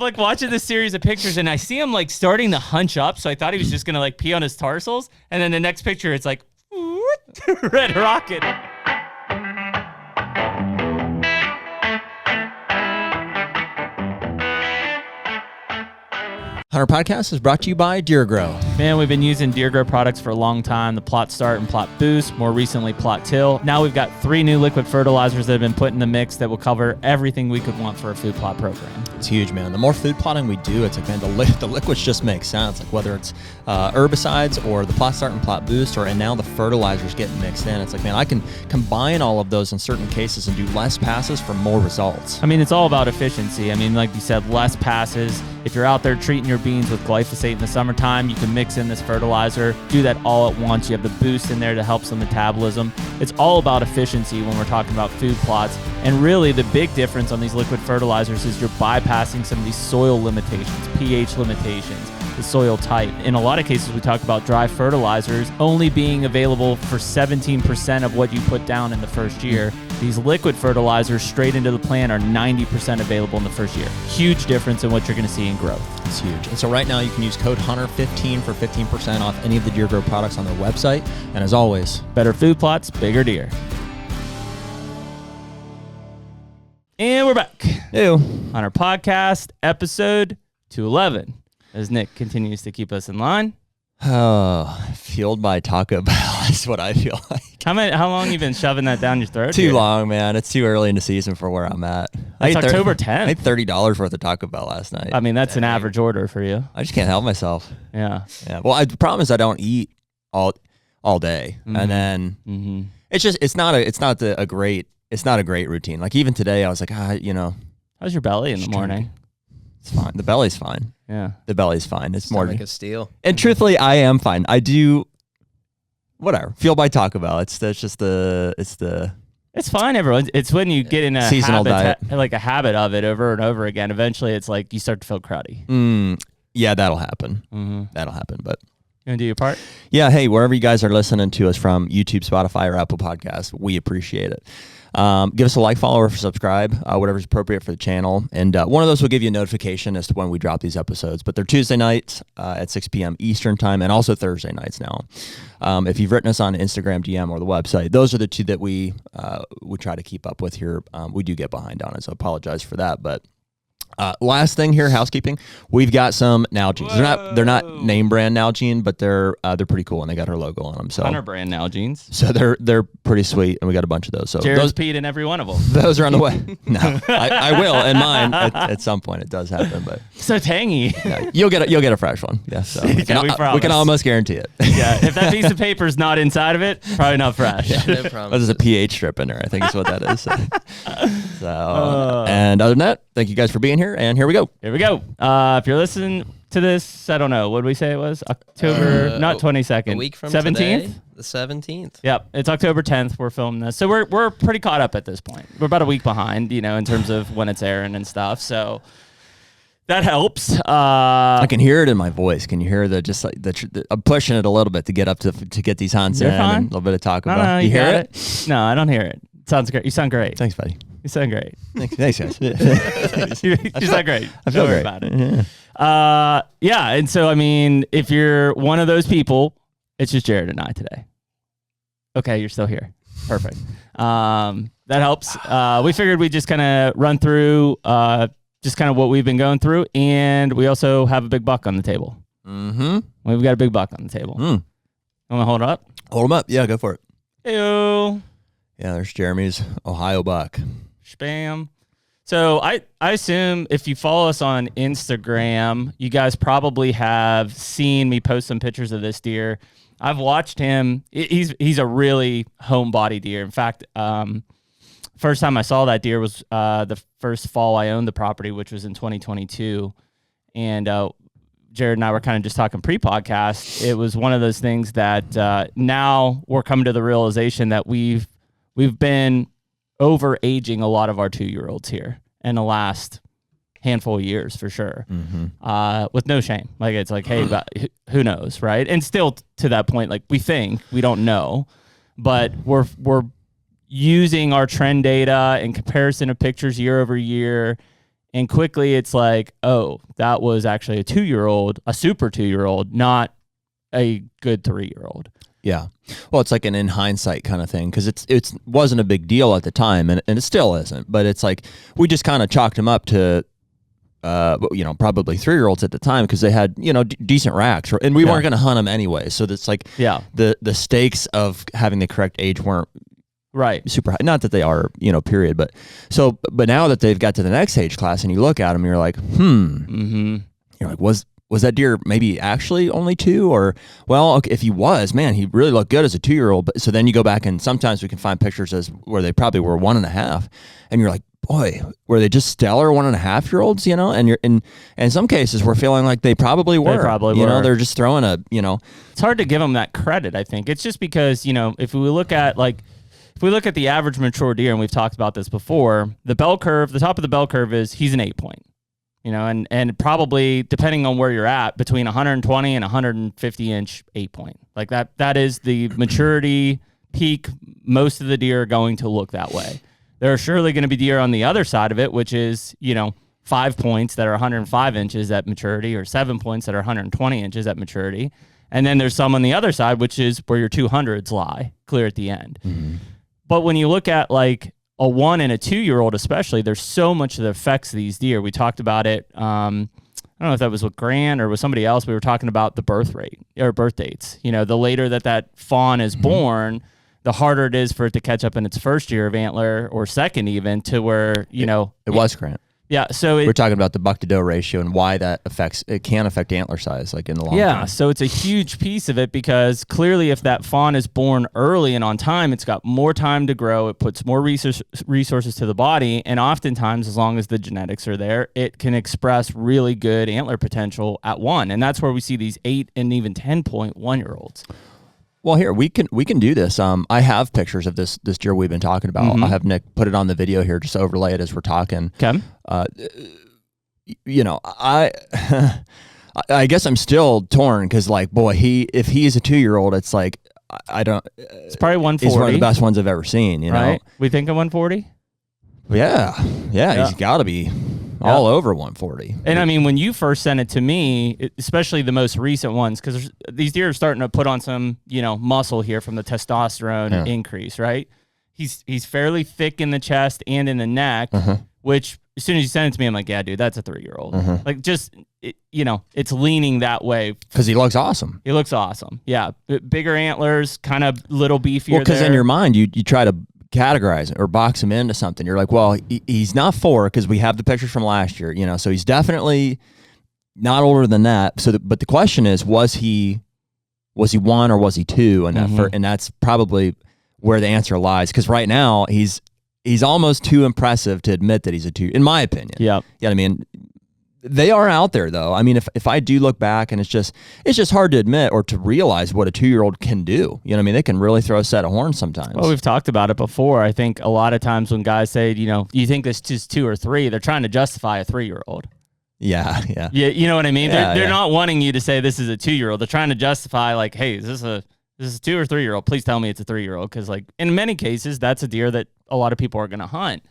I'm like watching this series of pictures and I see him like starting to hunch up. So I thought he was just going to like pee on his tarsals. And then the next picture, it's like red rocket. HUNTR Podcast is brought to you by Deer Grow. Man, we've been using Deer Grow products for a long time. The Plot Start and Plot Boost, more recently Plot Till. Now we've got 3 new liquid fertilizers that have been put in the mix that will cover everything we could want for a food plot program. It's huge, man. The more food plotting we do, it's like, man, the liquids just make sense. Like whether it's herbicides or the Plot Start and Plot Boost, and now the fertilizers getting mixed in. It's like, man, I can combine all of those in certain cases and do less passes for more results. I mean, it's all about efficiency. I mean, like you said, less passes. If you're out there treating your beans with glyphosate in the summertime, you can mix in this fertilizer, do that all at once. You have the boost in there to help some metabolism. It's all about efficiency when we're talking about food plots. And really the big difference on these liquid fertilizers is you're bypassing some of these soil limitations, pH limitations, the soil type. In a lot of cases, we talk about dry fertilizers only being available for 17% of what you put down in the first year. These liquid fertilizers straight into the plant are 90% available in the first year. Huge difference in what you're going to see in growth. It's huge. And so right now you can use code HUNTR15 for 15% off any of the Deer Grow products on their website. And as always, better food plots, bigger deer. And we're back. Ew. HUNTR Podcast, episode 211. As Nick continues to keep us in line. Oh, fueled by Taco Bell is what I feel like. How long you been shoving that down your throat? Too long, man. It's too early in the season for where I'm at. It's October 10th. I ate $30 worth of Taco Bell last night. I mean, that's an average order for you. I just can't help myself. Yeah. Well, the problem is I don't eat all day, and then it's not a great routine. Like even today, I was like, how's your belly in the morning? It's fine. The belly's fine. Yeah. The belly's fine. It's more like a steal. And truthfully, I am fine. I do whatever. Fueled by Taco Bell. It's fine, everyone. It's when you get in a seasonal diet, like a habit of it over and over again. Eventually, it's like you start to feel cruddy. Yeah, that'll happen. That'll happen. But you want to do your part? Yeah. Hey, wherever you guys are listening to us from, YouTube, Spotify, or Apple Podcasts, we appreciate it. Give us a like, follow, or subscribe, whatever's appropriate for the channel. And one of those will give you a notification as to when we drop these episodes. But they're Tuesday nights at 6 p.m. Eastern time, and also Thursday nights now. If you've written us on Instagram, DM, or the website, those are the two that we try to keep up with here. We do get behind on it, so I apologize for that. But last thing here, housekeeping. We've got some Nalgene's. They're not name brand Nalgene, but they're pretty cool, and they got her logo on them. So HUNTR brand Nalgene's. So they're pretty sweet, and we got a bunch of those. So Jared's peed in every one of them. Those are on the way. No, I will in mine at some point. It does happen, but so tangy. Yeah, you'll get a fresh one. Yeah, so we can almost guarantee it. Yeah, if that piece of paper is not inside of it, probably not fresh. Yeah, no problem. There's a pH strip in there. I think is what that is. So and other than that, thank you guys for being here, and here we go. Here we go. If you're listening to this, I don't know, what did we say it was? October, not 22nd. A week from 17th? Today, the 17th. Yep, it's October 10th. We're filming this. So we're pretty caught up at this point. We're about a week behind, in terms of when it's airing and stuff. So that helps. I can hear it in my voice. Can you hear I'm pushing it a little bit to get up to get these hunts in and a little bit of Taco Bell. No, you hear it? No, I don't hear it. It sounds great. You sound great. Thanks, buddy. You sound great. Thanks, guys. you sound great. I feel great about it. Yeah. And so, I mean, if you're one of those people, it's just Jared and I today. Okay, you're still here. Perfect. That helps. We figured we'd just kind of run through just kind of what we've been going through, and we also have a big buck on the table. We've got a big buck on the table. Want to hold it up? Hold him up. Yeah, go for it. Ew. Yeah, there's Jeremy's Ohio buck. Spam. So I assume if you follow us on Instagram, you guys probably have seen me post some pictures of this deer. I've watched him. He's a really homebody deer. In fact, first time I saw that deer was the first fall I owned the property, which was in 2022. And Jared and I were kind of just talking pre-podcast. It was one of those things that now we're coming to the realization that we've been over-aging a lot of our 2-year-olds here in the last handful of years for sure, with no shame. Like, it's like, hey, who knows, right? And still to that point, like, we don't know, but we're using our trend data and comparison of pictures year over year And quickly it's like, oh, that was actually a 2-year-old, a super 2-year-old, not a good 3-year-old. Yeah. Well, it's like an in hindsight kind of thing, because it wasn't a big deal at the time, and it still isn't. But it's like we just kind of chalked them up to, probably 3-year-olds at the time, because they had decent racks, and we weren't going to hunt them anyway. So it's like the stakes of having the correct age weren't super high. Not that they are, period. But now that they've got to the next age class, and you look at them, you're like, you're like, was that deer maybe actually only 2? Or, well, okay, if he was, man, he really looked good as a 2-year-old. But so then you go back, and sometimes we can find pictures where they probably were 1.5, and you're like, boy, were they just stellar 1.5-year-olds? And you're in some cases we're feeling like they probably were. They probably were. They're just throwing It's hard to give them that credit. I think it's just because if we look at the average mature deer, and we've talked about this before, the top of the bell curve is he's an 8-point. And probably, depending on where you're at, between 120 and 150 inch 8-point. Like that is the maturity peak. Most of the deer are going to look that way. There are surely going to be deer on the other side of it, which is, 5 points that are 105 inches at maturity, or 7 points that are 120 inches at maturity. And then there's some on the other side, which is where your 200s lie, clear at the end. Mm-hmm. But when you look at like a 1 and a 2-year-old especially, there's so much that affects these deer. We talked about it. I don't know if that was with Grant or with somebody else. We were talking about the birth rate or birth dates. The later that fawn is born, the harder it is for it to catch up in its first year of antler, or second even, to where, It was Grant. Yeah, so we're talking about the buck to doe ratio and why that can affect antler size, like in the long term. So it's a huge piece of it, because clearly if that fawn is born early and on time, it's got more time to grow. It puts more resources to the body, and oftentimes, as long as the genetics are there, it can express really good antler potential at 1, and that's where we see these 8 and even 10-point 1-year-olds. Well, here we can do this. I have pictures of this deer we've been talking about. Mm-hmm. I'll have Nick put it on the video here, just overlay it as we're talking. Okay. I guess I'm still torn, because like, boy, if he is a 2-year-old, it's like I don't. It's probably 140. He's one of the best ones I've ever seen. Right? We think of 140. Yeah. He's got to be all over 140. And I mean, when you first sent it to me, especially the most recent ones, because these deer are starting to put on some, muscle here from the testosterone increase, right? He's fairly thick in the chest and in the neck, which as soon as you sent it to me, I'm like, yeah, dude, that's a 3-year-old. Like, just, it's leaning that way. Because he looks awesome. He looks awesome. Yeah. Bigger antlers, kind of little beefier. Well, because in your mind, you try to categorize it or box him into something. You're like, well, he's not 4, because we have the pictures from last year, so he's definitely not older than that. But the question is, was he 1 or was he 2? And and that's probably where the answer lies, because right now he's almost too impressive to admit that he's a 2, in my opinion. Yeah. I mean, they are out there though. I mean, if I do look back, and it's just hard to admit or to realize what a 2-year-old can do. They can really throw a set of horns sometimes. Well, we've talked about it before. I think a lot of times when guys say, you think this is 2 or 3, they're trying to justify a 3-year-old. Yeah. You know what I mean? They're not wanting you to say this is a 2-year-old. They're trying to justify, like, hey, is this a 2 or 3-year-old? Please tell me it's a 3-year-old, because like in many cases that's a deer that a lot of people are going to hunt.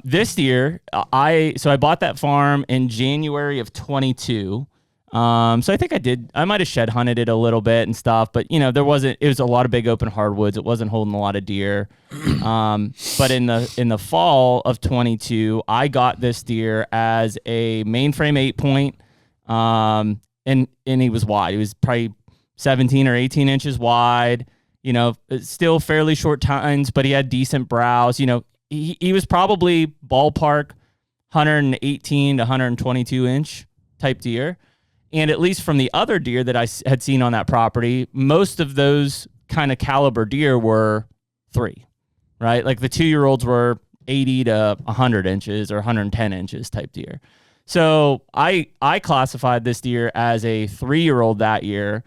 This deer, I bought that farm in January of 22. So I think I might have shed hunted it a little bit and stuff, but it was a lot of big open hardwoods. It wasn't holding a lot of deer. But in the fall of 22, I got this deer as a mainframe 8-point. And he was wide. He was probably 17 or 18 inches wide, still fairly short tines, but he had decent brows. He was probably ballpark 118 to 122 inch type deer. And at least from the other deer that I had seen on that property, most of those kind of caliber deer were 3, right? Like the 2-year-olds were 80 to 100 inches or 110 inches type deer. So I classified this deer as a 3-year-old that year.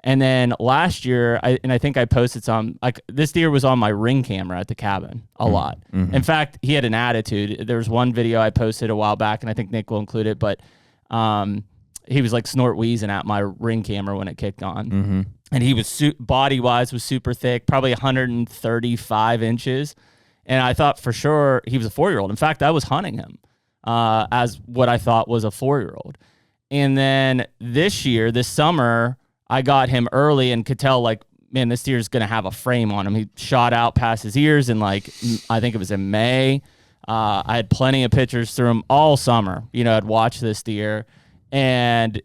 And then last year, I think I posted some, like, this deer was on my Ring camera at the cabin a lot. Mm-hmm. In fact, he had an attitude. There was one video I posted a while back, and I think Nick will include it, but he was like snort wheezing at my Ring camera when it kicked on. Mm-hmm. And he was body-wise was super thick, probably 135 inches. And I thought for sure he was a 4-year-old. In fact, I was hunting him. as what I thought was a 4-year-old. And then this summer, I got him early and could tell, like, man, this deer's going to have a frame on him. He shot out past his ears in, like, I think it was in May. I had plenty of pictures through him all summer. I'd watched this deer and,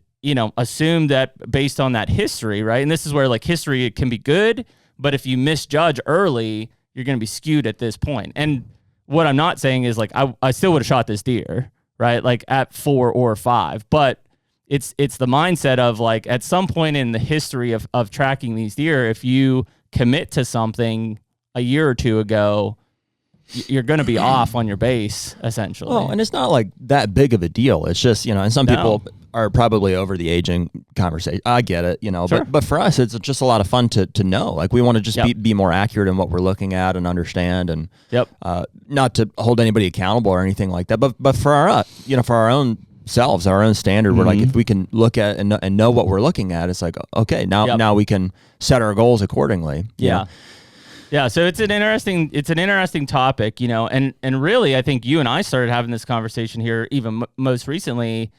assumed that based on that history, right? And this is where, like, history can be good, but if you misjudge early, you're going to be skewed at this point. And what I'm not saying is, like, I still would have shot this deer, right? Like, at 4 or 5, but it's the mindset of, like, at some point in the history of tracking these deer, if you commit to something a year or two ago, you're going to be off on your base, essentially. Well, and it's not like that big of a deal. It's just, and some people are probably over the aging conversation. I get it, Sure. but for us, it's just a lot of fun to know. Like, we want to just be more accurate in what we're looking at and understand, and not to hold anybody accountable or anything like that. But for our, for our own selves, our own standard, we're like, if we can look at and know what we're looking at, it's like, okay, now we can set our goals accordingly. Yeah. Yeah, so it's an interesting topic, and really, I think you and I started having this conversation here even most recently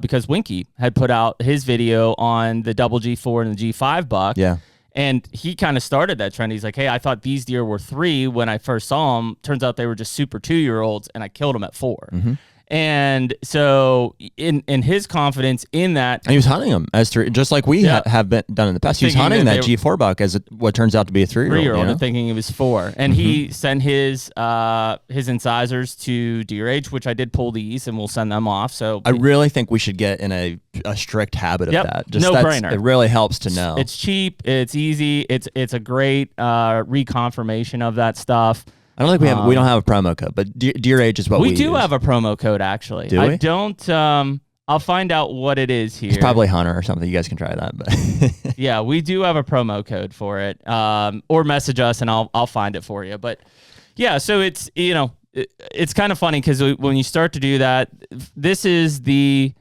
because Winky had put out his video on the double G4 and the G5 buck. Yeah. And he kind of started that trend. He's like, hey, I thought these deer were 3 when I first saw them. Turns out they were just super 2-year-olds, and I killed them at 4. Mm-hmm. And so in his confidence in that, and he was hunting them as 3, just like we have been done in the past. He was hunting that G4 buck as what turns out to be a 3-year-old. And thinking it was 4. And he sent his incisors to DRH, which I did pull these, and we'll send them off. So I really think we should get in a strict habit of that. No brainer. It really helps to know. It's cheap. It's easy. It's a great reconfirmation of that stuff. I don't think we don't have a promo code, but Deer Age is what we do use. have a promo code, actually. Do we? I don't. I'll find out what it is here. It's probably Hunter or something. You guys can try that. But yeah, we do have a promo code for it. Or message us and I'll find it for you. But yeah, so it's it's kind of funny because when you start to do that, this is the.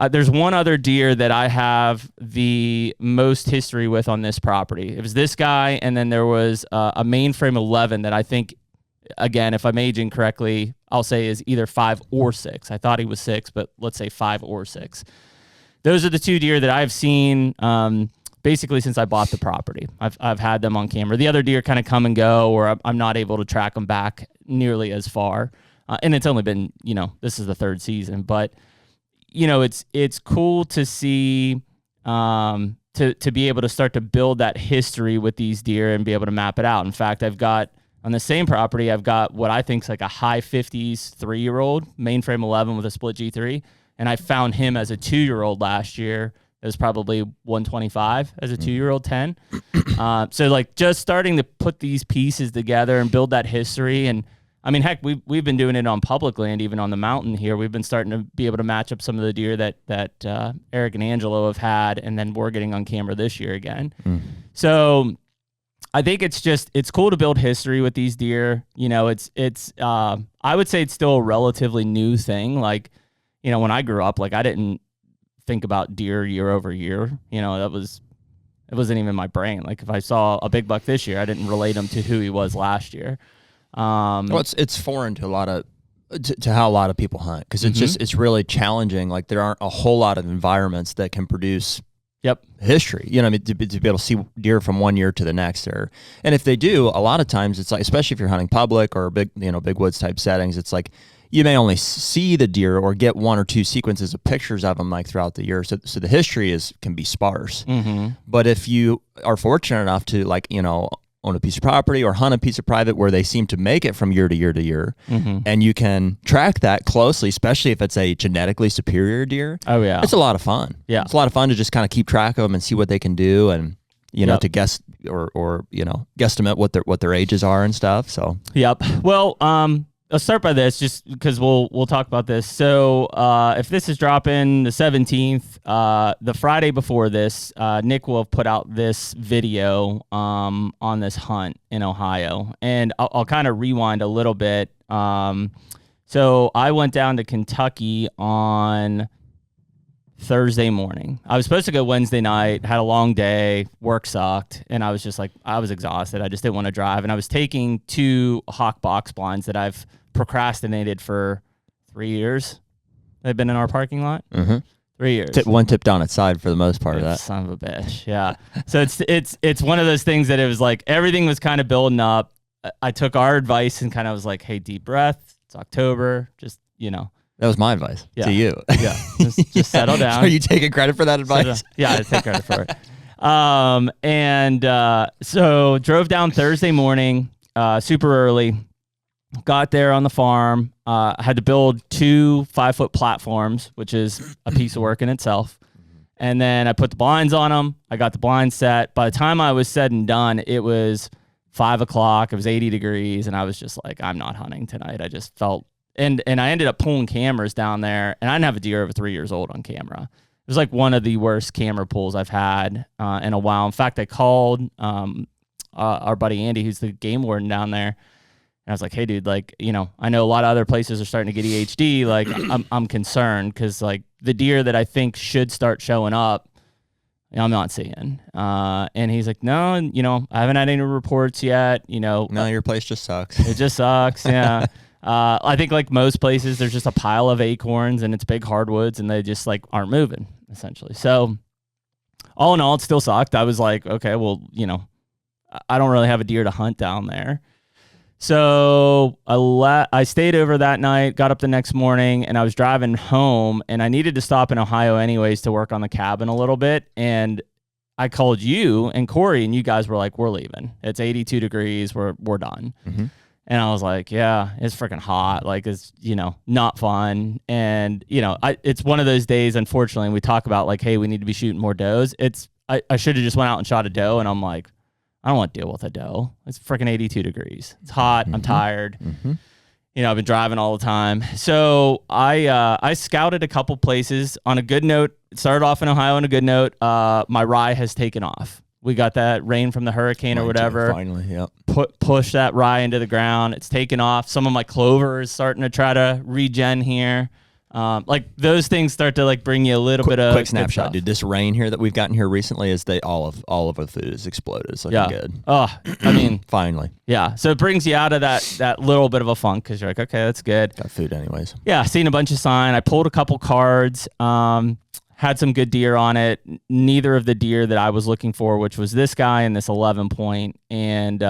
There's one other deer that I have the most history with on this property. It was this guy, and then there was a mainframe 11 that I think, again, if I'm aging correctly, I'll say is either 5 or 6. I thought he was 6, but let's say 5 or 6. Those are the 2 deer that I've seen basically since I bought the property. I've had them on camera. The other deer kind of come and go, or I'm not able to track them back nearly as far. And it's only been, this is the 3rd season, but it's cool to see to be able to start to build that history with these deer and be able to map it out. In fact, I've got on the same property, I've got what I think is like a high 50s 3-year-old mainframe 11 with a split G3, and I found him as a 2-year-old last year. It was probably 125 as a 2-year-old 10. So like just starting to put these pieces together and build that history. And I mean, heck, we've been doing it on public land, even on the mountain here. We've been starting to be able to match up some of the deer that Eric and Angelo have had, and then we're getting on camera this year again. So I think it's cool to build history with these deer. I would say it's still a relatively new thing. Like, when I grew up, like I didn't think about deer year over year. It wasn't even in my brain. Like if I saw a big buck this year, I didn't relate him to who he was last year. Well, it's foreign to a lot of to how a lot of people hunt because it's really challenging. Like there aren't a whole lot of environments that can produce history. To be able to see deer from one year to the next. And if they do, a lot of times it's like, especially if you're hunting public or big woods type settings, it's like you may only see the deer or get 1 or 2 sequences of pictures of them like throughout the year. So the history can be sparse. But if you are fortunate enough to own a piece of property or hunt a piece of private where they seem to make it from year to year to year, and you can track that closely, especially if it's a genetically superior deer. Oh yeah, it's a lot of fun. Yeah, it's a lot of fun to just kind of keep track of them and see what they can do, and to guess or guesstimate what their ages are and stuff. So well, I'll start by this just because we'll talk about this. So if this is dropping the 17th, the Friday before this, Nick will have put out this video on this hunt in Ohio. And I'll kind of rewind a little bit. So I went down to Kentucky on Thursday morning. I was supposed to go Wednesday night, had a long day, work sucked, and I was just like, I was exhausted. I just didn't want to drive. And I was taking 2 hawk box blinds that I've procrastinated for 3 years. They've been in our parking lot. Mm-hmm. 3 years. One tipped on its side for the most part of that. Son of a bitch. Yeah. So it's one of those things that it was like everything was kind of building up. I took our advice and kind of was like, hey, deep breath. It's October. Just, That was my advice to you. Yeah. Just settle down. Are you taking credit for that advice? Yeah, I take credit for it. So drove down Thursday morning, super early. Got there on the farm. I had to build 2 5-foot platforms, which is a piece of work in itself. And then I put the blinds on them. I got the blinds set. By the time I was said and done, it was 5 o'clock. It was 80 degrees. And I was just like, I'm not hunting tonight. I just felt, and I ended up pulling cameras down there. And I didn't have a deer over 3 years old on camera. It was like one of the worst camera pulls I've had in a while. In fact, I called our buddy Andy, who's the game warden down there. And I was like, hey, dude, like, I know a lot of other places are starting to get EHD. Like, I'm concerned because, like, the deer that I think should start showing up, I'm not seeing. And he's like, no, I haven't had any reports yet. No, your place just sucks. It just sucks, yeah. I think, like most places, there's just a pile of acorns and it's big hardwoods and they just, like, aren't moving, essentially. So, all in all, it still sucked. I was like, okay, well, I don't really have a deer to hunt down there. So I stayed over that night, got up the next morning, and I was driving home, and I needed to stop in Ohio anyways to work on the cabin a little bit. And I called you and Corey, and you guys were like, we're leaving. It's 82 degrees. We're done. Mm-hmm. And I was like, yeah, it's freaking hot. Like, it's, not fun. And, it's one of those days, unfortunately, and we talk about like, hey, we need to be shooting more does. I should have just went out and shot a doe, and I'm like, I don't want to deal with a doe. It's freaking 82 degrees. It's hot. Mm-hmm. I'm tired. Mm-hmm. I've been driving all the time. So I scouted a couple places on a good note. It started off in Ohio on a good note. My rye has taken off. We got that rain from the hurricane or whatever. Finally, yep. Push that rye into the ground. It's taken off. Some of my clover is starting to try to regen here. Like those things start to like bring you a little bit of quick snapshot, dude. This rain here that we've gotten here recently is all of the food is exploded. It's looking good. Oh, I mean, finally. Yeah. So it brings you out of that little bit of a funk because you're like, okay, that's good. Got food anyways. Yeah. Seen a bunch of sign. I pulled a couple cards. Had some good deer on it. Neither of the deer that I was looking for, which was this guy and this 11 point. And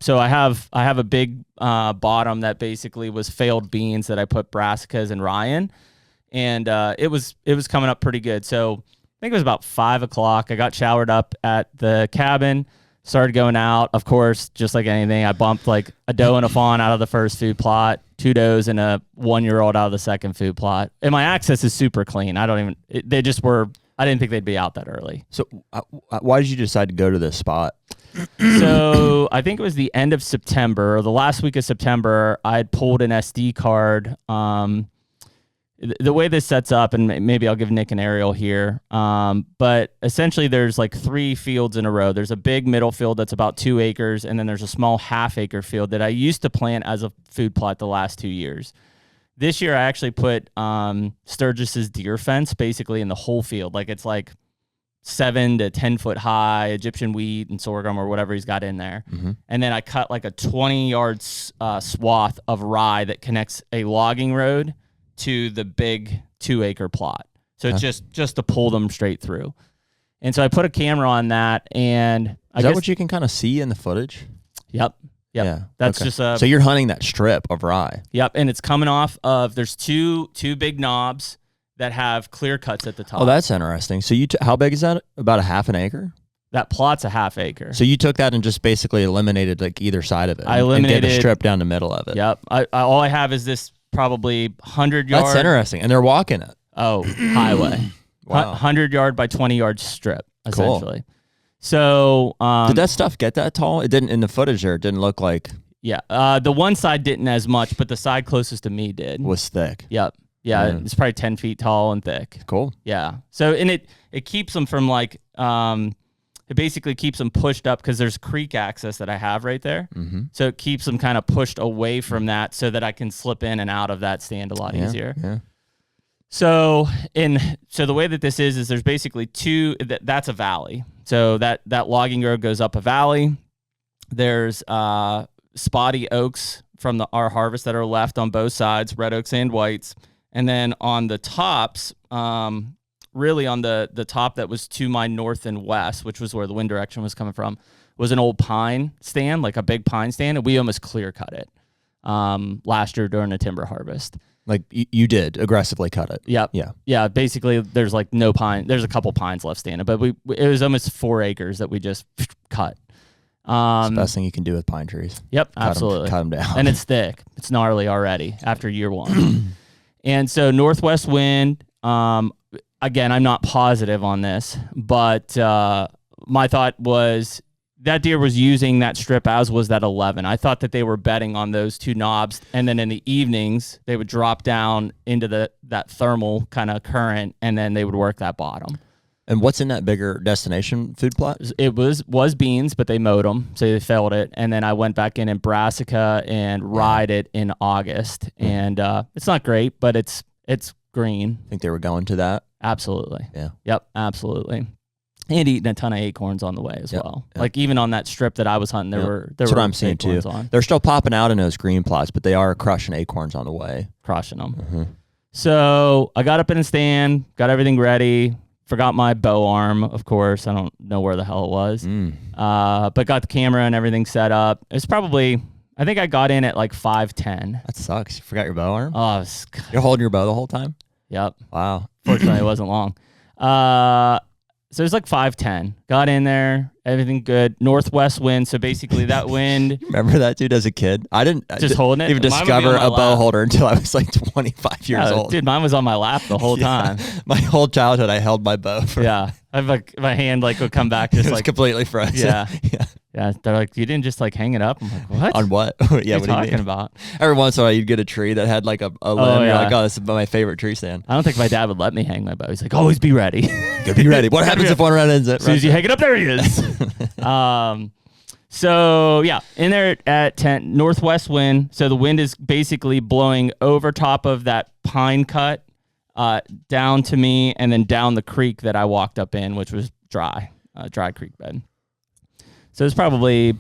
so I have a big bottom that basically was failed beans that I put brassicas and rye in. And it was coming up pretty good. So I think it was about 5 o'clock. I got showered up at the cabin, started going out. Of course, just like anything, I bumped like a doe and a fawn out of the first food plot, 2 does and a 1-year-old out of the second food plot. And my access is super clean. I didn't think they'd be out that early. So why did you decide to go to this spot? So I think it was the end of September, or the last week of September, I had pulled an SD card. The way this sets up, and maybe I'll give Nick an aerial here, but essentially there's like 3 fields in a row. There's a big middle field that's about 2 acres, and then there's a small half-acre field that I used to plant as a food plot the last 2 years. This year I actually put Sturgis's deer fence basically in the whole field. Like it's like 7 to 10 foot high Egyptian wheat and sorghum or whatever he's got in there. Mm-hmm. And then I cut like a 20-yard swath of rye that connects a logging road to the big 2-acre plot. So it's just to pull them straight through. And so I put a camera on that, and Is that what you can kind of see in the footage? Yep. Yeah. That's just so you're hunting that strip of rye. Yep. And it's coming off of, there's two big knobs that have clear cuts at the top. Oh, that's interesting. So how big is that? About a half an acre? That plot's a half acre. So you took that and just basically eliminated like either side of it. I eliminated and did a strip down the middle of it. Yep. All I have is this probably 100-yard. That's interesting. And they're walking it. Oh, highway. Wow. 100-yard by 20-yard strip, essentially. Cool. So did that stuff get that tall? It didn't in the footage there. It didn't look like. Yeah. The one side didn't as much, but the side closest to me did. Was thick. Yep. Yeah. It's probably 10 feet tall and thick. Cool. Yeah. So, and it keeps them from like, it basically keeps them pushed up because there's creek access that I have right there. Mm-hmm. So it keeps them kind of pushed away from that so that I can slip in and out of that stand a lot easier. Yeah. So the way that this is there's basically that's a valley. So that logging road goes up a valley. There's spotty oaks from our harvest that are left on both sides, red oaks and whites. And then on the tops, really on the top that was to my north and west, which was where the wind direction was coming from, was an old pine stand, like a big pine stand, and we almost clear cut it last year during a timber harvest. Like you did aggressively cut it. Yep. Yeah. Yeah. Basically, there's like no pine. There's a couple pines left standing, but it was almost 4 acres that we just cut. It's the best thing you can do with pine trees. Yep, absolutely. Cut them down. And it's thick. It's gnarly already after year 1. And so northwest wind, again, I'm not positive on this, but my thought was that deer was using that strip, as was that 11. I thought that they were betting on those 2 knobs, and then in the evenings, they would drop down into that thermal kind of current, and then they would work that bottom. And what's in that bigger destination food plot? It was beans, but they mowed them, so they felled it. And then I went back in brassica and ride it in August. And it's not great, but it's green. I think they were going to that. Absolutely. Yeah. Yep, absolutely. And eating a ton of acorns on the way as well. Yep. Like even on that strip that I was hunting, there were That's what I'm seeing too. On. They're still popping out in those green plots, but they are crushing acorns on the way. Crushing them. Mm-hmm. So I got up in a stand, got everything ready. Forgot my bow arm, of course. I don't know where the hell it was. But got the camera and everything set up. It's probably, I think I got in at like 5:10. That sucks. You forgot your bow arm? Oh, You're holding your bow the whole time? Yep. Wow. Fortunately, it wasn't long. So it was like 5:10. Got in there, everything good. Northwest wind. So basically that wind. Remember that, dude, as a kid? I didn't holding it. even discover a bow holder until I was like 25 years old. Dude, mine was on my lap the whole time. My whole childhood, I held my bow. I have like my hand like would come back just like completely frozen. Yeah. Yeah. They're like, you didn't just like hang it up. I'm like, what? On what? Yeah. What are you talking about? Every once in a while, you'd get a tree that had like a limb. You're like, oh, this is my favorite tree stand. I don't think my dad would let me hang my bow. He's like, always be ready. Gotta be ready. What happens if one round ends it? As soon as you hang it up, there he is. So yeah, in there at 10, northwest wind. So the wind is basically blowing over top of that pine cut down to me and then down the creek that I walked up in, which was dry creek bed. So it's probably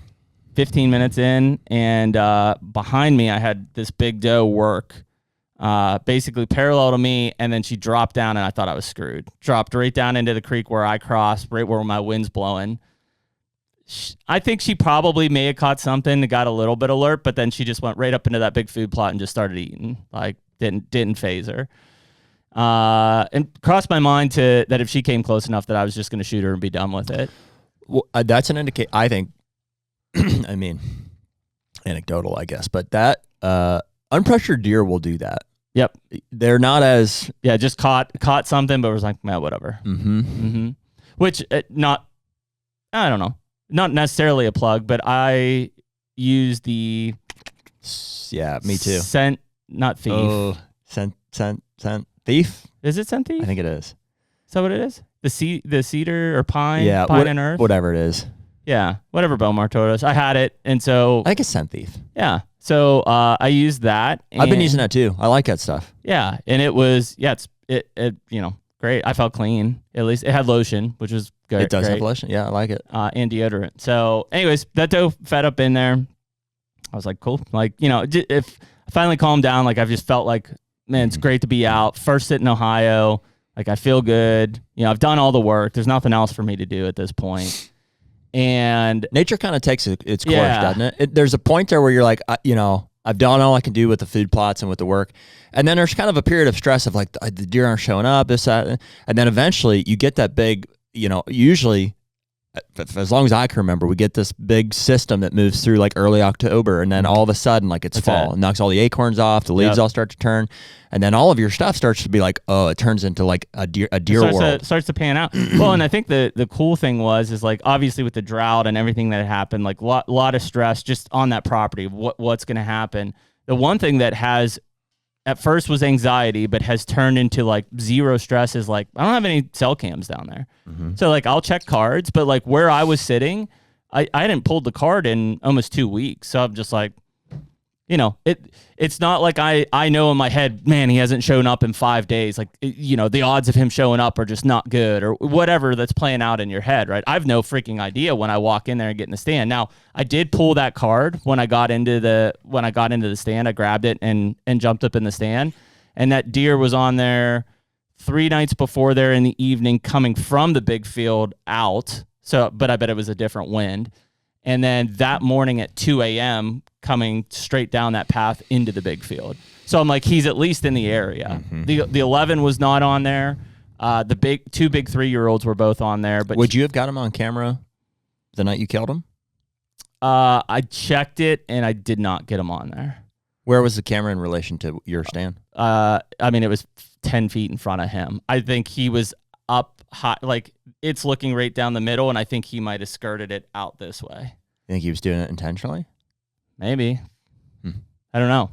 15 minutes in, and behind me I had this big doe work basically parallel to me, and then she dropped down, and I thought I was screwed. Dropped right down into the creek where I crossed, right where my wind's blowing. I think she probably may have caught something and got a little bit alert, but then she just went right up into that big food plot and just started eating. Like didn't phase her. And crossed my mind that if she came close enough that I was just going to shoot her and be done with it. Well, that's an indicator. I think. I mean, anecdotal, I guess, but that unpressured deer will do that. Yep, they're not as just caught something, but was like, man, whatever. Which I don't know, not necessarily a plug, but I use the me too. Scent, not thief. Oh, scent thief. Is it scent thief? I think it is. Is that what it is? The cedar or pine? Yeah, pine and earth. Whatever it is. Yeah, whatever Bomar told us. I had it, and so I think it's scent thief. Yeah, so I used that. I've been using that too. I like that stuff. Yeah, and it was it great. I felt clean. At least it had lotion, which was good. It does have lotion. Yeah, I like it. And deodorant. So, anyways, that doe fed up in there. I was like, cool. Like, if I finally calmed down, like I've just felt like, man, it's great to be out. First sit in Ohio. Like I feel good. I've done all the work. There's nothing else for me to do at this point. And nature kind of takes its course, doesn't it? There's a point there where you're like, I've done all I can do with the food plots and with the work. And then there's kind of a period of stress of like the deer aren't showing up, this, that. And then eventually you get that big, usually as long as I can remember, we get this big system that moves through like early October, and then all of a sudden, like it's fall. It knocks all the acorns off, the leaves all start to turn, and then all of your stuff starts to be like, oh, it turns into like a deer world. Starts to pan out. Well, and I think the cool thing is like obviously with the drought and everything that happened, like lot of stress just on that property. What's going to happen? The one thing that has at first was anxiety, but has turned into like zero stress is like, I don't have any cell cams down there. So like I'll check cards, but like where I was sitting, I hadn't pulled the card in almost 2 weeks. So I'm just like, it's not like I know in my head, man, he hasn't shown up in 5 days. Like, the odds of him showing up are just not good or whatever that's playing out in your head, right? I've no freaking idea when I walk in there and get in the stand. Now, I did pull that card when I got into the stand. I grabbed it and jumped up in the stand. And that deer was on there 3 nights before there in the evening coming from the big field out. So, but I bet it was a different wind. And then that morning at 2 a.m. coming straight down that path into the big field. So I'm like, he's at least in the area. The 11 was not on there. The two big 3-year-olds were both on there. But would you have got him on camera the night you killed him? I checked it and I did not get him on there. Where was the camera in relation to your stand? I mean, it was 10 feet in front of him. I think he was up high, like it's looking right down the middle, and I think he might have skirted it out this way. You think he was doing it intentionally? Maybe. I don't know.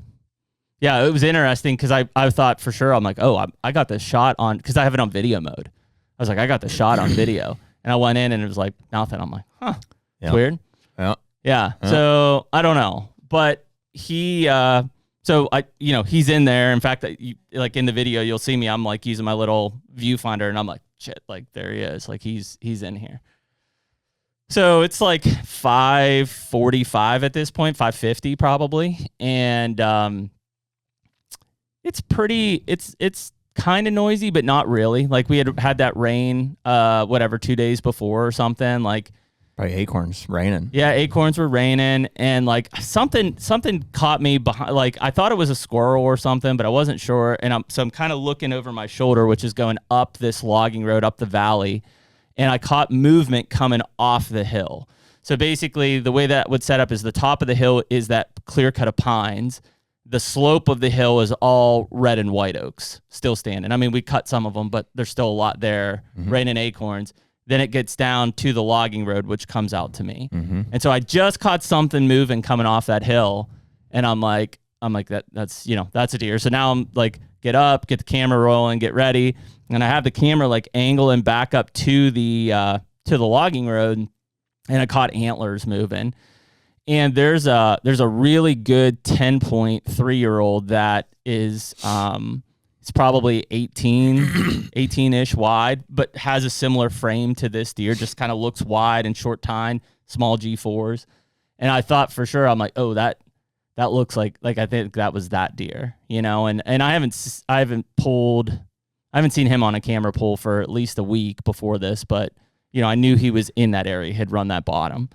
Yeah, it was interesting because I thought for sure, I'm like, oh, I got this shot on, because I have it on video mode. I was like, I got the shot on video. And I went in and it was like nothing. I'm like, huh, it's weird. Yeah. So I don't know. But he, so he's in there. In fact, like in the video, you'll see me, I'm like using my little viewfinder and I'm like, shit, like there he is. Like he's in here. So it's like 5:45 at this point, 5:50 probably. And it's kind of noisy, but not really. Like we had that rain, 2 days before or something. Like probably acorns raining. Yeah, acorns were raining, and like something caught me behind. Like I thought it was a squirrel or something, but I wasn't sure. And I'm kind of looking over my shoulder, which is going up this logging road up the valley. And I caught movement coming off the hill. So basically, the way that would set up is the top of the hill is that clear cut of pines. The slope of the hill is all red and white oaks still standing. I mean, we cut some of them, but there's still a lot there, raining acorns. Then it gets down to the logging road, which comes out to me. And so I just caught something moving coming off that hill. And I'm like, that's a deer. So now I'm like, get up, get the camera rolling, get ready. And I have the camera like angling back up to the logging road, and I caught antlers moving. And there's a really good 10.3-year-old that is it's probably 18-ish wide, but has a similar frame to this deer, just kind of looks wide and short tine, small G4s. And I thought for sure, I'm like, oh, that looks like I think that was that deer, and I haven't seen him on a camera pull for at least a week before this, but I knew he was in that area, had run that bottom.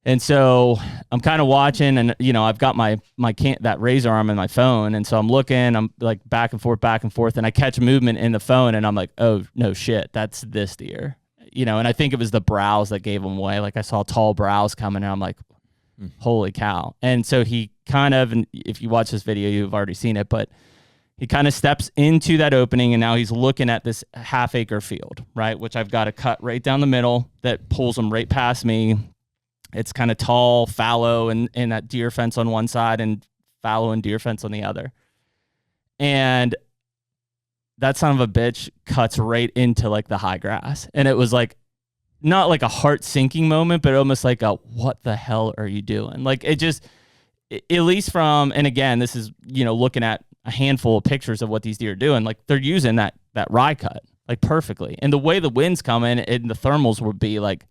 And so I'm kind of watching, and I've got my that razor arm in my phone, and so I'm looking, I'm like back and forth, and I catch movement in the phone, and I'm like, oh no shit, that's this deer, and I think it was the brows that gave him away. Like I saw tall brows coming, and I'm like, holy cow. And so he kind of, and if you watch this video, you've already seen it, but he kind of steps into that opening, and now he's looking at this half-acre field, right, which I've got to cut right down the middle that pulls him right past me. It's kind of tall, fallow, and that deer fence on one side and fallow and deer fence on the other. And that son of a bitch cuts right into like the high grass. And it was like, not like a heart sinking moment, but almost like a, what the hell are you doing? Like it just, at least from, and again, this is, looking at a handful of pictures of what these deer are doing. Like they're using that rye cut like perfectly. And the way the wind's coming and the thermals would be like,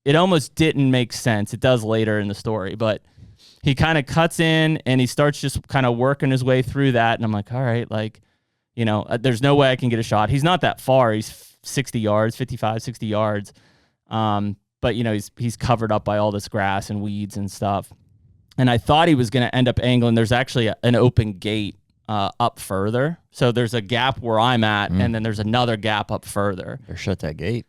it almost didn't make sense. It does later in the story, but he kind of cuts in and he starts just kind of working his way through that. And I'm like, all right, like, there's no way I can get a shot. He's not that far. He's 60 yards, 55, 60 yards. But he's covered up by all this grass and weeds and stuff. And I thought he was going to end up angling. There's actually an open gate up further. So there's a gap where I'm at, and then there's another gap up further. Or shut that gate.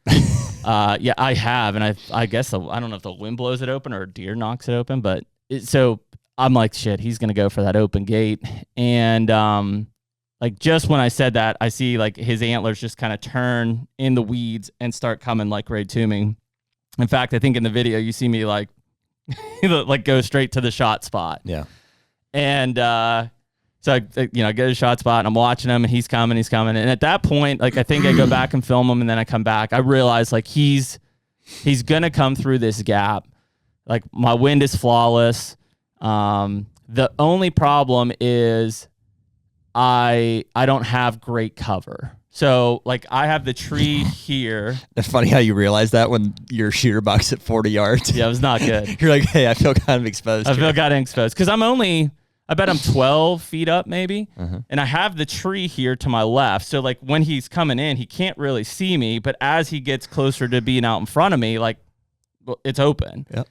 Yeah, I have, and I guess I don't know if the wind blows it open or a deer knocks it open, but so I'm like, shit, he's gonna go for that open gate, and like just when I said that, I see like his antlers just kind of turn in the weeds and start coming like right to me. In fact, I think in the video you see me like like go straight to the shot spot. Yeah, and so I get a shot spot and I'm watching him and he's coming. And at that point, like I think I go back and film him and then I come back. I realize like he's going to come through this gap. Like my wind is flawless. The only problem is I don't have great cover. So like I have the tree here. It's funny how you realize that when your shooter box at 40 yards. Yeah, it was not good. You're like, hey, I feel kind of exposed. I feel kind of exposed because I'm only I bet I'm 12 feet up maybe. And I have the tree here to my left. So like when he's coming in, he can't really see me. But as he gets closer to being out in front of me, like it's open. Yep.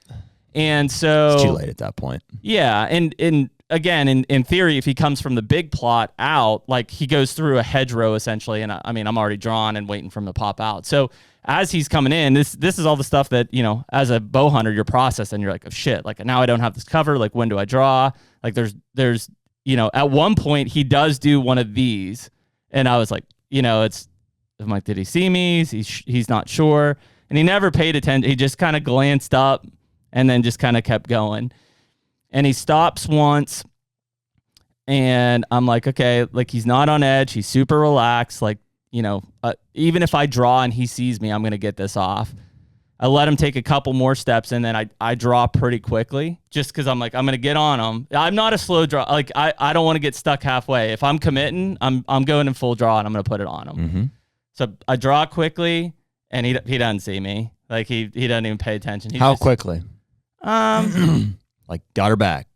And so it's too late at that point. Yeah. And again, in theory, if he comes from the big plot out, like he goes through a hedgerow essentially. And I mean, I'm already drawn and waiting for him to pop out. So as he's coming in, this is all the stuff that, you know, as a bow hunter, you're processing. You're like, oh shit, like now I don't have this cover. Like when do I draw? Like there's, you know, at one point he does do one of these. And I was like, you know, I'm like, did he see me? He's not sure. And he never paid attention. He just kind of glanced up and then just kind of kept going. And he stops once. And I'm like, okay, like he's not on edge. He's super relaxed. Like, you know, even if I draw and he sees me, I'm going to get this off. I let him take a couple more steps, and then I draw pretty quickly just because I'm like, I'm going to get on him. I'm not a slow draw. Like, I don't want to get stuck halfway. If I'm committing, I'm going in full draw, and I'm going to put it on him. So I draw quickly, and he doesn't see me. Like, he doesn't even pay attention. How quickly? Like, got her back.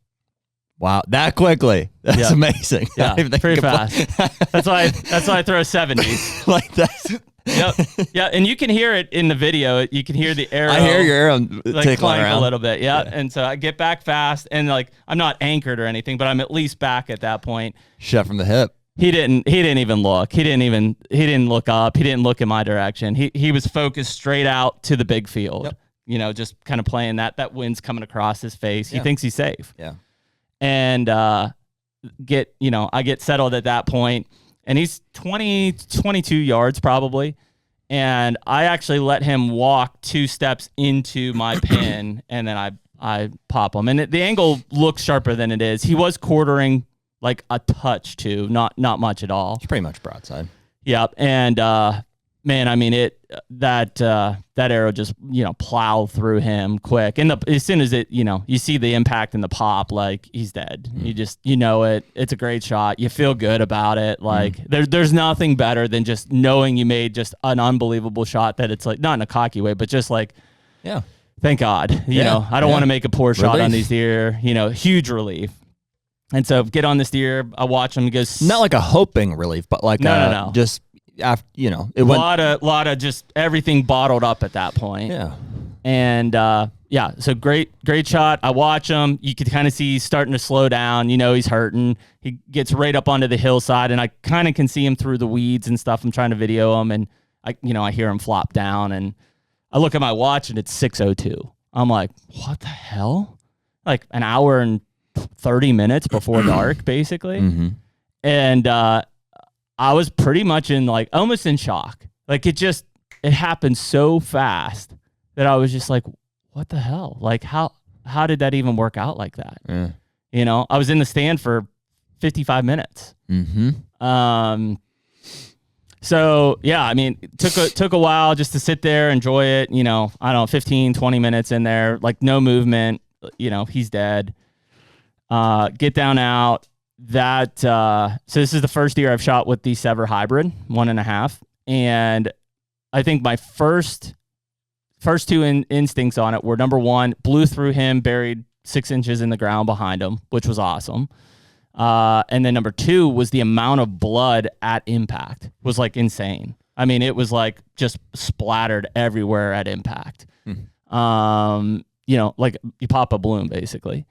Wow, that quickly. That's amazing. Yeah, pretty fast. That's why I throw 70s. Like that. Yep. Yeah, and you can hear it in the video. You can hear the arrow. I hear your arrow like clank around a little bit. Yeah. And so I get back fast, and like I'm not anchored or anything, but I'm at least back at that point. Shot from the hip. He didn't even look. He didn't look up. He didn't look in my direction. He was focused straight out to the big field. Yep. You know, just kind of playing that wind's coming across his face. He thinks he's safe. Yeah. And I get settled at that point, and he's 22 yards probably. And I actually let him walk 2 steps into my pin, and then I pop him. And the angle looks sharper than it is. He was quartering like a touch too, not much at all. It's pretty much broadside. Yep. And man, I mean that arrow just, you know, plowed through him quick. And as soon as it, you know, you see the impact and the pop, like he's dead. You just, you know it. It's a great shot. You feel good about it. Like there's nothing better than just knowing you made just an unbelievable shot that it's like not in a cocky way, but just like, yeah, thank God. You know, I don't want to make a poor shot on these deer. You know, huge relief. And so get on this deer. I watch him. He goes not like a hoping relief, but like no. Just after, you know, it went lot of just everything bottled up at that point. Yeah. And so great shot. I watch him. You could kind of see he's starting to slow down. You know, he's hurting. He gets right up onto the hillside, and I kind of can see him through the weeds and stuff. I'm trying to video him, and I hear him flop down, and I look at my watch, and it's 6:02. I'm like, what the hell? Like an hour and 30 minutes before dark, basically. And I was pretty much almost in shock. Like it happened so fast that I was just like, what the hell? Like how did that even work out like that? Yeah. You know, I was in the stand for 55 minutes. So yeah, I mean, it took a while just to sit there, enjoy it. You know, I don't know, 15, 20 minutes in there, like no movement. You know, he's dead. Get down out. So this is the first deer I've shot with the Sever hybrid 1.5, and I think my first 2 instincts on it were, number one, blew through him, buried 6 inches in the ground behind him, which was awesome. And then number 2 was the amount of blood at impact was like insane. I mean, it was like just splattered everywhere at impact. You know, like you pop a balloon basically.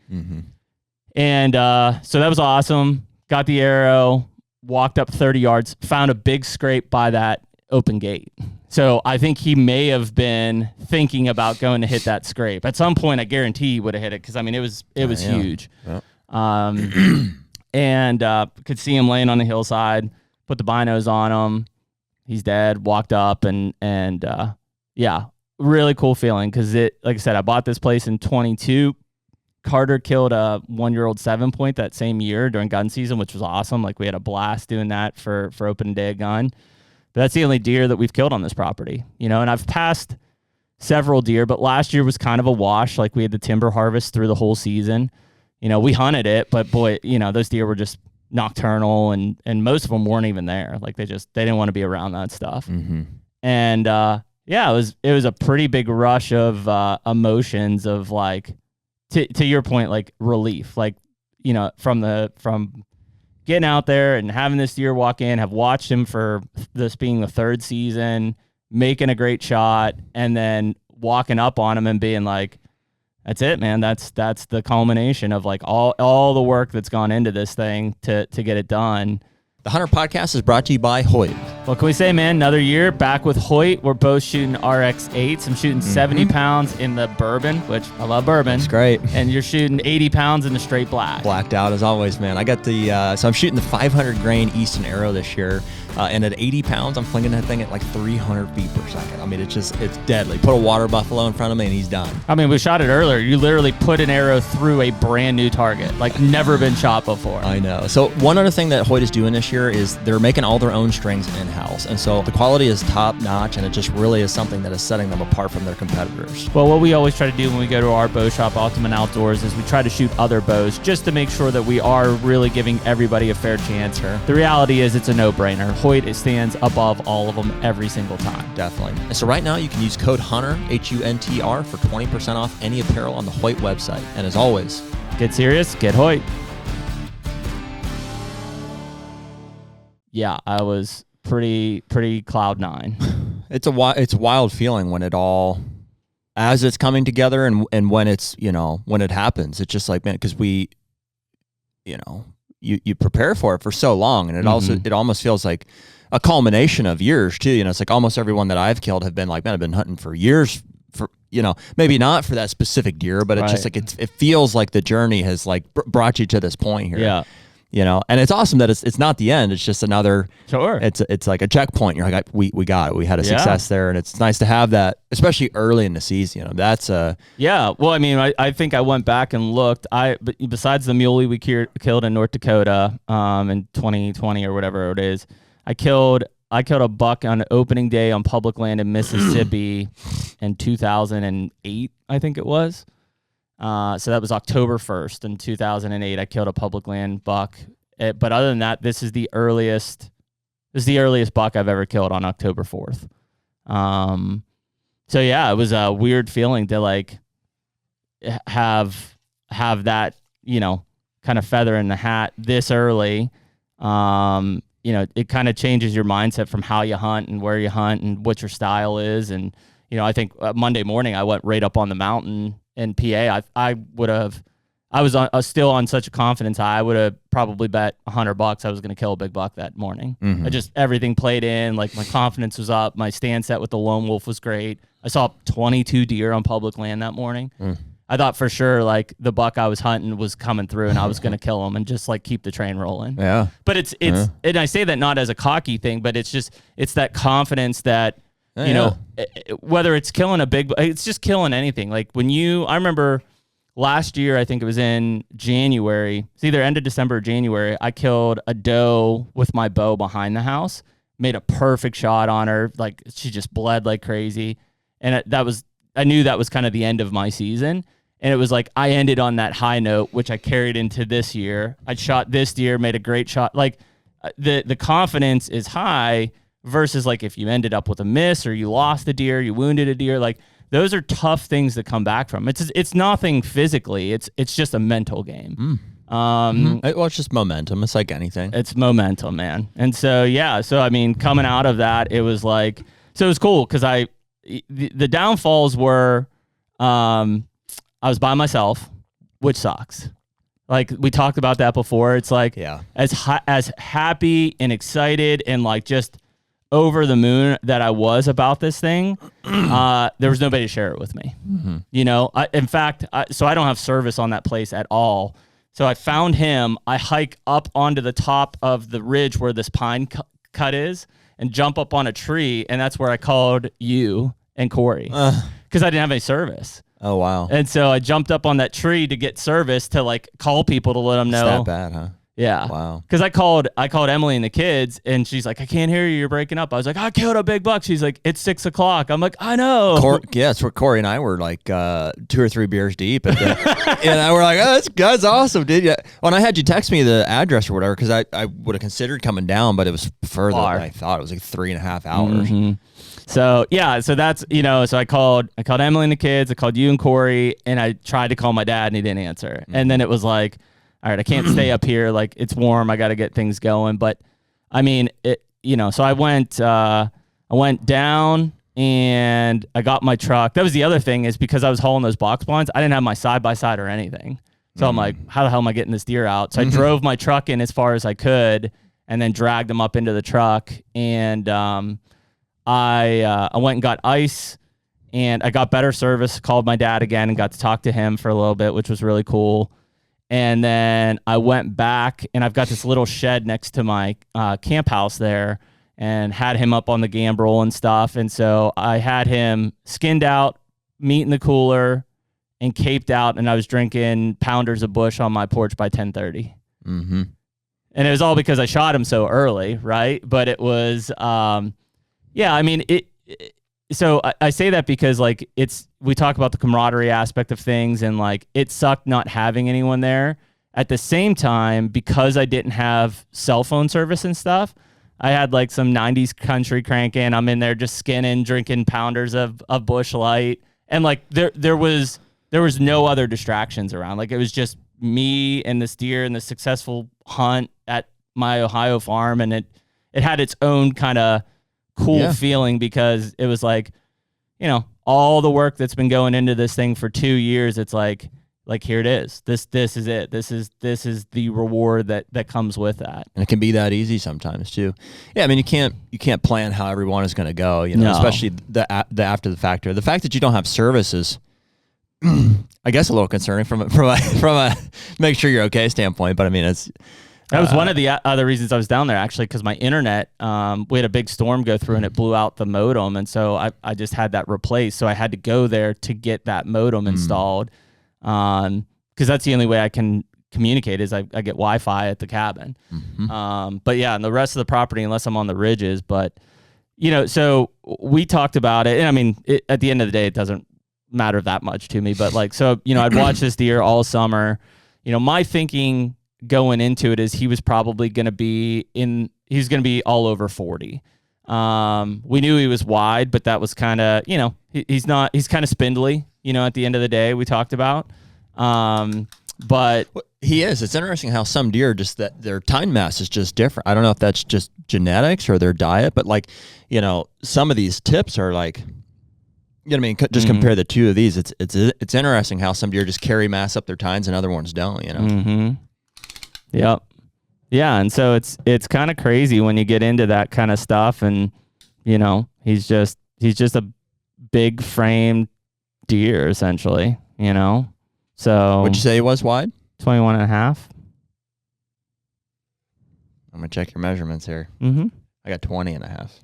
And so that was awesome. Got the arrow, walked up 30 yards, found a big scrape by that open gate. So I think he may have been thinking about going to hit that scrape. At some point, I guarantee he would have hit it because, I mean, it was huge. Yep. And could see him laying on the hillside, put the binos on him. He's dead, walked up, and really cool feeling because like I said, I bought this place in 22. Carter killed a 1-year-old 7-point that same year during gun season, which was awesome. Like we had a blast doing that for opening day of gun. But that's the only deer that we've killed on this property, you know, and I've passed several deer, but last year was kind of a wash. Like we had the timber harvest through the whole season. You know, we hunted it, but boy, you know, those deer were just nocturnal and most of them weren't even there. Like they didn't want to be around that stuff. And it was a pretty big rush of emotions of like, to your point, like relief, like, from getting out there and having this deer walk in, have watched him for this being the third season, making a great shot, and then walking up on him and being like, that's it, man. That's the culmination of like all the work that's gone into this thing to get it done. The HUNTR Podcast is brought to you by Hoyt. What can we say, man? Another year back with Hoyt. We're both shooting RX8s. I'm shooting 70 pounds in the bourbon, which I love bourbon. That's great. And you're shooting 80 pounds in the straight black. Blacked out as always, man. I got so I'm shooting the 500 grain Easton Arrow this year. And at 80 pounds, I'm flinging that thing at like 300 feet per second. I mean, it's deadly. Put a water buffalo in front of me and he's done. I mean, we shot it earlier. You literally put an arrow through a brand new target, like never been shot before. I know. So one other thing that Hoyt is doing this year is they're making all their own strings in-house. And so the quality is top notch, and it just really is something that is setting them apart from their competitors. Well, what we always try to do when we go to our bow shop, Ultimate Outdoors, is we try to shoot other bows just to make sure that we are really giving everybody a fair chance. Sure. The reality is it's a no-brainer. Hoyt stands above all of them every single time. Definitely. And so right now you can use code HUNTR, HUNTR, for 20% off any apparel on the Hoyt website. And as always, get serious, get Hoyt. Yeah, I was pretty cloud nine. It's a wild feeling when it all, as it's coming together, and when it's, when it happens. It's just like, man, because we, you prepare for it for so long, and it almost feels like a culmination of years too. It's like almost everyone that I've killed have been like, man, I've been hunting for years for, maybe not for that specific deer, but it's just like, it feels like the journey has like brought you to this point here. Yeah. And it's awesome that it's not the end. It's just another, sure. It's like a checkpoint. You're like, we got it. We had a success there. And it's nice to have that, especially early in the season. That's yeah. Well, I mean, I think I went back and looked. Besides the muley we killed in North Dakota, in 2020 or whatever it is, I killed a buck on opening day on public land in Mississippi in 2008, I think it was. So that was October 1st in 2008. I killed a public land buck. But other than that, this is the earliest buck I've ever killed on October 4th. So yeah, it was a weird feeling to like have that, kind of feather in the hat this early. It kind of changes your mindset from how you hunt and where you hunt and what your style is. And, I think Monday morning I went right up on the mountain in PA. I was still on such a confidence high. I would have probably bet $100 I was going to kill a big buck that morning. Everything played in, like my confidence was up. My stand set with the lone wolf was great. I saw 22 deer on public land that morning. I thought for sure like the buck I was hunting was coming through and I was going to kill him and just like keep the train rolling. Yeah. But it's and I say that not as a cocky thing, but it's that confidence that, whether it's killing it's just killing anything. Like I remember last year, I think it was in January, it's either end of December or January, I killed a doe with my bow behind the house, made a perfect shot on her. Like she just bled like crazy. And I knew that was kind of the end of my season. And it was like I ended on that high note, which I carried into this year. I shot this deer, made a great shot. Like the confidence is high versus like if you ended up with a miss or you lost a deer, you wounded a deer. Like those are tough things to come back from. It's nothing physically. It's just a mental game. Well, it's just momentum. It's like anything. It's momentum, man. And so yeah. So I mean, coming out of that, it was like it was cool because the downfalls were. I was by myself, which sucks. Like we talked about that before. It's like as happy and excited and like just over the moon that I was about this thing, there was nobody to share it with me. In fact, so I don't have service on that place at all. So I found him. I hike up onto the top of the ridge where this pine cut is and jump up on a tree. And that's where I called you and Corey because I didn't have any service. Oh, wow. And so I jumped up on that tree to get service to like call people to let them know. It's that bad, huh? Yeah. Wow. Because I called Emily and the kids, and she's like, I can't hear you. You're breaking up. I was like, I killed a big buck. She's like, it's 6 o'clock. I'm like, I know. It's where Corey and I were like 2 or 3 beers deep. And we're like, oh, that's awesome, dude. Yeah. Well, and I had you text me the address or whatever because I would have considered coming down, but it was further than I thought. It was like 3.5 hours. So yeah, so that's so I called Emily and the kids, I called you and Corey, and I tried to call my dad and he didn't answer. And then it was like, all right, I can't stay up here. Like, it's warm. I got to get things going. But I mean, so I went down and I got my truck. That was the other thing, is because I was hauling those box blinds, I didn't have my side-by-side or anything. So I'm like, how the hell am I getting this deer out? So I drove my truck in as far as I could and then dragged them up into the truck. And I went and got ice, and I got better service, called my dad again and got to talk to him for a little bit, which was really cool. And then I went back, and I've got this little shed next to my camp house there, and had him up on the gambrel and stuff. And so I had him skinned out, meat in the cooler, and caped out, and I was drinking pounders of Busch on my porch by 10:30. Mm-hmm. And it was all because I shot him so early, right? But it was, I mean, so I say that because, like, we talk about the camaraderie aspect of things, and like, it sucked not having anyone there. At the same time, because I didn't have cell phone service and stuff, I had like some 90s country cranking. I'm in there just skinning, drinking pounders of Busch Light. And like, there was no other distractions around. Like, it was just me and this deer and the successful hunt at my Ohio farm. And it had its own kind of cool feeling, because it was like, all the work that's been going into this thing for 2 years. It's like here it is. This is it. This is the reward that comes with that. And it can be that easy sometimes too. Yeah, I mean, you can't plan how everyone is going to go. Especially the after the factor. The fact that you don't have service is, I guess, a little concerning from a make sure you're okay standpoint. But I mean, that was one of the other reasons I was down there, actually, because my internet, we had a big storm go through and it blew out the modem. And so I just had that replaced. So I had to go there to get that modem installed, because that's the only way I can communicate, is I get Wi-Fi at the cabin. Mm-hmm. But yeah, and the rest of the property, unless I'm on the ridges. But, so we talked about it. And I mean, at the end of the day, it doesn't matter that much to me. But like, so, I'd watch this deer all summer. My thinking going into it is he was probably going to be he's going to be all over 40. We knew he was wide, but that was kind of, he's kind of spindly, at the end of the day, we talked about. But he is. It's interesting how some deer, just that their tine mass is just different. I don't know if that's just genetics or their diet, but like, some of these tips are like, what I mean? Just compare the two of these. It's interesting how some deer just carry mass up their tines and other ones don't, Mm-hmm. Yep. Yeah, and so it's kind of crazy when you get into that kind of stuff, and he's just a big framed deer essentially, So what'd you say he was wide? 21 and a half. I'm gonna check your measurements here. Mm-hmm. I got 20 and a half.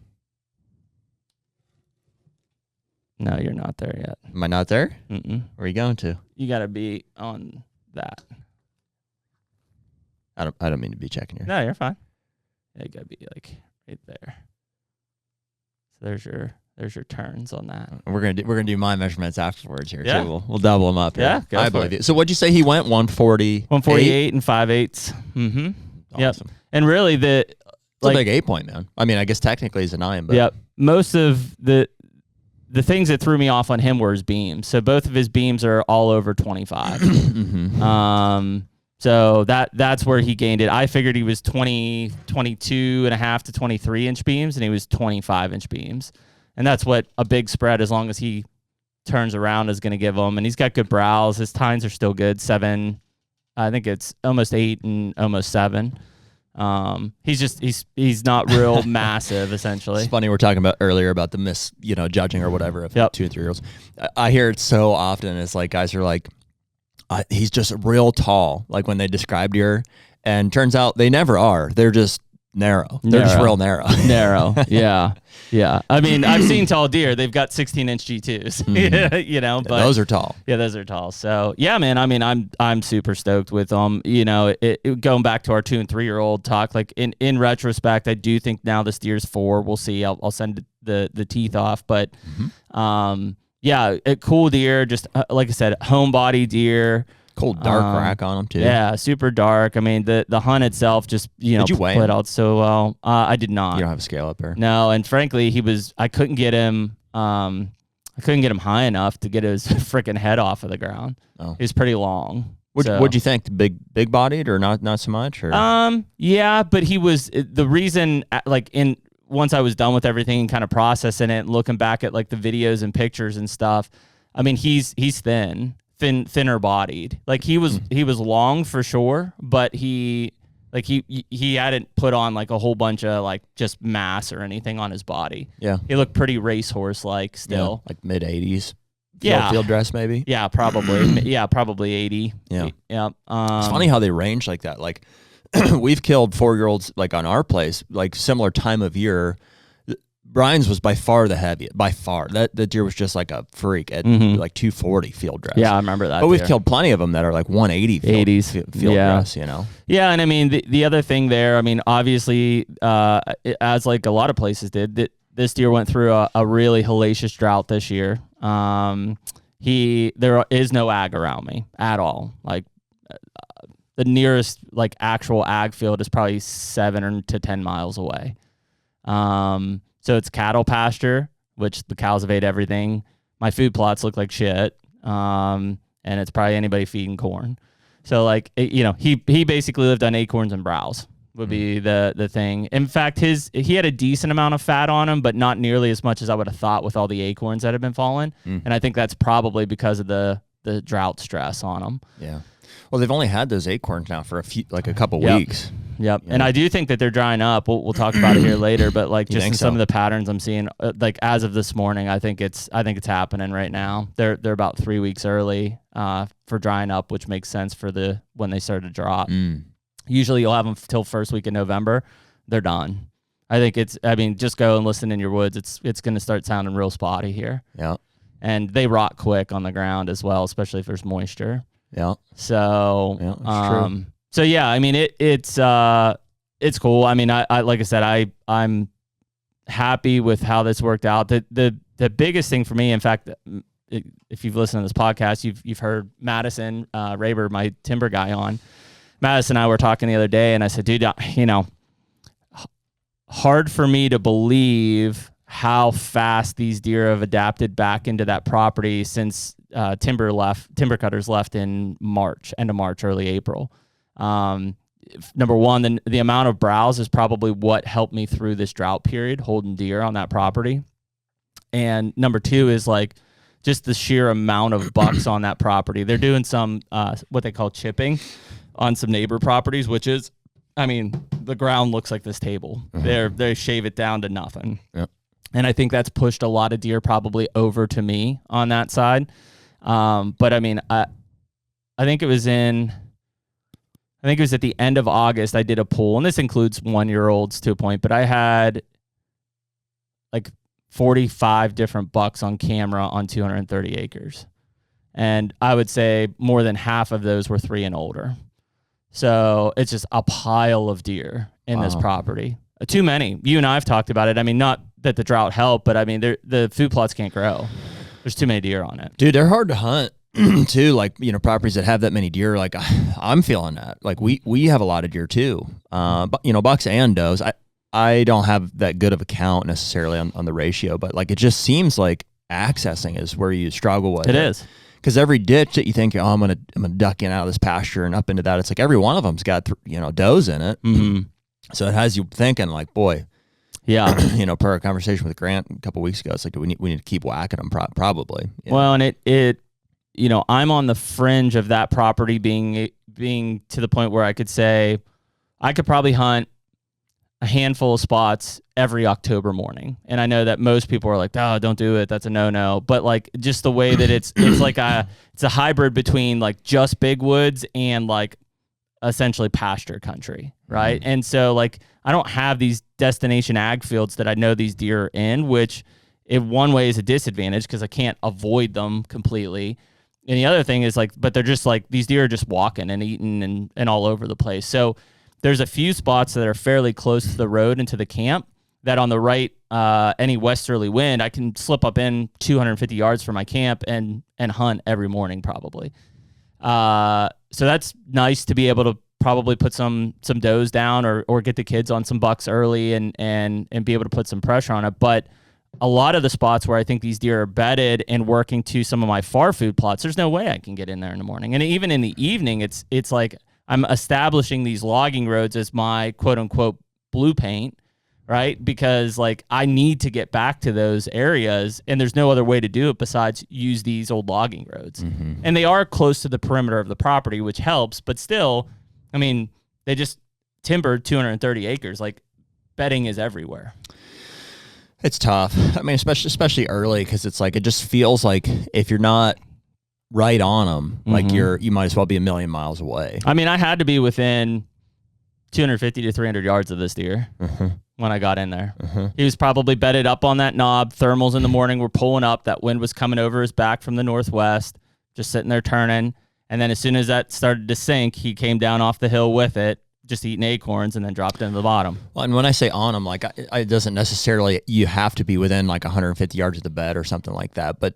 No, you're not there yet. Am I not there? Mm-mm. Where are you going to? You got to be on that. I don't mean to be checking here. No, you're fine. Yeah, you got to be like right there. So there's your turns on that. We're gonna do my measurements afterwards here Yeah. too. We'll double them up. Yeah, I believe you. So what'd you say he went? 140. 148 and 5/8. Mm-hmm. Awesome. Yep. And really It's a big 8-point, man. I mean, I guess technically he's a 9, but yep. Most of the things that threw me off on him were his beams. So both of his beams are all over 25. mm-hmm. So that's where he gained it. I figured he was 22 and a half to 23 inch beams, and he was 25 inch beams. And that's what a big spread, as long as he turns around, is going to give him. And he's got good brows. His tines are still good. 7, I think it's almost 8 and almost 7. He's not real massive, essentially. It's funny, we're talking about earlier about the judging or whatever of 2 and 3 year olds. I hear it so often. It's like guys are like, he's just real tall, like when they describe deer, and turns out they never are. They're just narrow. They're just real narrow. Narrow. Yeah. Yeah. I mean, I've seen tall deer. They've got 16-inch G2s, Mm-hmm. but those are tall. Yeah, those are tall. So yeah, man, I mean, I'm super stoked with them. Going back to our 2 and 3 year old talk, like in retrospect, I do think now this deer's 4. We'll see. I'll send the teeth off, but, yeah, a cool deer, just like I said, homebody deer. Cool dark rack on them too. Yeah, super dark. I mean, the hunt itself just Did you weigh played him? out so well. I did not. You don't have a scale up there. No, and frankly, I couldn't get him. I couldn't get him high enough to get his freaking head off of the ground. Oh. He was pretty long. What'd you think? Big bodied or not so much? Or? Yeah, but he was the reason. Once I was done with everything and kind of processing it, and looking back at like the videos and pictures and stuff. I mean, he's thinner bodied. Like he was long for sure, but he hadn't put on like a whole bunch of like just mass or anything on his body. Yeah, he looked pretty racehorse like still, like mid 80s. Yeah, field dress maybe. Yeah, probably. Yeah, probably 80. Yeah. Yeah. It's funny how they range like that. Like we've killed 4-year-olds like on our place, like similar time of year. Brian's was by far the heaviest. By far, that deer was just like a freak at like 240 field dress. Yeah, I remember that. But we've killed plenty of them that are like 180 field dress. You know. Yeah, and I mean the other thing there. I mean, obviously, as like a lot of places did, that this deer went through a really hellacious drought this year. There is no ag around me at all. Like the nearest like actual ag field is probably 7 to 10 miles away. So it's cattle pasture, which the cows have ate everything. My food plots look like shit. And it's probably anybody feeding corn. So like, he basically lived on acorns and browse would be the thing. In fact, he had a decent amount of fat on him, but not nearly as much as I would have thought with all the acorns that have been falling. And I think that's probably because of the drought stress on him. Yeah. Well, they've only had those acorns now for a couple weeks. Yep. And I do think that they're drying up. We'll talk about it here later, but like just in some so? of the patterns I'm seeing, like as of this morning, I think it's happening right now. They're about 3 weeks early for drying up, which makes sense for when they start to drop. Usually you'll have them till first week in November. They're done. I think just go and listen in your woods. It's going to start sounding real spotty here. Yeah. And they rot quick on the ground as well, especially if there's moisture. Yeah. So, that's true. So yeah, I mean it's cool. I mean, I like I said, I'm happy with how this worked out. The biggest thing for me, in fact, if you've listened to this podcast, you've heard Madison Raber, my timber guy, on. Madison and I were talking the other day, and I said, dude, hard for me to believe how fast these deer have adapted back into that property since timber cutters left in March, end of March, early April. Number one, the amount of browse is probably what helped me through this drought period, holding deer on that property. And number two is like just the sheer amount of bucks on that property. They're doing some what they call chipping on some neighbor properties, which is, I mean, the ground looks like this table. They shave it down to nothing. Yep. And I think that's pushed a lot of deer probably over to me on that side. But I mean, I think it was at the end of August, I did a poll, and this includes 1-year-olds to a point, but I had like 45 different bucks on camera on 230 acres. And I would say more than half of those were 3 and older. So it's just a pile of deer in this property. Too many. You and I have talked about it. I mean, not that the drought helped, but I mean, the food plots can't grow. There's too many deer on it. Dude, they're hard to hunt too. Like, properties that have that many deer, like I'm feeling that. Like we have a lot of deer too. But bucks and does. I don't have that good of a count necessarily on the ratio, but like it just seems like accessing is where you struggle with it. It is. Because every ditch that you think, I'm gonna duck in out of this pasture and up into that, it's like every one of them's got does in it. So it has you thinking like, boy, yeah. Per our conversation with Grant a couple weeks ago, it's like we need to keep whacking them probably. Well, and it I'm on the fringe of that property being to the point where I could say I could probably hunt a handful of spots every October morning. And I know that most people are like, oh, don't do it. That's a no-no. But like just the way that it's like it's a hybrid between like just big woods and like essentially pasture country. Right. And so like, I don't have these destination ag fields that I know these deer are in, which in one way is a disadvantage because I can't avoid them completely. And the other thing is like, but they're just like, these deer are just walking and eating and all over the place. So there's a few spots that are fairly close to the road and to the camp that on the right, any westerly wind, I can slip up in 250 yards from my camp and hunt every morning probably. So that's nice to be able to probably put some does down or get the kids on some bucks early and be able to put some pressure on it. But a lot of the spots where I think these deer are bedded and working to some of my far food plots, there's no way I can get in there in the morning. And even in the evening, it's like I'm establishing these logging roads as my quote unquote blue paint, right? Because like I need to get back to those areas, and there's no other way to do it besides use these old logging roads. Mm-hmm. And they are close to the perimeter of the property, which helps, but still, I mean, they just timbered 230 acres. Like bedding is everywhere. It's tough. I mean, especially early, because it's like it just feels like if you're not right on them, like you might as well be a million miles away. I mean, I had to be within 250 to 300 yards of this deer when I got in there. He was probably bedded up on that knob. Thermals in the morning were pulling up. That wind was coming over his back from the northwest, just sitting there turning. And then as soon as that started to sink, he came down off the hill with it, just eating acorns, and then dropped into the bottom. Well, and when I say on them, like it doesn't necessarily, you have to be within like 150 yards of the bed or something like that. But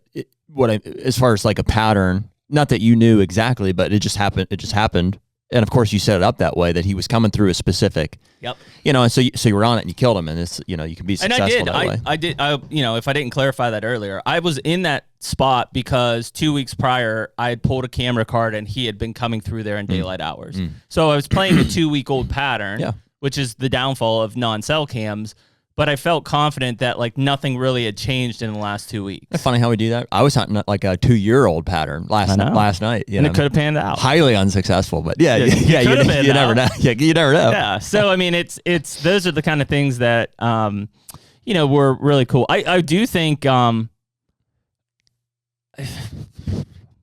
as far as like a pattern, not that you knew exactly, but it just happened. And of course you set it up that way that he was coming through a specific, and so you were on it and you killed him, and it's, you can be successful that way. I did. If I didn't clarify that earlier, I was in that spot because 2 weeks prior I had pulled a camera card and he had been coming through there in daylight hours. So I was playing a 2-week-old pattern, which is the downfall of non-cell cams. But I felt confident that like nothing really had changed in the last 2 weeks. It's funny how we do that. I was hunting like a 2-year-old pattern last night. And it could have panned out. Highly unsuccessful, but you never know. Yeah, you never know. Yeah. So I mean, it's those are the kind of things that were really cool. I do think I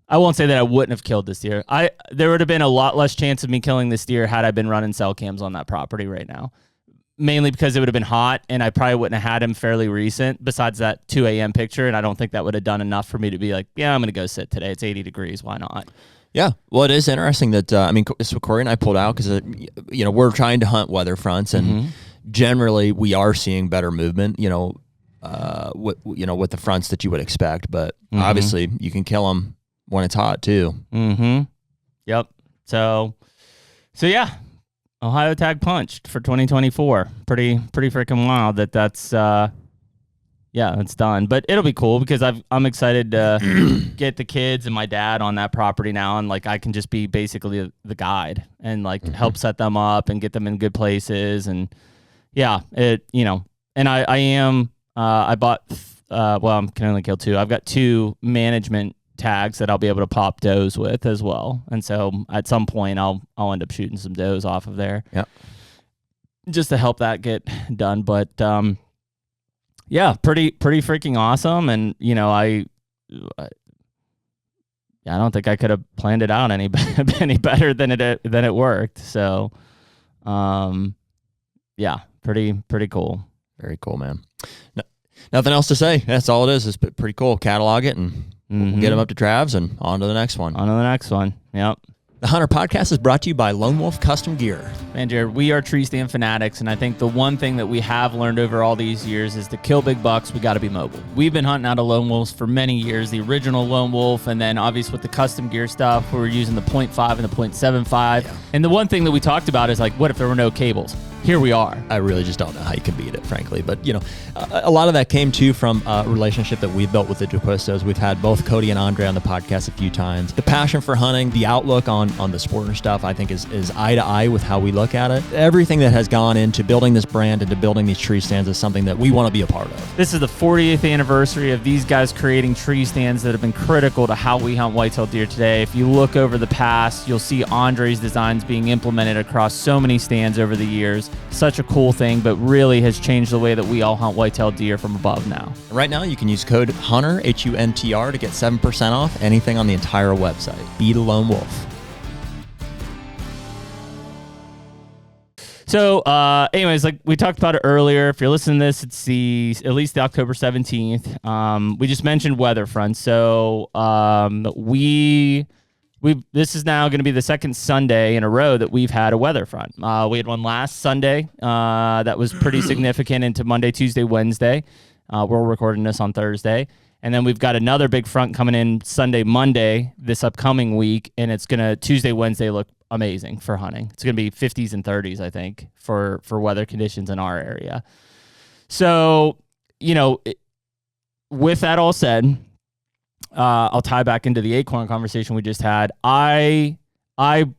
won't say that I wouldn't have killed this deer. There would have been a lot less chance of me killing this deer had I been running cell cams on that property right now. Mainly because it would have been hot, and I probably wouldn't have had him fairly recent, besides that 2 a.m. picture, and I don't think that would have done enough for me to be like, yeah, I'm going to go sit today. It's 80 degrees. Why not? Yeah. Well, it is interesting that, so Corey and I pulled out because, we're trying to hunt weather fronts, and generally we are seeing better movement, with the fronts that you would expect, but obviously you can kill them when it's hot too. Yep. So yeah. Ohio tag punched for 2024. Pretty freaking wild that's it's done. But it'll be cool because I'm excited to get the kids and my dad on that property now, and like I can just be basically the guide and like help set them up and get them in good places. And and I bought I can only kill 2. I've got 2 management tags that I'll be able to pop does with as well, and so at some point I'll end up shooting some does off of there, just to help that get done. But pretty freaking awesome, and I don't think I could have planned it out any better than it worked. So, pretty cool. Very cool, man. Nothing else to say. That's all it is. It's pretty cool. Catalog it and. We'll get them up to Travs and on to the next one. Yep. The HUNTR Podcast is brought to you by Lone Wolf Custom Gear. Man, Jared, we are tree stand fanatics, and I think the one thing that we have learned over all these years is to kill big bucks, we got to be mobile. We've been hunting out of Lone Wolves for many years, the original Lone Wolf, and then obviously with the custom gear stuff, we were using the 0.5 and the 0.75. Yeah. And the one thing that we talked about is like, what if there were no cables? Here we are. I really just don't know how you can beat it, frankly. But, a lot of that came, too, from a relationship that we've built with the DeQuistos. We've had both Cody and Andre on the podcast a few times. The passion for hunting, the outlook on the sport and stuff, I think is eye to eye with how we look at it. Everything that has gone into building this brand and to building these tree stands is something that we want to be a part of. This is the 40th anniversary of these guys creating tree stands that have been critical to how we hunt whitetail deer today. If you look over the past, you'll see Andre's designs being implemented across so many stands over the years. Such a cool thing, but really has changed the way that we all hunt whitetail deer from above now. Right now, you can use code HUNTR, HUNTR, to get 7% off anything on the entire website. Be the Lone Wolf. So, anyways, like we talked about it earlier, if you're listening to this, it's at least the October 17th. We just mentioned weather front. So, this is now going to be the second Sunday in a row that we've had a weather front. We had one last Sunday that was pretty significant into Monday, Tuesday, Wednesday. We're recording this on Thursday. And then we've got another big front coming in Sunday, Monday this upcoming week. And it's going to Tuesday, Wednesday look amazing for hunting. It's going to be 50s and 30s, I think, for weather conditions in our area. So, with that all said, I'll tie back into the acorn conversation we just had. I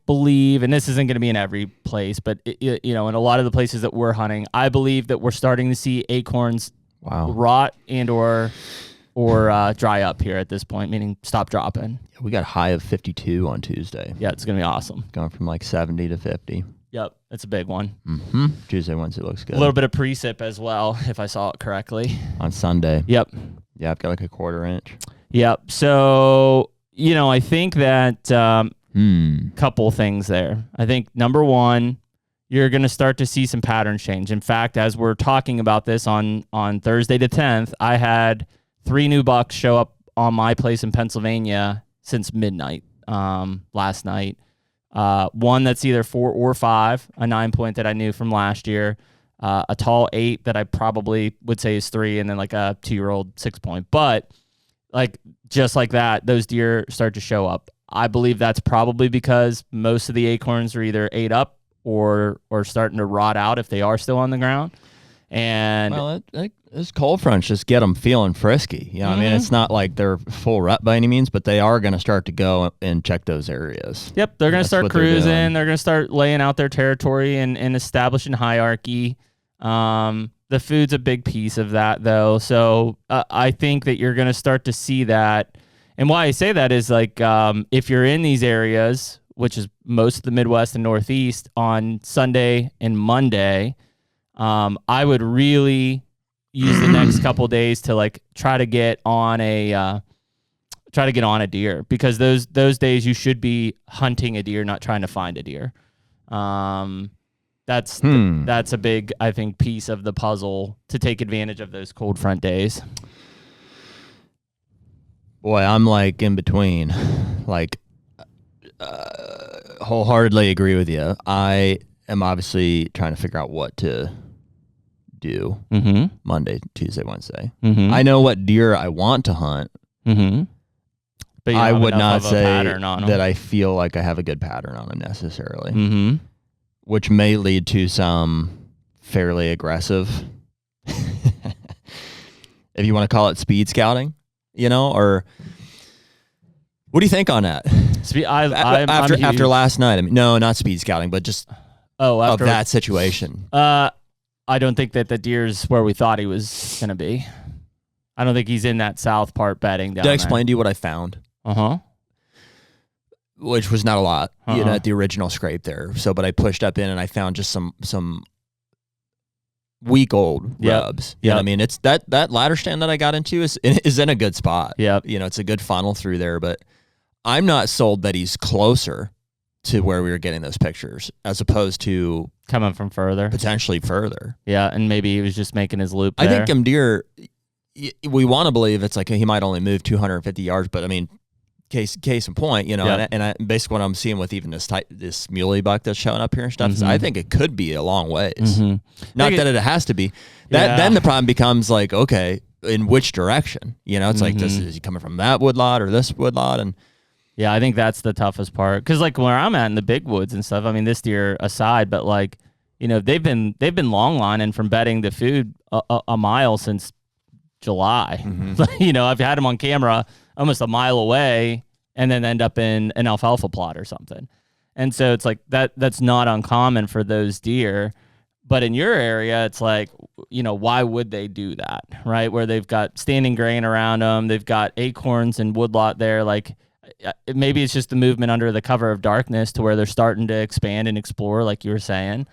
believe, and this isn't going to be in every place, but in a lot of the places that we're hunting, I believe that we're starting to see acorns rot and or dry up here at this point, meaning stop dropping. Yeah, we got a high of 52 on Tuesday. Yeah, it's going to be awesome. Going from like 70 to 50. Yep, it's a big one. Mm-hmm. Tuesday, Wednesday looks good. A little bit of precip as well, if I saw it correctly. On Sunday. Yep. Yeah, I've got like a 1/4 inch. Yep. So, I think that couple things there. I think number one, you're going to start to see some pattern change. In fact, as we're talking about this on Thursday the 10th, I had 3 new bucks show up on my place in Pennsylvania since midnight last night. One that's either 4 or 5, a 9-point that I knew from last year, a tall 8 that I probably would say is 3, and then like a 2-year-old 6-point. But like just like that, those deer start to show up. I believe that's probably because most of the acorns are either ate up or starting to rot out if they are still on the ground. And well, this cold fronts just get them feeling frisky. I mean, it's not like they're full rut by any means, but they are going to start to go and check those areas. Yep, they're going to start cruising. They're going to start laying out their territory and establishing hierarchy. The food's a big piece of that, though. So I think that you're going to start to see that. And why I say that is like if you're in these areas, which is most of the Midwest and Northeast, on Sunday and Monday, I would really use the next couple days to like try to get on a deer, because those days you should be hunting a deer, not trying to find a deer. That's a big, I think, piece of the puzzle to take advantage of those cold front days. Boy, I'm like in between. Like, wholeheartedly agree with you. I am obviously trying to figure out what to do Monday, Tuesday, Wednesday. I know what deer I want to hunt. But I would not say that I feel like I have a good pattern on them necessarily. Which may lead to some fairly aggressive, if you want to call it speed scouting, or what do you think on that? After last night, I mean, no, not speed scouting, but just of that situation. I don't think that the deer's where we thought he was going to be. I don't think he's in that south part bedding down there. Did I explain to you what I found? Which was not a lot, at the original scrape there. So, but I pushed up in and I found just some week-old rubs. You know what I mean? It's that ladder stand that I got into is in a good spot. Yeah. It's a good funnel through there, but I'm not sold that he's closer to where we were getting those pictures as opposed to coming from further, potentially further. Yeah, and maybe he was just making his loop there. I think deer, we want to believe it's like he might only move 250 yards, but I mean, case in point, and I basically what I'm seeing with even this muley buck that's showing up here and stuff is I think it could be a long ways. Not that it has to be. Then the problem becomes like, okay, in which direction? It's like is he coming from that woodlot or this woodlot? And yeah, I think that's the toughest part, because like where I'm at in the big woods and stuff, I mean, this deer aside, but like they've been long lining from bedding to food a mile since July. I've had them on camera almost a mile away and then end up in an alfalfa plot or something. And so it's like that's not uncommon for those deer. But in your area, it's like, why would they do that, right? Where they've got standing grain around them, they've got acorns and woodlot there. Like maybe it's just the movement under the cover of darkness to where they're starting to expand and explore, like you were saying.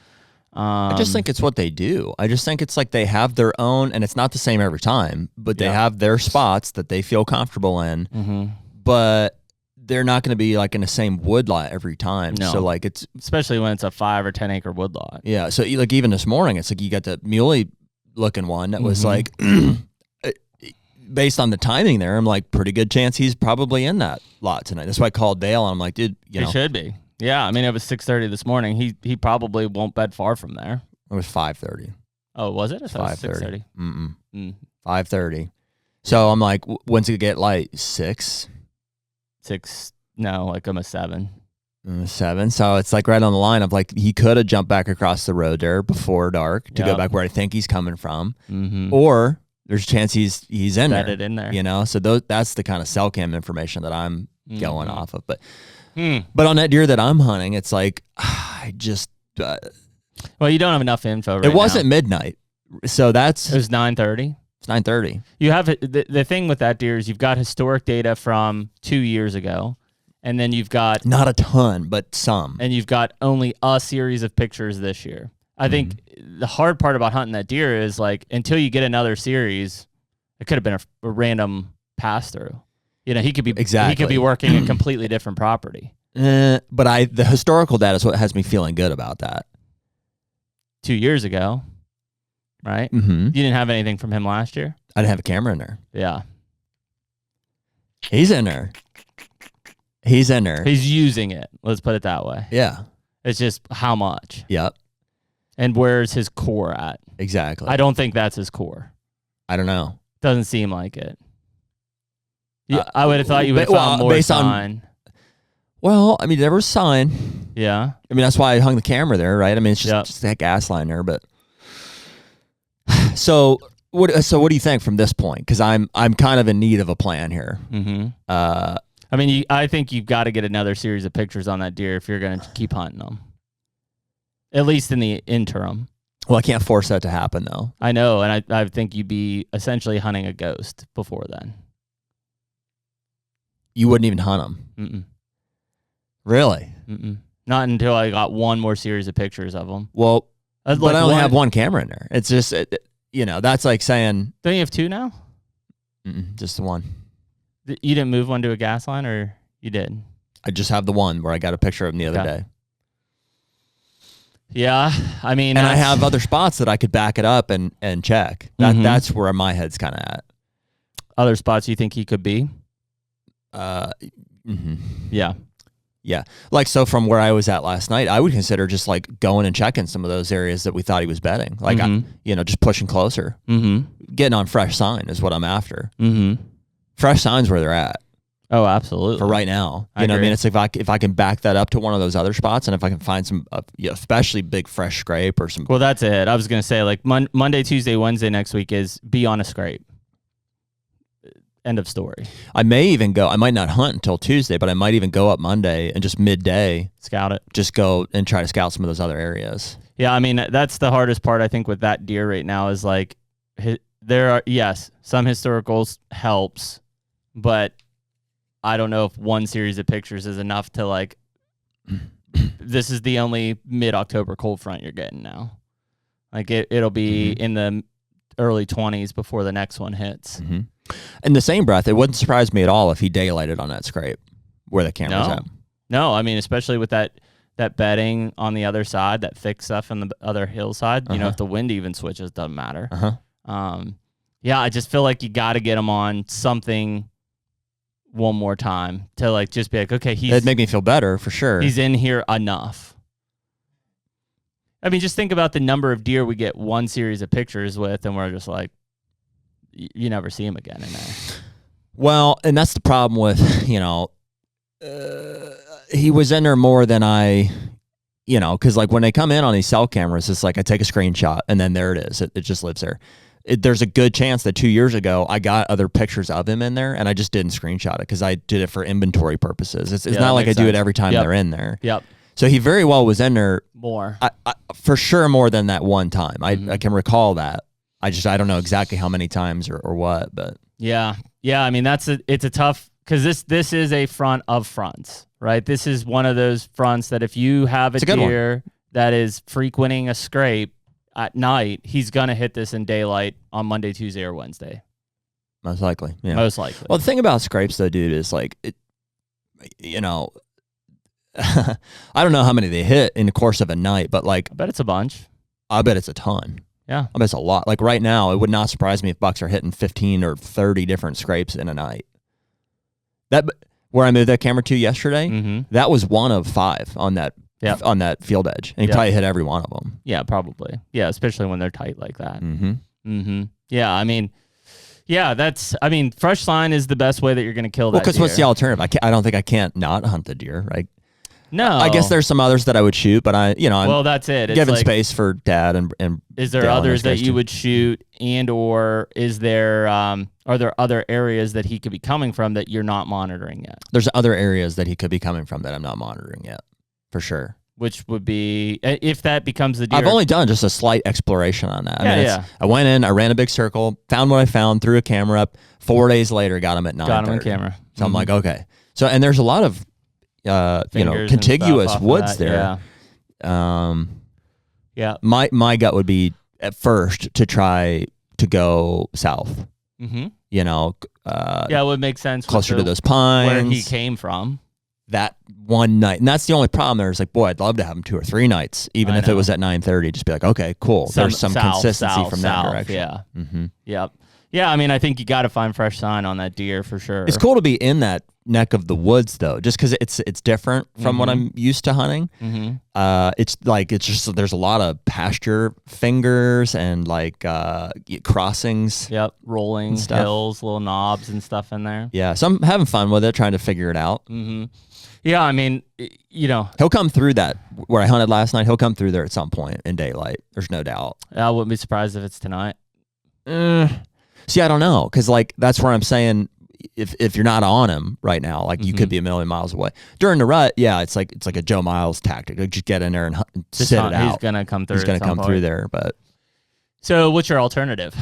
I just think it's what they do. I just think it's like they have their own, and it's not the same every time, but they have their spots that they feel comfortable in, but they're not going to be like in the same woodlot every time. No. So like it's, especially when it's a 5 or 10 acre woodlot. Yeah. So like even this morning, it's like you got the muley looking one that was like, based on the timing there, I'm like, pretty good chance he's probably in that lot tonight. That's why I called Dale and I'm like, dude, He should be. Yeah, I mean, it was 6:30 this morning. He probably won't bed far from there. It was 5:30. Oh, was it? I thought it was 6:30. 5:30. So I'm like, when's it get light? 6? 6? No, like almost 7. 7. So it's like right on the line of like he could have jumped back across the road there before dark to go back where I think he's coming from, or there's a chance he's in there. Bedded in there. You know, so that's the kind of cell cam information that I'm going off of. But on that deer that I'm hunting, it's like I just. Well, you don't have enough info right now. It wasn't midnight, so It was 9:30. It's 9:30. You have the thing with that deer is you've got historic data from 2 years ago, and then you've got not a ton, but some, and you've got only a series of pictures this year. I think the hard part about hunting that deer is like until you get another series, it could have been a random pass through. You know, he could be working a completely different property. But the historical data is what has me feeling good about that. 2 years ago, right? Mm-hmm. You didn't have anything from him last year? I didn't have a camera in there. Yeah. He's in there. He's using it. Let's put it that way. Yeah. It's just how much. Yep. And where's his core at? Exactly. I don't think that's his core. I don't know. Doesn't seem like it. I would have thought you would have found more sign. Well, I mean, there was sign. Yeah. I mean, that's why I hung the camera there, right? I mean, it's just that gas line there, but so what do you think from this point? Because I'm kind of in need of a plan here. Mm-hmm. I mean, I think you've got to get another series of pictures on that deer if you're going to keep hunting them, at least in the interim. Well, I can't force that to happen, though. I know, and I think you'd be essentially hunting a ghost before then. You wouldn't even hunt them. Mm-mm. Really? Mm-mm. Not until I got one more series of pictures of them. But I only have one camera in there. It's just, that's like saying... Don't you have two now? Just the one. You didn't move one to a gas line, or you did? I just have the one where I got a picture of him the other day. Yeah, I mean... And I have other spots that I could back it up and check. That's where my head's kind of at. Other spots you think he could be? Yeah. Yeah. Like, so from where I was at last night, I would consider just like going and checking some of those areas that we thought he was bedding. Like, just pushing closer. Getting on fresh sign is what I'm after. Fresh sign's where they're at. Oh, absolutely. For right now. You know what I mean? It's like if I can back that up to one of those other spots, and if I can find some, especially big fresh scrape or some. Well, that's it. I was going to say, like, Monday, Tuesday, Wednesday next week is be on a scrape. End of story. I might not hunt until Tuesday, but I might even go up Monday and just midday scout it. Just go and try to scout some of those other areas. Yeah, I mean, that's the hardest part, I think, with that deer right now is like there are, some historicals helps, but I don't know if one series of pictures is enough to like, this is the only mid-October cold front you're getting now. Like it'll be in the early 20s before the next one hits. In the same breath, it wouldn't surprise me at all if he daylighted on that scrape where the camera's at. No, I mean, especially with that bedding on the other side, that thick stuff on the other hillside, if the wind even switches, doesn't matter. I just feel like you got to get him on something one more time to like just be like, okay, it'd make me feel better for sure. He's in here enough. I mean, just think about the number of deer we get one series of pictures with, and we're just like, you never see him again in there. Well, and that's the problem with, he was in there more than because like when they come in on these cell cameras, it's like I take a screenshot and then there it is. It just lives there. There's a good chance that 2 years ago I got other pictures of him in there and I just didn't screenshot it because I did it for inventory purposes. It's not like I do it every time they're in there. Yep. So he very well was in there more. For sure more than that one time. I can recall that. I don't know exactly how many times or what, but yeah. I mean, it's a tough, because this is a front of fronts, right? This is one of those fronts that if you have a deer that is frequenting a scrape at night, he's gonna hit this in daylight on Monday, Tuesday, or Wednesday. Most likely, yeah. Most likely. Well, the thing about scrapes, though, dude, is like I don't know how many they hit in the course of a night, but like I bet it's a bunch. I bet it's a ton. Yeah. I bet it's a lot. Like right now, it would not surprise me if bucks are hitting 15 or 30 different scrapes in a night. That where I moved that camera to yesterday, that was one of 5 on that field edge, and he probably hit every one of them. Yeah, probably. Yeah, especially when they're tight like that. Yeah, I mean, fresh sign is the best way that you're going to kill that deer. Because what's the alternative? I don't think I can't not hunt the deer, right? No. I guess there's some others that I would shoot, but I'm well, that's it. It's giving like, space for Dad and is there Dale others that you too. would shoot, and or is there are there other areas that he could be coming from that you're not monitoring yet? There's other areas that he could be coming from that I'm not monitoring yet, for sure. Which would be, if that becomes the deer. I've only done just a slight exploration on that. Yeah. I went in, I ran a big circle, found what I found, threw a camera up. 4 days later, got him at 9:30. Got him on camera. So I'm like, okay. So, and there's a lot of, contiguous woods there. Yeah. My gut would be at first to try to go south. Mm-hmm. It would make sense. Closer to those pines. Where he came from. That one night. And that's the only problem there. Is like, boy, I'd love to have him 2 or 3 nights, even if it was at 9:30. Just be like, okay, cool. There's some consistency from that direction. Yeah. Mm-hmm. Yep. Yeah, I mean, I think you got to find fresh sign on that deer for sure. It's cool to be in that neck of the woods though, just because it's different from what I'm used to hunting. Mm-hmm. It's just there's a lot of pasture fingers and like crossings. Yep, rolling hills, little knobs and stuff in there. Yeah, so I'm having fun with it, trying to figure it out. Mm-hmm. Yeah, I mean, he'll come through that where I hunted last night. He'll come through there at some point in daylight. There's no doubt. I wouldn't be surprised if it's tonight. See, I don't know, because like that's where I'm saying if you're not on him right now, like you could be a million miles away during the rut. Yeah, it's like a Joe Miles tactic. Like just get in there and sit it out. He's gonna come through. He's gonna come through there. But so, what's your alternative?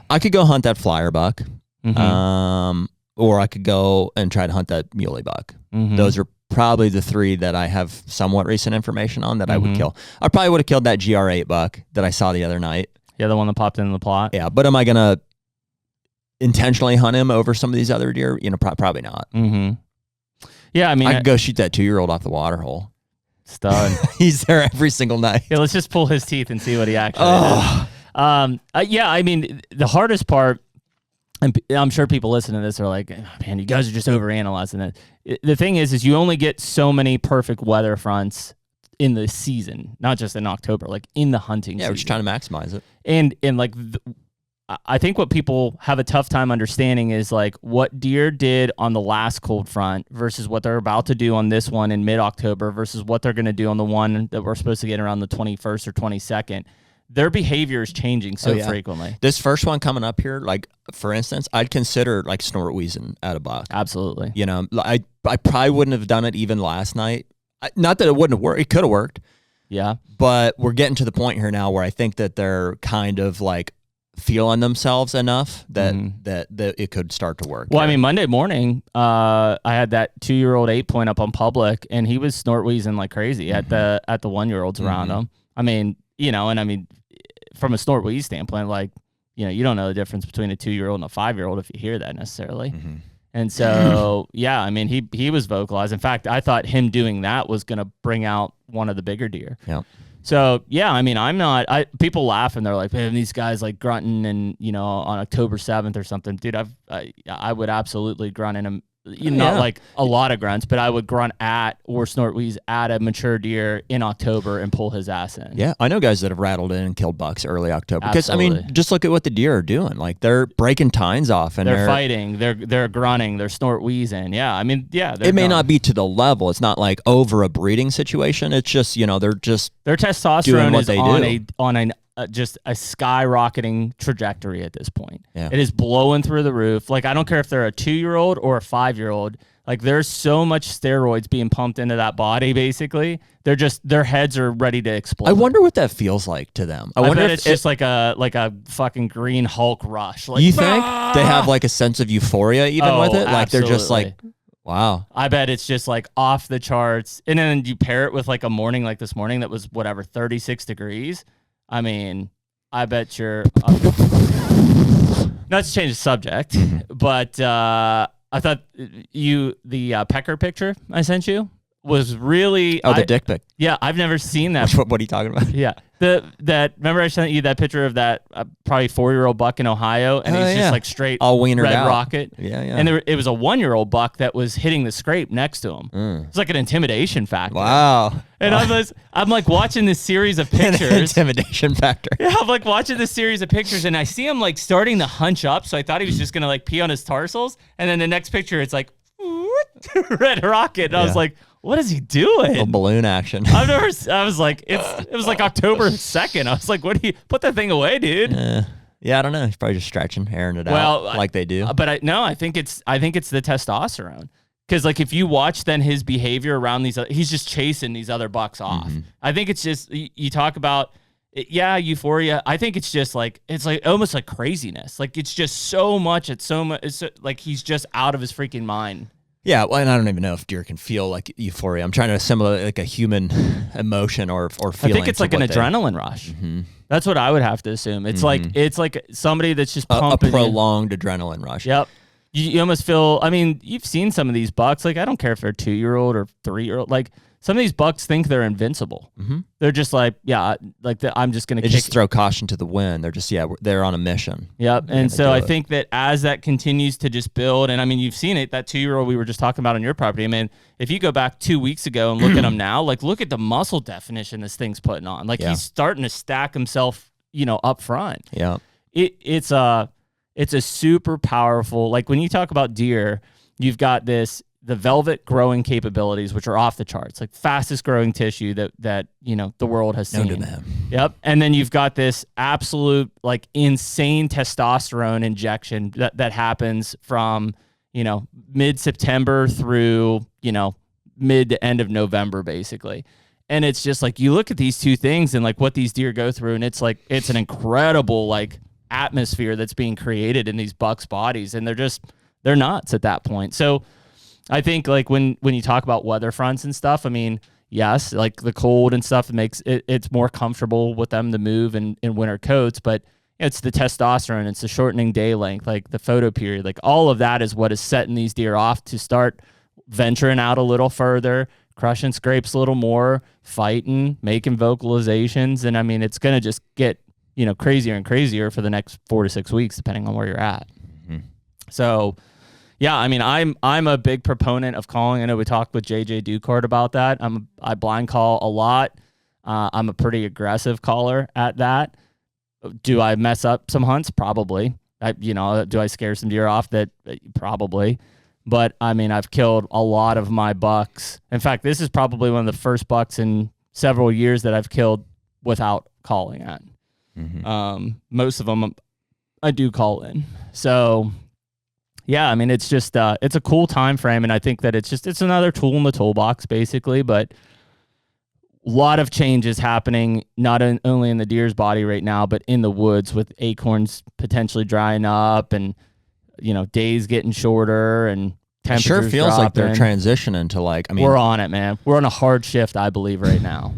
I could go hunt that flyer buck, Mm-hmm. Or I could go and try to hunt that muley buck. Mm-hmm. Those are probably the 3 that I have somewhat recent information on that I would kill. I probably would have killed that GR8 buck that I saw the other night. Yeah, the one that popped into the plot. Yeah, but am I gonna intentionally hunt him over some of these other deer? Probably not. Mm-hmm. Yeah, I mean, I could go shoot that 2-year-old off the water hole. Stud. He's there every single night. Yeah, let's just pull his teeth and see what he actually does. Yeah, I mean, the hardest part, and I'm sure people listening to this are like, oh, man, you guys are just overanalyzing it. The thing is you only get so many perfect weather fronts in the season, not just in October, like in the hunting season. Yeah, we're just trying to maximize it. And like, I think what people have a tough time understanding is like what deer did on the last cold front versus what they're about to do on this one in mid-October versus what they're going to do on the one that we're supposed to get around the 21st or 22nd. Their behavior is changing so frequently. This first one coming up here, like for instance, I'd consider like snort wheezing at a buck. Absolutely. I probably wouldn't have done it even last night. Not that it wouldn't have worked. It could have worked. Yeah. But we're getting to the point here now where I think that they're kind of like feeling themselves enough that that it could start to work. Well, I mean, Monday morning, I had that 2-year-old 8-point up on public, and he was snort wheezing like crazy at the 1-year-olds around him. I mean, from a snort wheeze standpoint, like, you don't know the difference between a 2-year-old and a 5-year-old if you hear that necessarily. Mm-hmm. And so, yeah, I mean, he was vocalized. In fact, I thought him doing that was going to bring out one of the bigger deer. Yeah. So, yeah, I mean, people laugh and they're like, man, these guys like grunting and, on October 7th or something. Dude, I would absolutely grunt in a not like a lot of grunts, but I would grunt at or snort wheeze at a mature deer in October and pull his ass in. Yeah, I know guys that have rattled in and killed bucks early October. Because, I mean, just look at what the deer are doing. Like, they're breaking tines off. And they're fighting. They're grunting. They're snort wheezing. Yeah, I mean, yeah. It may not be to the level. It's not like over a breeding situation. It's just, they're just their testosterone is on just a skyrocketing trajectory at this point. Yeah. It is blowing through the roof. Like, I don't care if they're a 2-year-old or a 5-year-old. Like, there's so much steroids being pumped into that body, basically. Their heads are ready to explode. I wonder what that feels like to them. I wonder if it's just like a fucking green Hulk rush. Like, you think they have like a sense of euphoria even with it? Like, they're just like, wow. I bet it's just like off the charts. And then you pair it with like a morning like this morning that was 36 degrees. I mean, I bet you're not to change the subject, but I thought the pecker picture I sent you was really the dick pic. Yeah, I've never seen that. What are you talking about? Yeah, remember I sent you that picture of that probably 4-year-old buck in Ohio, and he's just like straight all wienered red out. rocket. Yeah. And it was a 1-year-old buck that was hitting the scrape next to him. It's like an intimidation factor. Wow. And I'm like watching this series of pictures. An intimidation factor. Yeah, I'm like watching this series of pictures, and I see him like starting to hunch up. So I thought he was just gonna like pee on his tarsals, and then the next picture it's like red rocket. And I was like, what is he doing? little balloon action. I was like, it was like October 2nd. I was like, what do you put that thing away, dude? Yeah, I don't know. He's probably just stretching, airing it out like they do. But I think it's the testosterone. Because like if you watch then his behavior around he's just chasing these other bucks off. I think it's just you talk about euphoria. I think it's just like it's like almost like craziness. Like it's just so much. It's like he's just out of his freaking mind. Yeah, well, and I don't even know if deer can feel like euphoria. I'm trying to assimilate like a human emotion or feeling. I think it's like an adrenaline rush. That's what I would have to assume. It's like somebody that's just pumping a prolonged adrenaline rush. Yep. You almost feel, I mean, you've seen some of these bucks. Like, I don't care if they're 2-year-old or 3-year-old. Like, some of these bucks think they're invincible. They're just like, I'm just going to just throw caution to the wind. They're just, they're on a mission. Yep. And so I think that as that continues to just build, and I mean, you've seen it, that 2-year-old we were just talking about on your property. I mean, if you go back 2 weeks ago and look at him now, like, look at the muscle definition this thing's putting on. Like, he's starting to stack himself, up front. Yeah. It's a super powerful, like when you talk about deer, you've got the velvet growing capabilities, which are off the charts, like fastest growing tissue that the world has seen. Known to man. Yep. And then you've got this absolute like insane testosterone injection that happens from, mid-September through, mid to end of November, basically. And it's just like, you look at these two things and like what these deer go through, and it's like, it's an incredible, like, atmosphere that's being created in these bucks' bodies, and they're nuts at that point. So I think like when you talk about weather fronts and stuff, I mean, yes, like the cold and stuff makes it's more comfortable with them to move in winter coats, but it's the testosterone, it's the shortening day length, like the photo period, like all of that is what is setting these deer off to start venturing out a little further, crushing scrapes a little more, fighting, making vocalizations. And I mean, it's going to just get crazier and crazier for the next 4 to 6 weeks, depending on where you're at. So, yeah, I mean, I'm a big proponent of calling. I know we talked with JJ Ducard about that. I blind call a lot. I'm a pretty aggressive caller at that. Do I mess up some hunts? Probably. Do I scare some deer off? That probably. But I mean, I've killed a lot of my bucks. In fact, this is probably one of the first bucks in several years that I've killed without calling at. Most of them I do call in. So yeah, I mean, it's just it's a cool time frame, and I think that it's another tool in the toolbox basically, but a lot of changes happening not only in the deer's body right now, but in the woods with acorns potentially drying up and days getting shorter and temperatures It sure feels dropping. like they're transitioning to like, I mean, we're on it, man. We're on a hard shift, I believe, right now.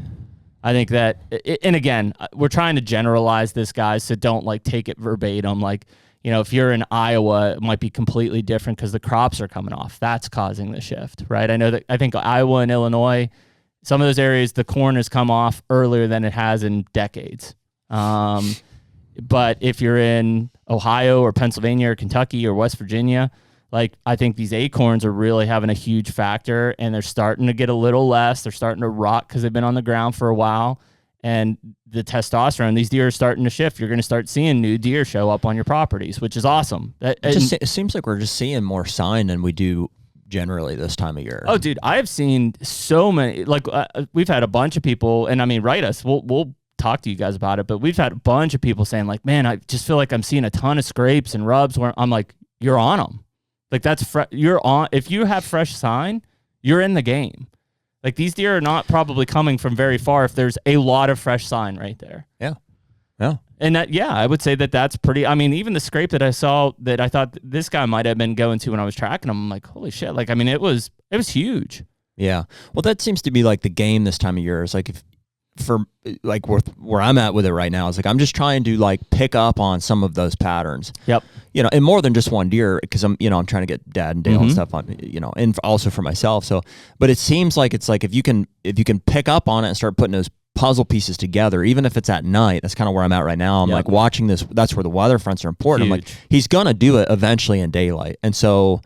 I think that, and again, we're trying to generalize this, guys, so don't like take it verbatim. Like, if you're in Iowa, it might be completely different because the crops are coming off. That's causing the shift, right? I think Iowa and Illinois, some of those areas, the corn has come off earlier than it has in decades. But if you're in Ohio or Pennsylvania or Kentucky or West Virginia, like, I think these acorns are really having a huge factor, and they're starting to get a little less. They're starting to rot because they've been on the ground for a while. And the testosterone, these deer are starting to shift. You're going to start seeing new deer show up on your properties, which is awesome. It seems like we're just seeing more sign than we do generally this time of year. Oh, dude, I have seen so many. Like, we've had a bunch of people, and I mean, write us. We'll talk to you guys about it, but we've had a bunch of people saying like, man, I just feel like I'm seeing a ton of scrapes and rubs where I'm like, you're on them. Like, that's you're on. If you have fresh sign, you're in the game. Like, these deer are not probably coming from very far if there's a lot of fresh sign right there. Yeah. And I would say that that's pretty. I mean, even the scrape that I saw that I thought this guy might have been going to when I was tracking him, I'm like, holy shit! Like, I mean, it was huge. Yeah. Well, that seems to be like the game this time of year. It's like where I'm at with it right now is like I'm just trying to like pick up on some of those patterns. Yep. And more than just one deer, because I'm trying to get Dad and Dale and stuff on, and also for myself. So, but it seems like it's like if you can pick up on it and start putting those puzzle pieces together, even if it's at night, that's kind of where I'm at right now. I'm like watching this. That's where the weather fronts are important. Huge. I'm like, he's gonna do it eventually in daylight, and so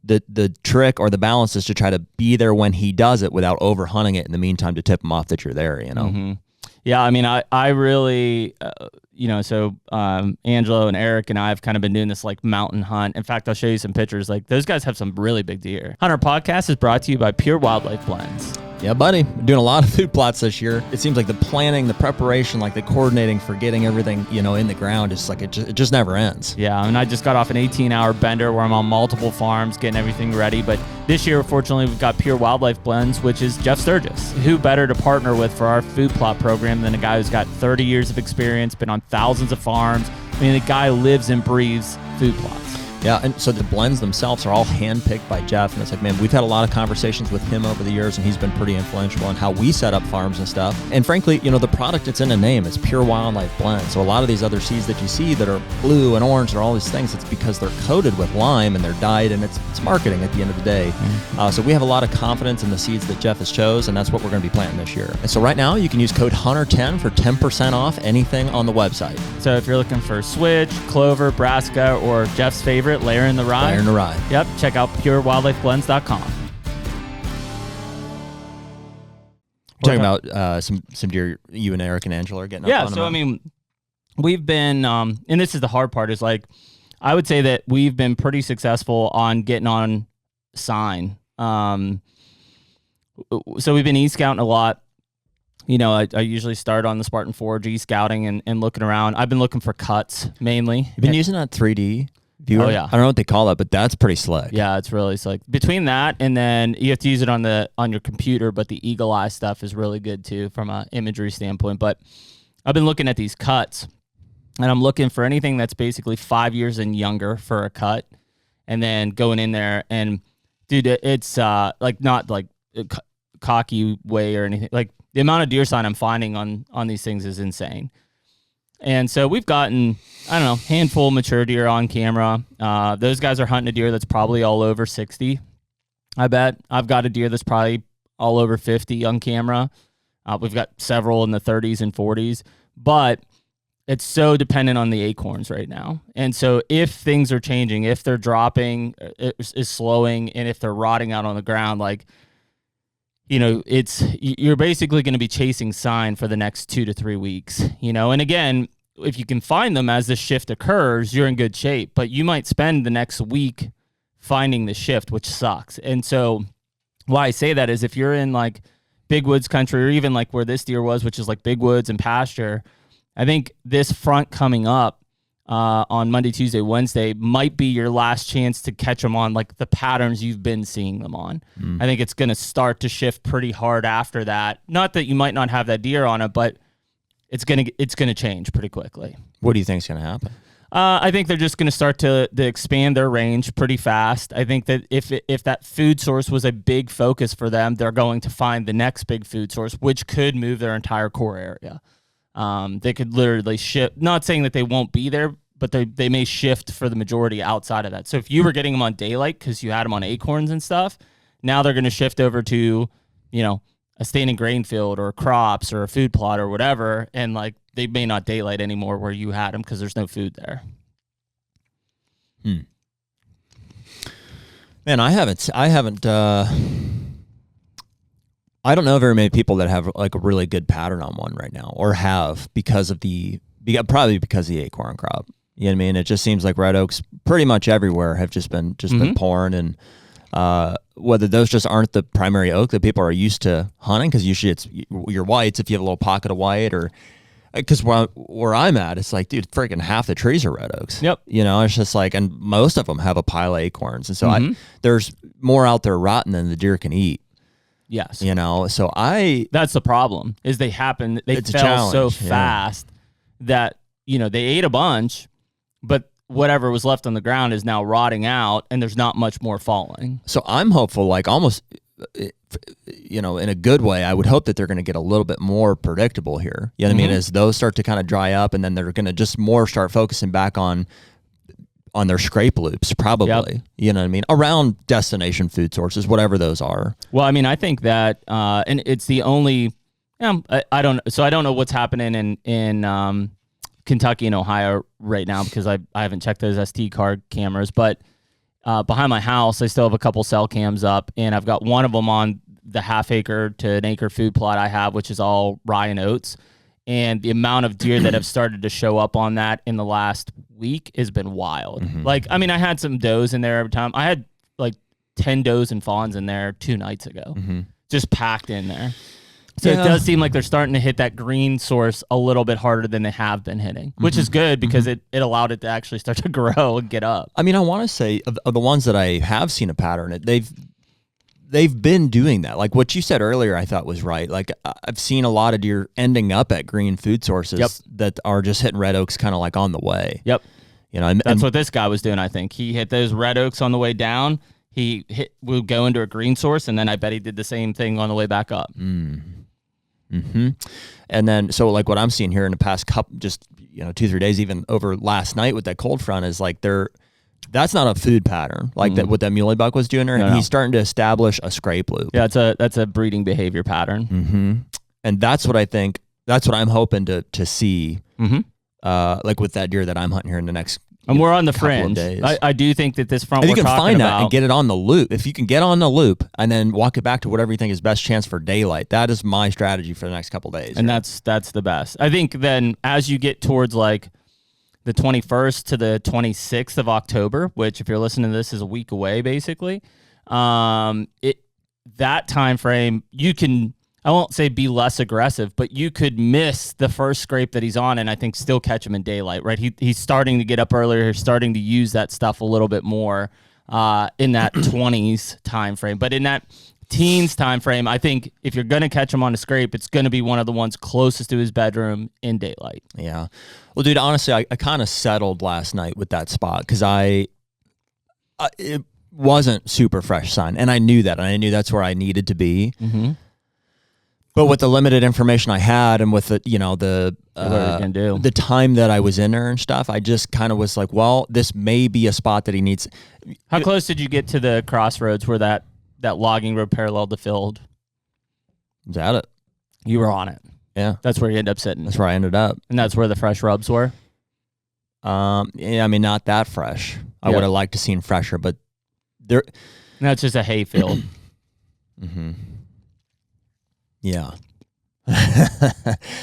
the trick or the balance is to try to be there when he does it without overhunting it in the meantime to tip him off that you're there. Yeah, I mean, I really, so Angelo and Eric and I have kind of been doing this like mountain hunt. In fact, I'll show you some pictures. Like those guys have some really big deer. HUNTR Podcast is brought to you by Pure Wildlife Blends. Yeah, buddy. We're doing a lot of food plots this year. It seems like the planning, the preparation, like the coordinating for getting everything, in the ground, is like it just never ends. Yeah, and I just got off an 18-hour bender where I'm on multiple farms getting everything ready. But this year, fortunately, we've got Pure Wildlife Blends, which is Jeff Sturgis. Who better to partner with for our food plot program than a guy who's got 30 years of experience, been on thousands of farms. I mean, the guy lives and breathes food plots. Yeah, and so the blends themselves are all handpicked by Jeff, and it's like, man, we've had a lot of conversations with him over the years, and he's been pretty influential on how we set up farms and stuff. And frankly, the product, it's in a name. It's Pure Wildlife Blend. So a lot of these other seeds that you see that are blue and orange and all these things, it's because they're coated with lime and they're dyed, and it's marketing at the end of the day. So we have a lot of confidence in the seeds that Jeff has chose, and that's what we're going to be planting this year. And so right now, you can use code HUNTR10 for 10% off anything on the website. So if you're looking for switch, clover, brassica, or Jeff's favorite, layer in the rye. Layer in the rye. Yep. Check out purewildlifeblends.com. Talking about some deer you and Eric and Angela are getting up on. Yeah. So, I mean, we've been, and this is the hard part, is like, I would say that we've been pretty successful on getting on sign. So we've been e-scouting a lot. I usually start on the Spartan Forge e-scouting and looking around. I've been looking for cuts mainly. You've been using that 3D viewer? Oh, yeah. I don't know what they call that, but that's pretty slick. Yeah, it's really slick. Between that and then you have to use it on your computer, but the eagle eye stuff is really good too from an imagery standpoint. But I've been looking at these cuts, and I'm looking for anything that's basically 5 years and younger for a cut, and then going in there and, dude, it's like not like a cocky way or anything. Like the amount of deer sign I'm finding on these things is insane. And so we've gotten, I don't know, handful of mature deer on camera. Those guys are hunting a deer that's probably all over 60. I bet. I've got a deer that's probably all over 50 on camera. We've got several in the 30s and 40s, but it's so dependent on the acorns right now. And so if things are changing, if they're dropping, is slowing, and if they're rotting out on the ground, like, you're basically going to be chasing sign for the next 2 to 3 weeks, and again, if you can find them as the shift occurs, you're in good shape, but you might spend the next week finding the shift, which sucks. And so why I say that is if you're in like big woods country, or even like where this deer was, which is like big woods and pasture, I think this front coming up on Monday, Tuesday, Wednesday might be your last chance to catch them on like the patterns you've been seeing them on. I think it's going to start to shift pretty hard after that. Not that you might not have that deer on it, but it's going to change pretty quickly. What do you think is going to happen? I think they're just going to start to expand their range pretty fast. I think that if that food source was a big focus for them, they're going to find the next big food source, which could move their entire core area. They could literally shift, not saying that they won't be there, but they may shift for the majority outside of that. So if you were getting them on daylight because you had them on acorns and stuff, now they're going to shift over to, a standing grain field or crops or a food plot or whatever. And like, they may not daylight anymore where you had them because there's no food there. Man, I don't know very many people that have like a really good pattern on one right now, or have probably because of the acorn crop. You know what I mean? It just seems like red oaks pretty much everywhere have just been pouring, and whether those just aren't the primary oak that people are used to hunting, because usually it's your whites if you have a little pocket of white, or because where I'm at, it's like, dude, freaking half the trees are red oaks. Yep. It's just like, and most of them have a pile of acorns, and so there's more out there rotting than the deer can eat. Yes. So that's the problem, is they fell so fast that, they ate a bunch, but whatever was left on the ground is now rotting out, and there's not much more falling. So I'm hopeful, like almost, in a good way, I would hope that they're going to get a little bit more predictable here. You know what I mean? As those start to kind of dry up, and then they're going to just more start focusing back on their scrape loops, probably. Yep. You know what I mean? Around destination food sources, whatever those are. Well, I mean, I think that, and it's the only, I don't know what's happening in Kentucky and Ohio right now, because I haven't checked those SD card cameras, but behind my house, I still have a couple cell cams up, and I've got one of them on the half acre to an acre food plot I have, which is all rye and oats. and the amount of deer that have started to show up on that in the last week has been wild. Like, I mean, I had some does in there every time. I had like 10 does and fawns in there 2 nights ago, just packed in there. So it does seem like they're starting to hit that green source a little bit harder than they have been hitting, which is good because it allowed it to actually start to grow and get up. I mean, I want to say of the ones that I have seen a pattern, they've been doing that. Like what you said earlier, I thought was right. Like I've seen a lot of deer ending up at green food sources that are just hitting red oaks kind of like on the way. Yep. You know, that's what this guy was doing. I think he hit those red oaks on the way down. We'll go into a green source, and then I bet he did the same thing on the way back up. And then, so like what I'm seeing here in the past couple, just 2-3 days, even over last night with that cold front, is like that's not a food pattern like that what that muley buck was doing there, and he's starting to establish a scrape loop. Yeah, that's a breeding behavior pattern. And that's what I'm hoping to see. Like with that deer that I'm hunting here in the next. And we're on the fringe. I do think that this front, if you can find that and get it on the loop, if you can get on the loop and then walk it back to whatever you think is best chance for daylight, that is my strategy for the next couple of days. And that's the best. I think then as you get towards like the 21st to the 26th of October, which if you're listening to this is a week away, basically, that time frame, you can, I won't say be less aggressive, but you could miss the first scrape that he's on and I think still catch him in daylight, right? He's starting to get up earlier, starting to use that stuff a little bit more in that 20s time frame. But in that teens time frame, I think if you're going to catch him on a scrape, it's going to be one of the ones closest to his bedroom in daylight. Yeah. Well, dude, honestly, I kind of settled last night with that spot because it wasn't super fresh sign, and I knew that, and I knew that's where I needed to be. But with the limited information I had, and with the the time that I was in there and stuff, I just kind of was like, well, this may be a spot that he needs. How close did you get to the crossroads where that logging road paralleled the field? Was that it? You were on it. Yeah. That's where you ended up sitting. That's where I ended up. And that's where the fresh rubs were? Yeah, I mean, not that fresh. I would have liked to seen fresher, but there. That's just a hay field. Yeah.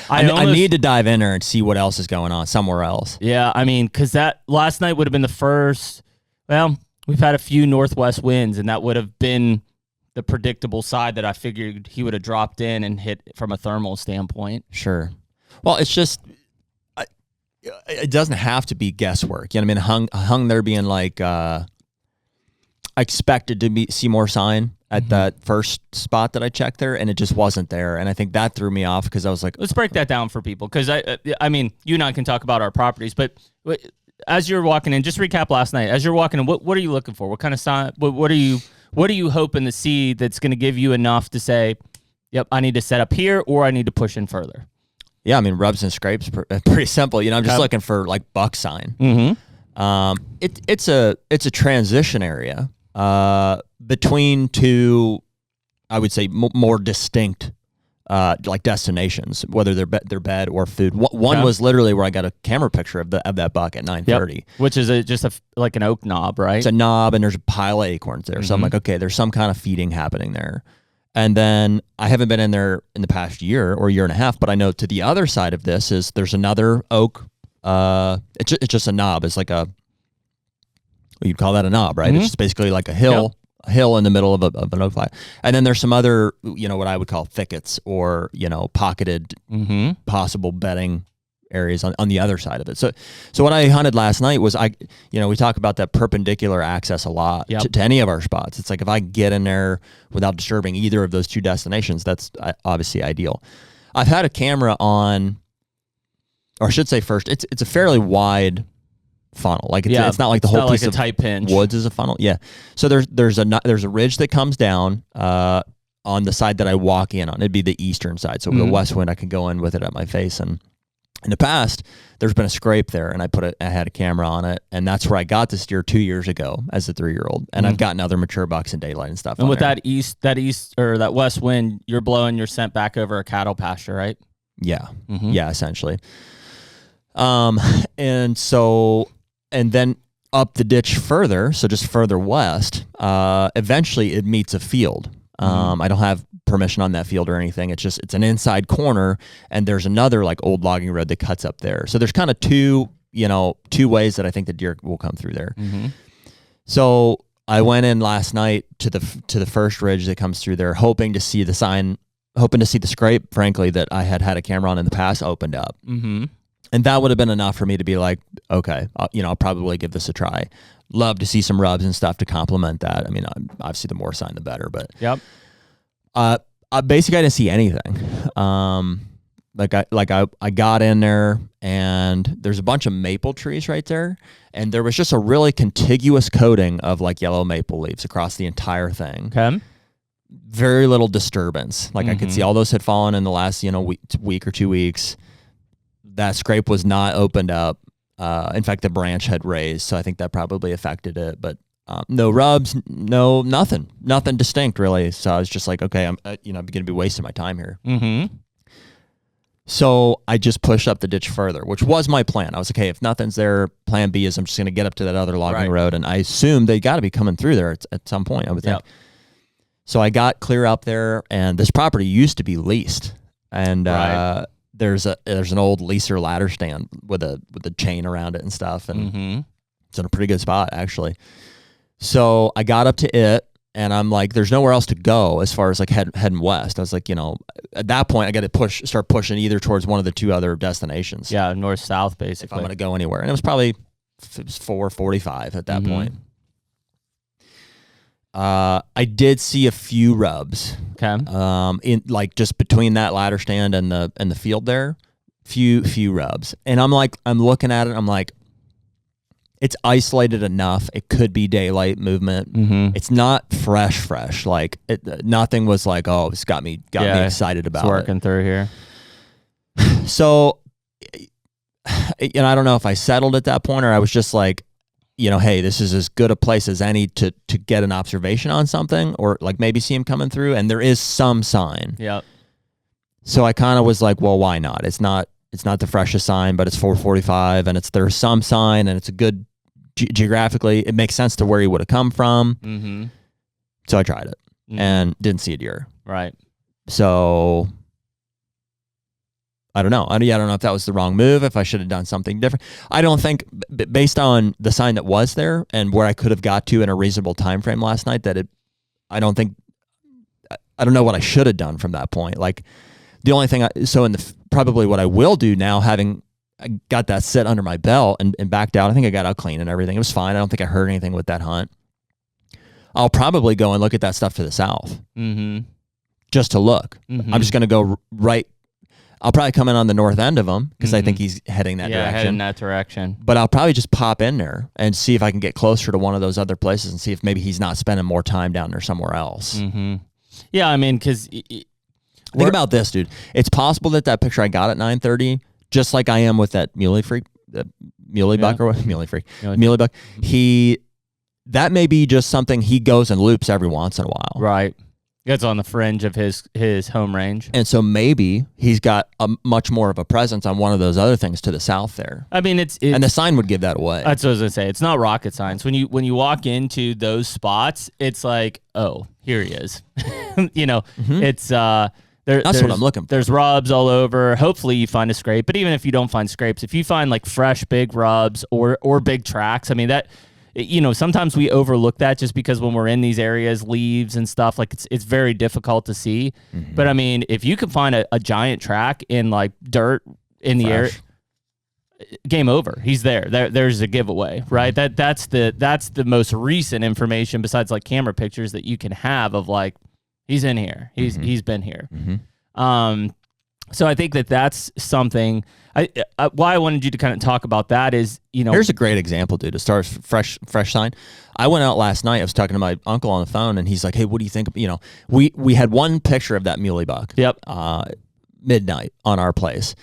I need to dive in there and see what else is going on somewhere else. Yeah, I mean, because that last night would have been the first. Well, we've had a few northwest winds, and that would have been the predictable side that I figured he would have dropped in and hit from a thermal standpoint. Sure. Well, it's just it doesn't have to be guesswork. You know what I mean? Hung there being like I expected to see more sign at that first spot that I checked there, and it just wasn't there. And I think that threw me off because I was like, let's break that down for people. Because I mean, you and I can talk about our properties, but as you're walking in, just recap last night. As you're walking in, what are you looking for? What kind of sign? What are you hoping to see that's going to give you enough to say, yep, I need to set up here or I need to push in further? Yeah, I mean, rubs and scrapes, pretty simple. I'm just looking for like buck sign. It's a transition area between two, I would say, more distinct like destinations, whether they're bed or food. One was literally where I got a camera picture of that buck at 9:30, which is just like an oak knob, right? It's a knob, and there's a pile of acorns there. So I'm like, okay, there's some kind of feeding happening there. And then I haven't been in there in the past year or year and a half, but I know to the other side of this is there's another oak. It's just a knob. It's like you'd call that a knob, right? It's just basically like a hill. Yep. A hill in the middle of an oak flat. And then there's some other, what I would call thickets or, pocketed possible bedding areas on the other side of it. So what I hunted last night was we talk about that perpendicular access a lot to any of our spots. It's like if I get in there without disturbing either of those two destinations, that's obviously ideal. I've had a camera on, or I should say first, it's a fairly wide funnel. Like it's not like the whole piece like of tight pinch. Woods is a funnel. Yeah. So there's a ridge that comes down on the side that I walk in on. It'd be the eastern side. So with the west wind, I can go in with it at my face. And in the past, there's been a scrape there, and I had a camera on it, and that's where I got this deer 2 years ago as a 3-year-old. And I've gotten other mature bucks in daylight and stuff. And with that east or that west wind, you're blowing your scent back over a cattle pasture, right? Yeah. Yeah, essentially. And then up the ditch further, so just further west, eventually it meets a field. I don't have permission on that field or anything. It's an inside corner, and there's another like old logging road that cuts up there. So there's kind of two ways that I think the deer will come through there. Mm-hmm. So I went in last night to the first ridge that comes through there, hoping to see the sign, hoping to see the scrape, frankly, that I had a camera on in the past opened up. Mm-hmm. And that would have been enough for me to be like, okay, I'll probably give this a try. Love to see some rubs and stuff to complement that. I mean, obviously the more sign, the better, but yep. Basically I didn't see anything. I got in there, and there's a bunch of maple trees right there, and there was just a really contiguous coating of like yellow maple leaves across the entire thing. Okay. Very little disturbance. Like I could see all those had fallen in the last week or 2 weeks. That scrape was not opened up. In fact, the branch had raised, so I think that probably affected it. But no rubs, nothing distinct really. So I was just like, okay, I'm going to be wasting my time here. Mm-hmm. So I just pushed up the ditch further, which was my plan. I was like, hey, if nothing's there, plan B is I'm just going to get up to that other logging road. And I assumed they got to be coming through there at some point, I would think. So I got clear up there, and this property used to be leased. And there's an old leaser ladder stand with a chain around it and stuff. And it's in a pretty good spot, actually. So I got up to it, and I'm like, there's nowhere else to go as far as like heading west. I was like, at that point I got to start pushing either towards one of the two other destinations. Yeah, north south basically. If I'm going to go anywhere, and it was probably 4:45 at that point. I did see a few rubs. Okay. In like just between that ladder stand and the field there, few rubs, and I'm looking at it. I'm like, it's isolated enough. It could be daylight movement. Mm-hmm. It's not fresh. Like nothing was like, oh, it's got me excited about it's working through here. So, I don't know if I settled at that point or I was just like, hey, this is as good a place as any to get an observation on something, or like maybe see him coming through, and there is some sign. Yep. So I kind of was like, well, why not? It's not the freshest sign, but it's 4:45, and there's some sign, and it's a good geographically. It makes sense to where he would have come from. Mm-hmm. So I tried it and didn't see a deer. Right. So I don't know. I don't know if that was the wrong move, if I should have done something different. I don't think, based on the sign that was there and where I could have got to in a reasonable time frame last night, I don't know what I should have done from that point. Like the only thing, probably what I will do now, having I got that sit under my belt and backed out, I think I got out clean and everything. It was fine. I don't think I heard anything with that hunt. I'll probably go and look at that stuff to the south just to look. Mm-hmm. I'm just going to go right. I'll probably come in on the north end of him because I think he's heading that direction. Heading that direction. But I'll probably just pop in there and see if I can get closer to one of those other places and see if maybe he's not spending more time down there somewhere else. Mm-hmm. Yeah, I mean, because think about this, dude. It's possible that picture I got at 9:30, just like I am with that muley buck or what? Muley buck. That may be just something he goes and loops every once in a while. Right. It's on the fringe of his home range. And so maybe he's got a much more of a presence on one of those other things to the south there. I mean, it's and the sign would give that away. That's what I was going to say. It's not rocket science. When you walk into those spots, it's like, oh, here he is. It's that's what I'm looking for. There's rubs all over. Hopefully you find a scrape. But even if you don't find scrapes, if you find like fresh big rubs or big tracks, I mean that. Sometimes we overlook that just because when we're in these areas, leaves and stuff, like it's very difficult to see. Mm-hmm. But I mean, if you can find a giant track in like dirt in the area, game over. He's there. There's a giveaway, right? Mm-hmm. That's the most recent information besides like camera pictures that you can have of like he's in here. He's been here. Mm-hmm. So I think that's something. Why I wanted you to kind of talk about that is, here's a great example, dude. As far as fresh sign, I went out last night. I was talking to my uncle on the phone, and he's like, "Hey, what do you think?" We had one picture of that muley buck. Yep. Midnight on our place,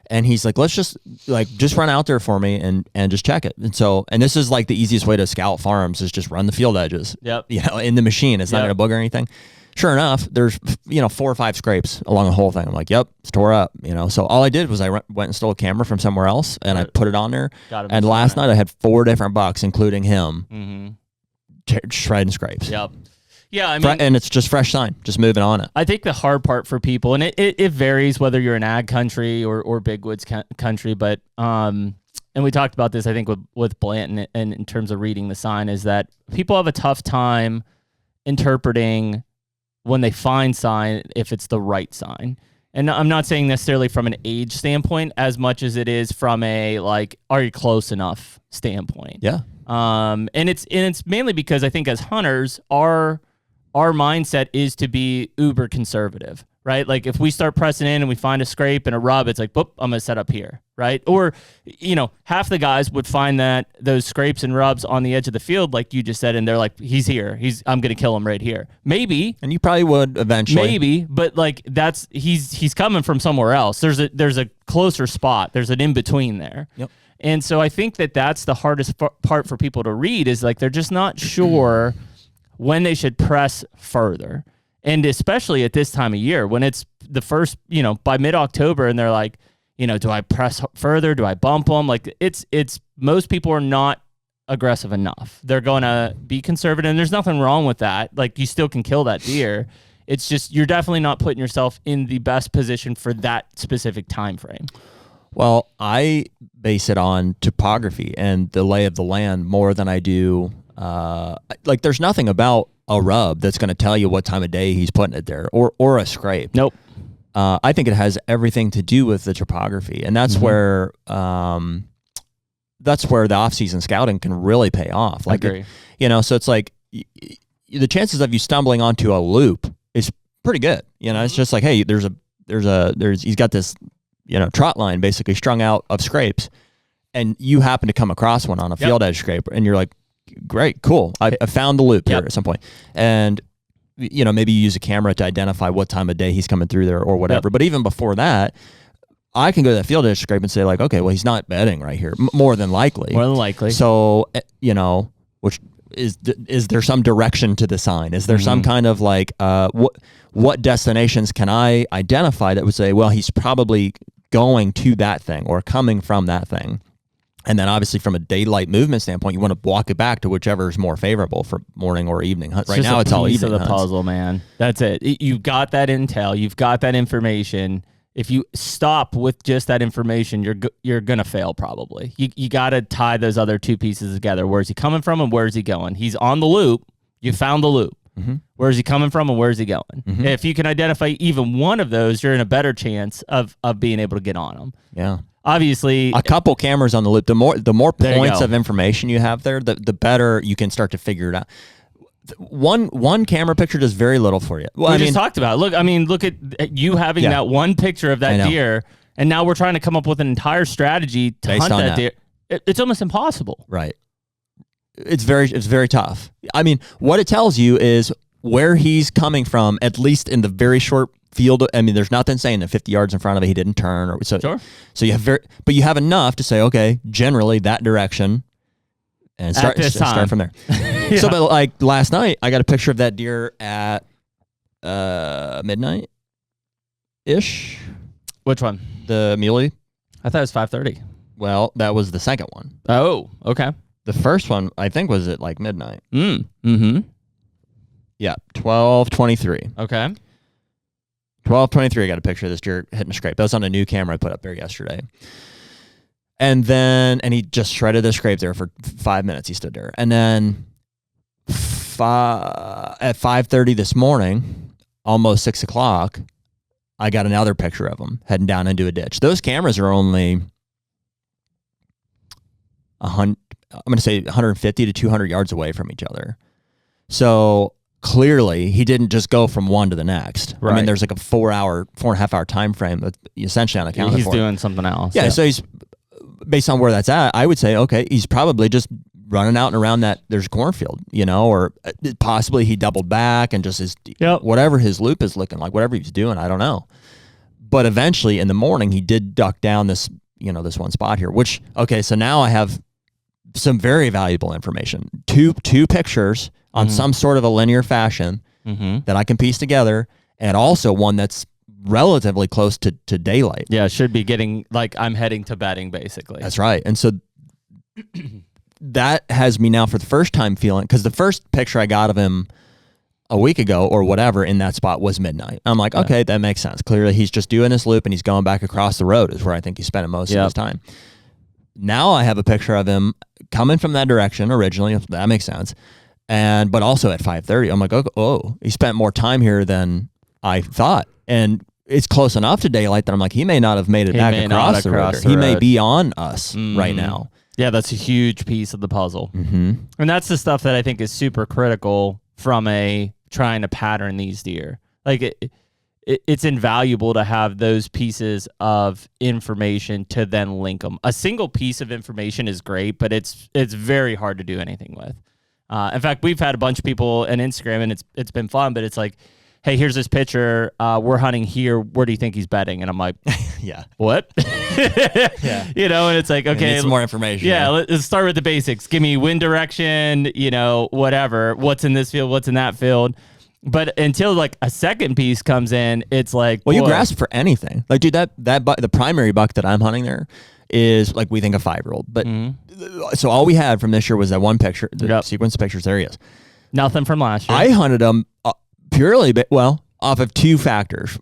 and he's like, "Let's just run out there for me and just check it." And this is like the easiest way to scout farms is just run the field edges. Yep. In the machine, it's not going to booger anything. Sure enough, there's 4 or 5 scrapes along the whole thing. I'm like, yep, it's tore up. So all I did was I went and stole a camera from somewhere else and I put it on there. And last night I had 4 different bucks, including him, shredding scrapes. Yep. Yeah, I mean, and it's just fresh sign, just moving on it. I think the hard part for people, and it varies whether you're an ag country or big woods country, but and we talked about this, I think, with Blanton, and in terms of reading the sign, is that people have a tough time interpreting when they find sign if it's the right sign. And I'm not saying necessarily from an age standpoint as much as it is from a, like, are you close enough standpoint. Yeah. And it's mainly because I think as hunters, our mindset is to be uber conservative, right? Like if we start pressing in and we find a scrape and a rub, it's like, whoop, I'm going to set up here, right? Or, half the guys would find that those scrapes and rubs on the edge of the field, like you just said, and they're like, he's here. I'm going to kill him right here. Maybe. And you probably would eventually. Maybe, but like he's coming from somewhere else. There's a closer spot. There's an in-between there. Yep. And so I think that's the hardest part for people to read, is like they're just not sure when they should press further. And especially at this time of year when it's the first, by mid-October, and they're like, do I press further? Do I bump them? Like it's most people are not aggressive enough. They're going to be conservative, and there's nothing wrong with that. Like you still can kill that deer. It's just you're definitely not putting yourself in the best position for that specific time frame. Well, I base it on topography and the lay of the land more than I do. Like there's nothing about a rub that's going to tell you what time of day he's putting it there, or a scrape. Nope. I think it has everything to do with the topography, and that's where the off-season scouting can really pay off. Like, I agree. So it's like the chances of you stumbling onto a loop is pretty good. It's just like, hey, he's got this, trot line basically strung out of scrapes, and you happen to come across one on a field edge scrape, and you're like, great, cool. I found the loop here at some point. And, maybe you use a camera to identify what time of day he's coming through there or whatever. But even before that, I can go to that field edge scrape and say like, okay, well, he's not bedding right here. More than likely. So, which is there some direction to the sign? Is there some kind of like, what destinations can I identify that would say, well, he's probably going to that thing or coming from that thing? And then obviously from a daylight movement standpoint, you want to walk it back to whichever is more favorable for morning or evening hunt. Right now it's all evening of the hunts. Puzzle, man. That's it. You've got that intel. You've got that information. If you stop with just that information, you're going to fail probably. You got to tie those other two pieces together. Where's he coming from and where's he going? He's on the loop. You found the loop. Mm-hmm. Where's he coming from and where's he going? Mm-hmm. If you can identify even one of those, you're in a better chance of being able to get on them. Yeah. Obviously, a couple cameras on the loop. The more points of information you have there, the better you can start to figure it out. One camera picture does very little for you. Well, we just talked about it. Look at you having that one picture of that deer, and now we're trying to come up with an entire strategy to hunt that deer. It's almost impossible. Right. It's very tough. What it tells you is where he's coming from, at least in the very short field. There's nothing saying that 50 yards in front of it he didn't turn, or so. Sure. So you have enough to say, okay, generally that direction, and start from there. Yeah. So, but like last night, I got a picture of that deer at midnight ish. Which one? The muley. I thought it was 5:30. Well, that was the second one. Oh, okay. The first one I think was at like midnight. Mm-hmm. Yeah, 12:23. Okay. 12:23, I got a picture of this deer hitting a scrape. That was on a new camera I put up there yesterday. And he just shredded the scrape there for 5 minutes. He stood there. And then at 5:30 this morning, almost 6 o'clock, I got another picture of him heading down into a ditch. Those cameras are only 150 to 200 yards away from each other. So clearly he didn't just go from one to the next. Right. There's like a 4.5 hour time frame that's essentially unaccounted for. He's doing something else. Yeah, so he's, based on where that's at, I would say, okay, he's probably just running out and around that there's a cornfield, or possibly he doubled back and just whatever his loop is looking like, whatever he's doing, I don't know. But eventually in the morning he did duck down this one spot here, which, okay, so now I have some very valuable information. Two pictures on some sort of a linear fashion that I can piece together, and also one that's relatively close to daylight. Yeah, it should be getting, like, I'm heading to bedding, basically. That's right. And so that has me now for the first time feeling, because the first picture I got of him a week ago or whatever in that spot was midnight. I'm like, okay, that makes sense. Clearly he's just doing his loop and he's going back across the road is where I think he's spending most of his time. Now I have a picture of him coming from that direction originally. That makes sense. But also at 5:30, I'm like, oh, he spent more time here than I thought. And it's close enough to daylight that I'm like, he may not have made it back across the road. He may be on us right now. Yeah, that's a huge piece of the puzzle. And that's the stuff that I think is super critical from trying to pattern these deer. Like it's invaluable to have those pieces of information to then link them. A single piece of information is great, but it's very hard to do anything with. In fact, we've had a bunch of people on Instagram, and it's been fun, but it's like, hey, here's this picture. We're hunting here. Where do you think he's bedding? And I'm like, yeah, what? You know, and it's like, okay, need some more information. Yeah, let's start with the basics. Give me wind direction, you know, whatever. What's in this field? What's in that field? But until like a second piece comes in, it's like, well, you grasp for anything. Like, dude, the primary buck that I'm hunting there is like, we think a 5-year-old. But so all we had from this year was that one picture, the sequence of pictures. There he is. Nothing from last year. I hunted him purely, off of two factors.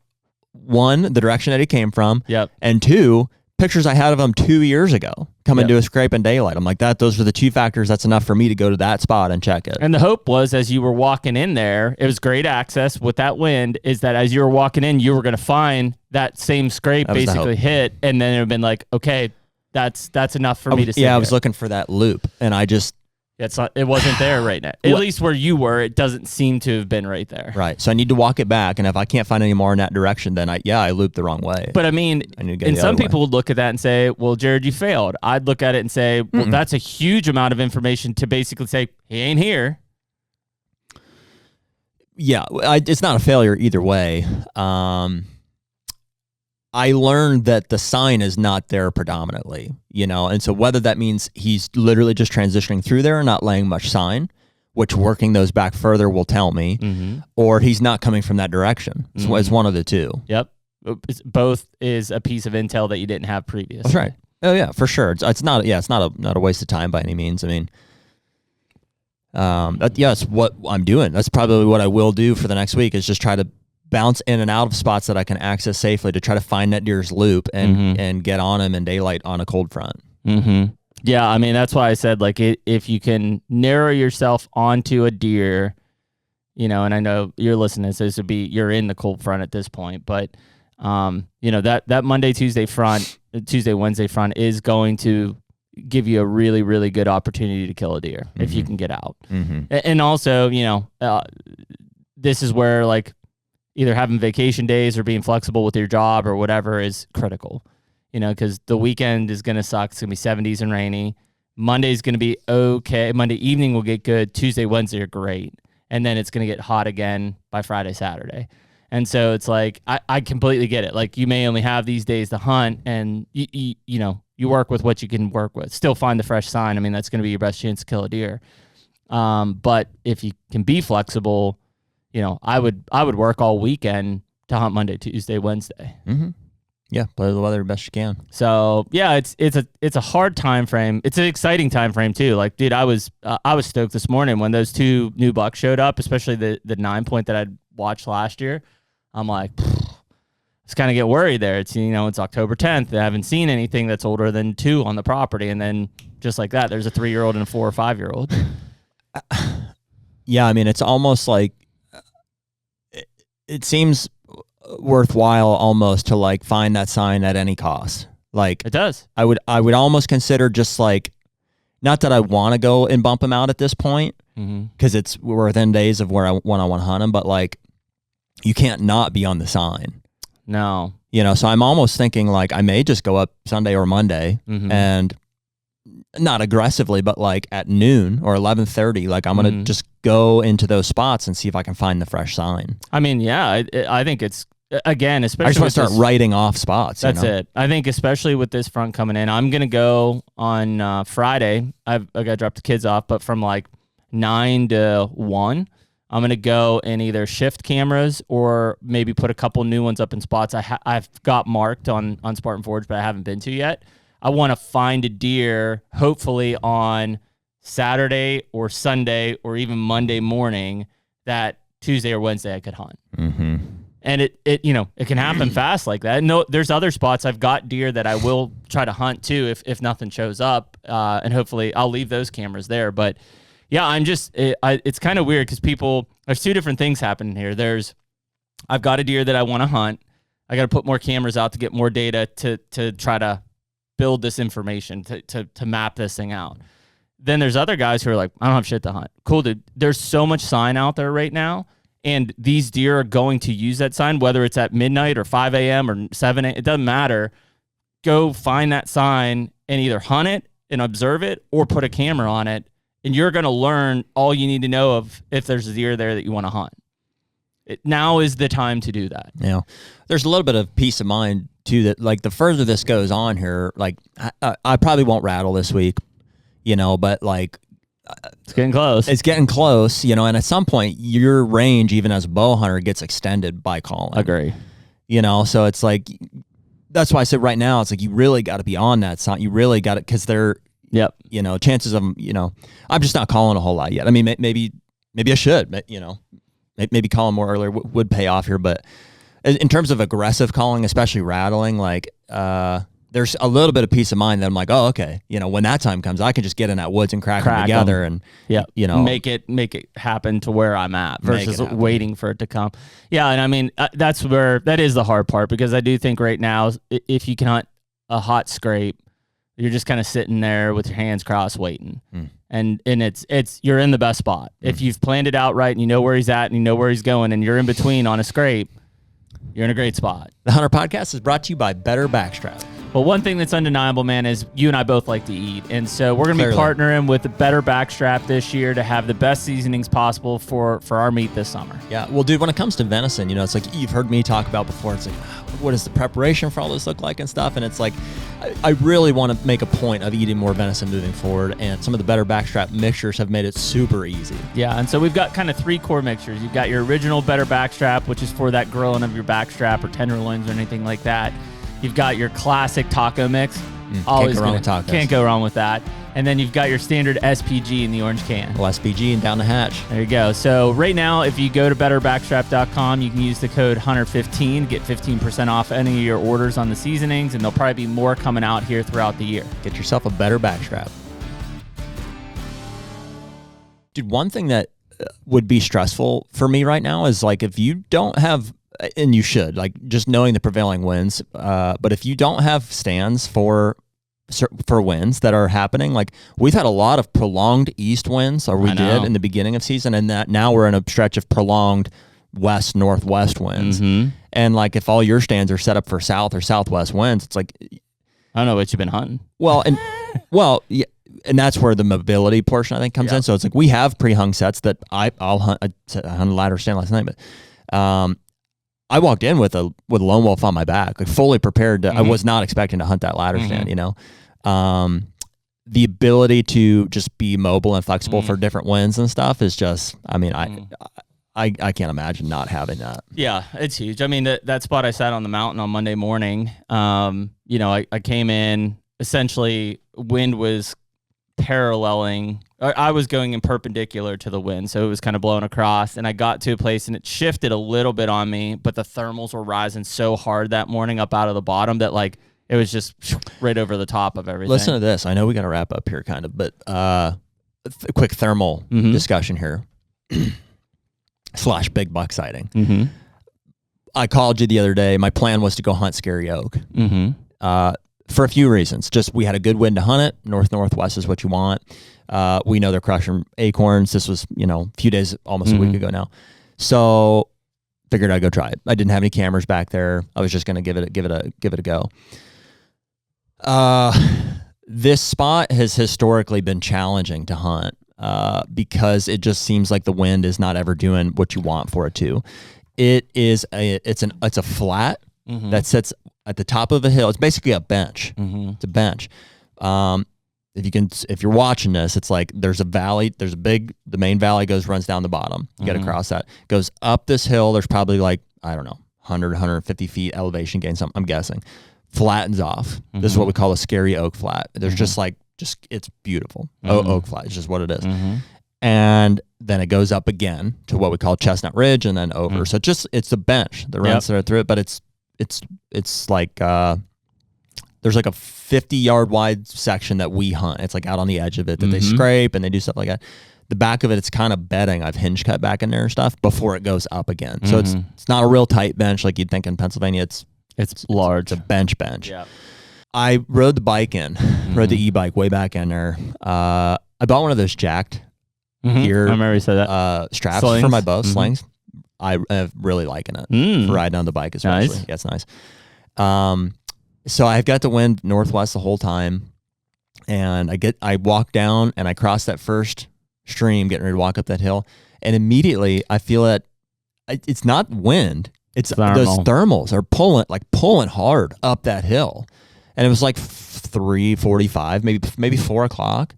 One, the direction that he came from. Yep. And two, pictures I had of him 2 years ago coming to a scrape in daylight. I'm like, those are the two factors. That's enough for me to go to that spot and check it. And the hope was, as you were walking in there, it was great access with that wind, is that as you were walking in, you were going to find that same scrape basically hit. And then it would have been like, okay, that's enough for me to see. Yeah, I was looking for that loop, and I just... It wasn't there right now. At least where you were, it doesn't seem to have been right there. Right. So I need to walk it back, and if I can't find any more in that direction, then I looped the wrong way. But I mean, and some people would look at that and say, well, Jared, you failed. I'd look at it and say, well, that's a huge amount of information to basically say, he ain't here. Yeah, it's not a failure either way. I learned that the sign is not there predominantly, you know, and so whether that means he's literally just transitioning through there and not laying much sign, which working those back further will tell me, or he's not coming from that direction. So it's one of the two. Yep. Both is a piece of intel that you didn't have previously. That's right. Oh yeah, for sure. It's not a waste of time by any means. I mean, it's what I'm doing. That's probably what I will do for the next week, is just try to bounce in and out of spots that I can access safely to try to find that deer's loop and get on him in daylight on a cold front. Yeah, I mean, that's why I said, like, if you can narrow yourself onto a deer, you know, and I know you're listening to this, you're in the cold front at this point, but, you know, that Monday, Tuesday, Wednesday front is going to give you a really, really good opportunity to kill a deer if you can get out. And also, you know, this is where, like, either having vacation days or being flexible with your job or whatever is critical, you know, because the weekend is going to suck. It's going to be 70s and rainy. Monday's going to be okay. Monday evening will get good. Tuesday, Wednesday are great. And then it's going to get hot again by Friday, Saturday. And so it's like, I completely get it. Like, you may only have these days to hunt, and you know, you work with what you can work with. Still find the fresh sign. I mean, that's going to be your best chance to kill a deer. But if you can be flexible, you know, I would work all weekend to hunt Monday, Tuesday, Wednesday. Yeah, play the weather best you can. So yeah, it's a hard time frame. It's an exciting time frame too. Like, dude, I was stoked this morning when those two new bucks showed up, especially the 9-point that I'd watched last year. I'm like, just kind of get worried there. It's, you know, it's October 10th. I haven't seen anything that's older than 2 on the property, and then just like that, there's a 3-year-old and a 4 or 5-year-old. Yeah, I mean, it's almost like it seems worthwhile almost to like find that sign at any cost. Like, it does. I would almost consider just like, not that I want to go and bump him out at this point, because we're within days of where I want to hunt him, but like, you can't not be on the sign. No. You know, so I'm almost thinking like I may just go up Sunday or Monday and not aggressively, but like at noon or 11:30, like I'm going to just go into those spots and see if I can find the fresh sign. I mean, yeah, I think it's, again, especially I just want to start writing off spots. That's it. I think especially with this front coming in, I'm going to go on Friday. I got to drop the kids off, but from like 9 to 1, I'm going to go and either shift cameras or maybe put a couple new ones up in spots I've got marked on Spartan Forge, but I haven't been to yet. I want to find a deer, hopefully on Saturday or Sunday or even Monday morning, that Tuesday or Wednesday I could hunt. Mm-hmm. And it can happen fast like that. No, there's other spots I've got deer that I will try to hunt too if nothing shows up, and hopefully I'll leave those cameras there. But yeah, it's kind of weird because there's two different things happening here. I've got a deer that I want to hunt. I got to put more cameras out to get more data to try to build this information to map this thing out. Then there's other guys who are like, I don't have shit to hunt. Cool, dude. There's so much sign out there right now. And these deer are going to use that sign, whether it's at midnight or 5 a.m. or 7 a.m. It doesn't matter. Go find that sign and either hunt it and observe it or put a camera on it. And you're going to learn all you need to know of if there's a deer there that you want to hunt. Now is the time to do that. Yeah. There's a little bit of peace of mind, too, that like the further this goes on here, like I probably won't rattle this week, but like, it's getting close. It's getting close, and at some point, your range, even as a bow hunter, gets extended by calling. Agree. So it's like, that's why I said right now, it's like you really got to be on that sign. You really got it, because they're, chances of, I'm just not calling a whole lot yet. I mean, maybe I should, maybe calling more earlier would pay off here. But in terms of aggressive calling, especially rattling, like, there's a little bit of peace of mind that I'm like, oh, okay. When that time comes, I can just get in that woods and crack them together and, make it happen to where I'm at versus waiting for it to come. Yeah. And I mean, that is the hard part, because I do think right now, if you can hunt a hot scrape, you're just kind of sitting there with your hands crossed waiting. And you're in the best spot. If you've planned it out right and you know where he's at and you know where he's going and you're in between on a scrape, you're in a great spot. The HUNTR Podcast is brought to you by Better Backstrap. Well, one thing that's undeniable, man, is you and I both like to eat. And so we're going to be partnering with the Better Backstrap this year to have the best seasonings possible for our meat this summer. Yeah. Well, dude, when it comes to venison, it's like you've heard me talk about before. It's like, what does the preparation for all this look like and stuff? And it's like, I really want to make a point of eating more venison moving forward. And some of the Better Backstrap mixtures have made it super easy. Yeah. And so we've got kind of 3 core mixtures. You've got your original Better Backstrap, which is for that grilling of your backstrap or tenderloins or anything like that. You've got your classic taco mix. Can't go wrong with tacos. Can't go wrong with that. And then you've got your standard SPG in the orange can. Well, SPG and down the hatch. There you go. So right now, if you go to betterbackstrap.com, you can use the code HUNTR15, get 15% off any of your orders on the seasonings, and there'll probably be more coming out here throughout the year. Get yourself a Better Backstrap. Dude, one thing that would be stressful for me right now is like if you don't have, and you should, like just knowing the prevailing winds, but if you don't have stands for winds that are happening, like we've had a lot of prolonged east winds, or we did in the beginning of season, and that now we're in a stretch of prolonged west northwest winds. And like if all your stands are set up for south or southwest winds, it's like, I don't know what you've been hunting. Yeah, and that's where the mobility portion I think comes in. So it's like we have pre-hung sets that I'll hunt. I hunted a ladder stand last night, but I walked in with a lone wolf on my back, like fully prepared to. I was not expecting to hunt that ladder stand. The ability to just be mobile and flexible for different winds and stuff is just. I mean, I can't imagine not having that. Yeah, it's huge. I mean, that spot I sat on the mountain on Monday morning. I came in, essentially wind was paralleling. I was going in perpendicular to the wind, so it was kind of blowing across, and I got to a place and it shifted a little bit on me, but the thermals were rising so hard that morning up out of the bottom that like it was just right over the top of everything. Listen to this. I know we got to wrap up here kind of, but a quick thermal discussion here. / big buck sighting. I called you the other day. My plan was to go hunt Scary Oak. For a few reasons. Just we had a good wind to hunt it. Northwest is what you want. We know they're crushing acorns. This was, a few days, almost a week ago now. So figured I'd go try it. I didn't have any cameras back there. I was just going to give it a go. This spot has historically been challenging to hunt because it just seems like the wind is not ever doing what you want for it to. It's a flat that sits at the top of a hill. It's basically a bench. It's a bench. If you're watching this, it's like there's a valley. The main valley runs down the bottom. You got to cross that. Goes up this hill. There's probably like, I don't know, 100, 150 feet elevation gain. I'm guessing. Flattens off. This is what we call a Scary Oak flat. There's it's beautiful. Oak flat. It's just what it is. and then it goes up again to what we call Chestnut Ridge, and then over. So it's a bench that runs through it, but it's like there's like a 50-yard wide section that we hunt. It's like out on the edge of it that they scrape and they do stuff like that. The back of it's kind of bedding. I've hinge cut back in there and stuff before it goes up again. So it's not a real tight bench like you'd think in Pennsylvania. It's large. It's a bench. Yeah. I rode the bike rode the e-bike way back in there. I bought one of those jacked gear. I remember you said that. Straps for my bow, slings. I'm really liking it for riding on the bike especially. Nice. Yeah, it's nice. So I've got the wind northwest the whole time, and I walk down and I cross that first stream, getting ready to walk up that hill, and immediately I feel that it's not wind, it's those thermals are pulling hard up that hill, and it was like 3:45, maybe 4 o'clock,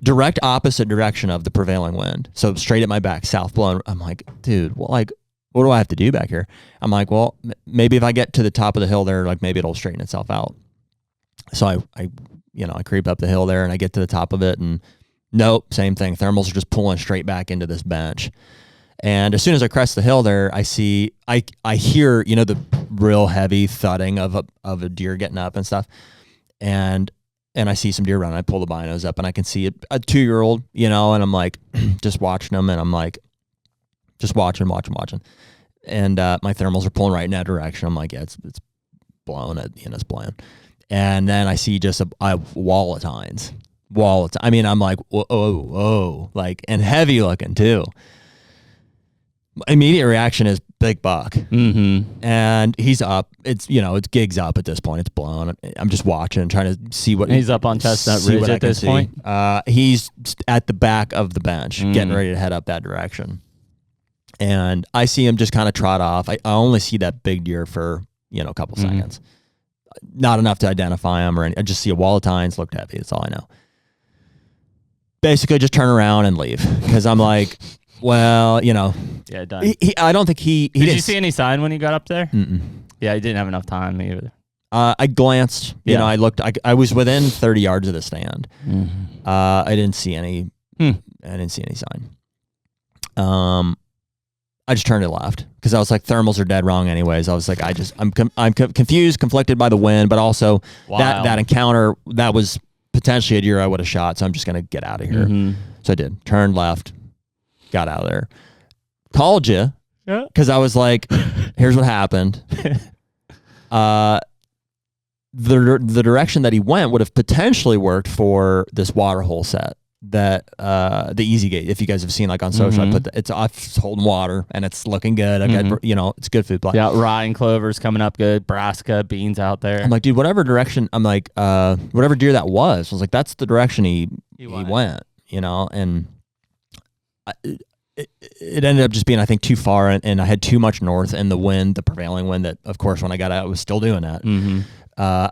direct opposite direction of the prevailing wind, so straight at my back, south blowing. I'm like, dude, what do I have to do back here? I'm like, well, maybe if I get to the top of the hill there, like maybe it'll straighten itself out. So I creep up the hill there and I get to the top of it, and nope, same thing. Thermals are just pulling straight back into this bench. And as soon as I crest the hill there, I hear, the real heavy thudding of a deer getting up and stuff. And I see some deer running. I pull the binos up and I can see a 2-year-old, and I'm like just watching them, and I'm like just watching. And my thermals are pulling right in that direction. I'm like, yeah, it's blowing it, it's blowing. And then I see just a wall of tines. I mean, I'm like, whoa, like, and heavy looking too. Immediate reaction is big buck. And he's up. It's, it's gigs up at this point. It's blown. I'm just watching, trying to see what he's up on Chestnut Ridge at this point. He's at the back of the bench, getting ready to head up that direction. And I see him just kind of trot off. I only see that big deer for, a couple seconds. Not enough to identify him or anything. I just see a wall of tines, looked heavy. That's all I know. Basically just turn around and leave, because I'm like, well, Yeah, done. I don't think he did you see any sign when you got up there? Yeah, he didn't have enough time either. I glanced, I looked, I was within 30 yards of the stand. I didn't see any, sign. I just turned it left because I was like, thermals are dead wrong anyways. I was like, I'm confused, conflicted by the wind, but also that encounter, that was potentially a deer I would have shot. So I'm just going to get out of here. So I did, turned left, got out of there, called you because I was like, here's what happened. The direction that he went would have potentially worked for this water hole set that the Easy Gate, if you guys have seen like on social, I put it's holding water and it's looking good. I got, it's good food plot. Yeah, rye and clover's coming up good. Brassica, beans out there. I'm like, dude, whatever direction. I'm like, whatever deer that was, I was like, that's the direction he went. And it ended up just being, I think, too far, and I had too much north and the wind, the prevailing wind. That, of course, when I got out, I was still doing that. I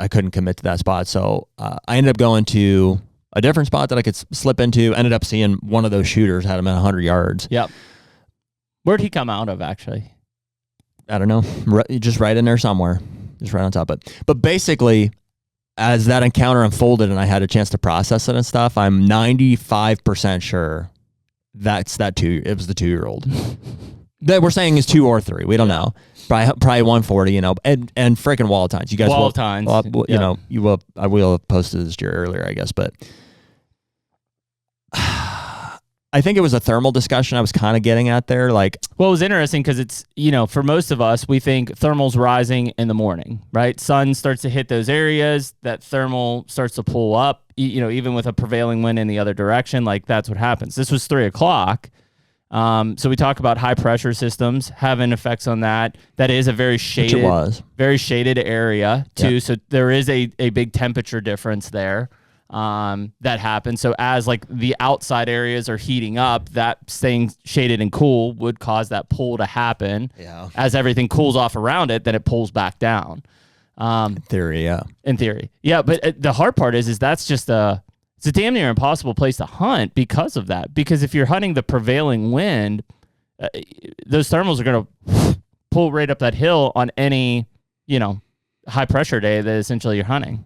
couldn't commit to that spot, so I ended up going to a different spot that I could slip into. Ended up seeing one of those shooters, had him at 100 yards. Yep. Where'd he come out of, actually? I don't know. Just right in there somewhere. Just right on top of it. But basically, as that encounter unfolded and I had a chance to process it and stuff, I'm 95% sure it was the 2-year-old. That we're saying is 2 or 3. We don't know. Probably 140, and freaking wall of tines. You guys wall of tines. I will have posted this deer earlier, I guess, but I think it was a thermal discussion I was kind of getting at there. Like, well, it was interesting because it's, for most of us, we think thermal's rising in the morning, right? Sun starts to hit those areas, that thermal starts to pull up, even with a prevailing wind in the other direction, like that's what happens. This was 3 o'clock. So we talk about high pressure systems having effects on that. That is a very shaded area too. Yep. So there is a big temperature difference there. That happens. So as like the outside areas are heating up, that staying shaded and cool would cause that pull to happen. Yeah. As everything cools off around it, then it pulls back down. In theory, yeah. In theory. Yeah, but the hard part is that's just it's a damn near impossible place to hunt because of that. Because if you're hunting the prevailing wind, those thermals are going to pull right up that hill on any, high pressure day that essentially you're hunting.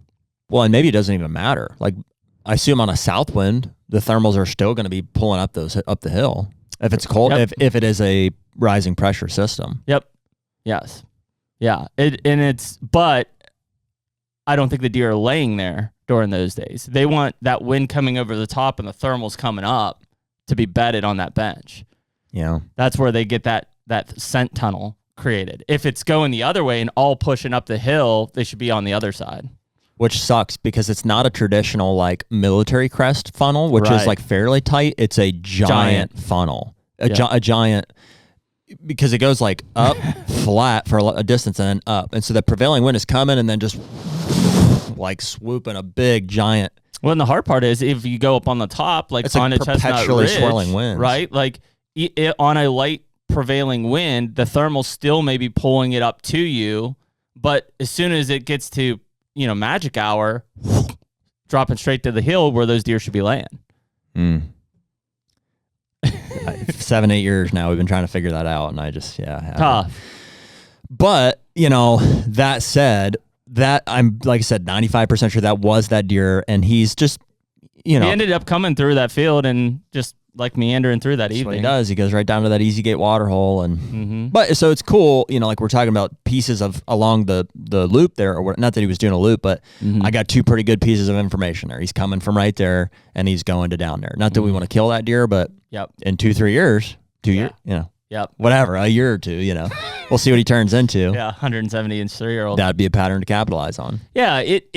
Well, and maybe it doesn't even matter. Like, I assume on a south wind, the thermals are still going to be pulling up the hill if it's cold. Yep. If it is a rising pressure system. Yep. Yes. Yeah. But I don't think the deer are laying there during those days. They want that wind coming over the top and the thermals coming up to be bedded on that bench. Yeah. That's where they get that scent tunnel created. If it's going the other way and all pushing up the hill, they should be on the other side. Which sucks because it's not a traditional like military crest funnel, which is like fairly tight. It's a giant funnel, a giant, because it goes like up flat for a distance and then up. And so the prevailing wind is coming and then just like swooping a big giant. Well, and the hard part is if you go up on the top, like it's on like a Chestnut perpetually Ridge, swirling winds, right? Like on a light prevailing wind, the thermal still may be pulling it up to you, but as soon as it gets to magic hour, dropping straight to the hill where those deer should be laying. 7-8 years now we've been trying to figure that out, and I just tough. But that said, that I'm like I said, 95% sure that was that deer, and he's just he ended up coming through that field and just like meandering through that evening. What he does, he goes right down to that easy gate water hole, and but so it's cool, like we're talking about pieces of along the loop there, or not that he was doing a loop, but I got 2 pretty good pieces of information there. He's coming from right there and he's going to down there. Not that we want to kill that deer, but in 2-3 years, 2 years, whatever, a year or 2, we'll see what he turns into. 170-inch 3-year-old. That'd be a pattern to capitalize on. Yeah, it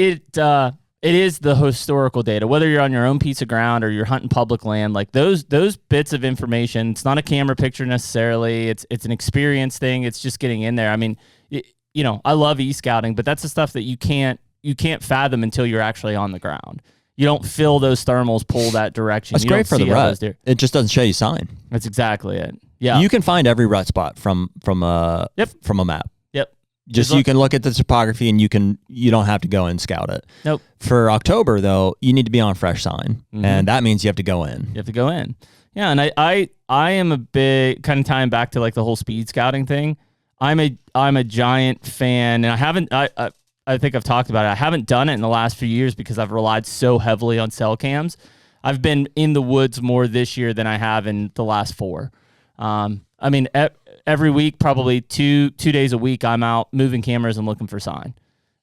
is the historical data, whether you're on your own piece of ground or you're hunting public land, like those bits of information. It's not a camera picture necessarily. It's an experience thing. It's just getting in there. I mean, I love e-scouting, but that's the stuff that you can't fathom until you're actually on the ground. You don't feel those thermals pull that direction. That's great for the rut. It just doesn't show you sign. That's exactly it. Yeah. You can find every rut spot from a map. Just you can look at the topography and you don't have to go and scout it. Nope. For October though, you need to be on fresh sign, and that means you have to go in. You have to go in. Yeah, and I am a big, kind of tying back to like the whole speed scouting thing. I'm a giant fan, and I think I've talked about it. I haven't done it in the last few years because I've relied so heavily on cell cams. I've been in the woods more this year than I have in the last 4. I mean, every week, probably two days a week, I'm out moving cameras and looking for sign.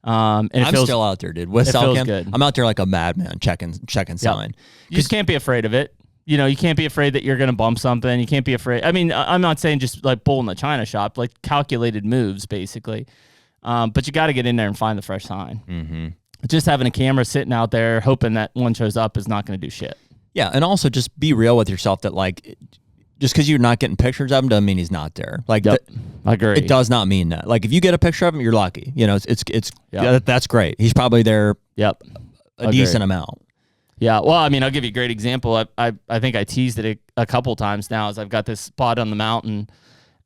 And I'm still out there, dude. With cell cam, good. I'm out there like a madman checking sign. You just can't be afraid of it. You can't be afraid that you're going to bump something. You can't be afraid. I mean, I'm not saying just like bull in the china shop, like calculated moves, basically. But you got to get in there and find the fresh sign. Just having a camera sitting out there, hoping that one shows up, is not going to do shit. Yeah, and also just be real with yourself that like, just because you're not getting pictures of him doesn't mean he's not there. Like, I agree. It does not mean that. Like, if you get a picture of him, you're lucky. That's great. He's probably there. A decent amount. Yeah. Well, I mean, I'll give you a great example. I think I teased it a couple times now. As I've got this spot on the mountain,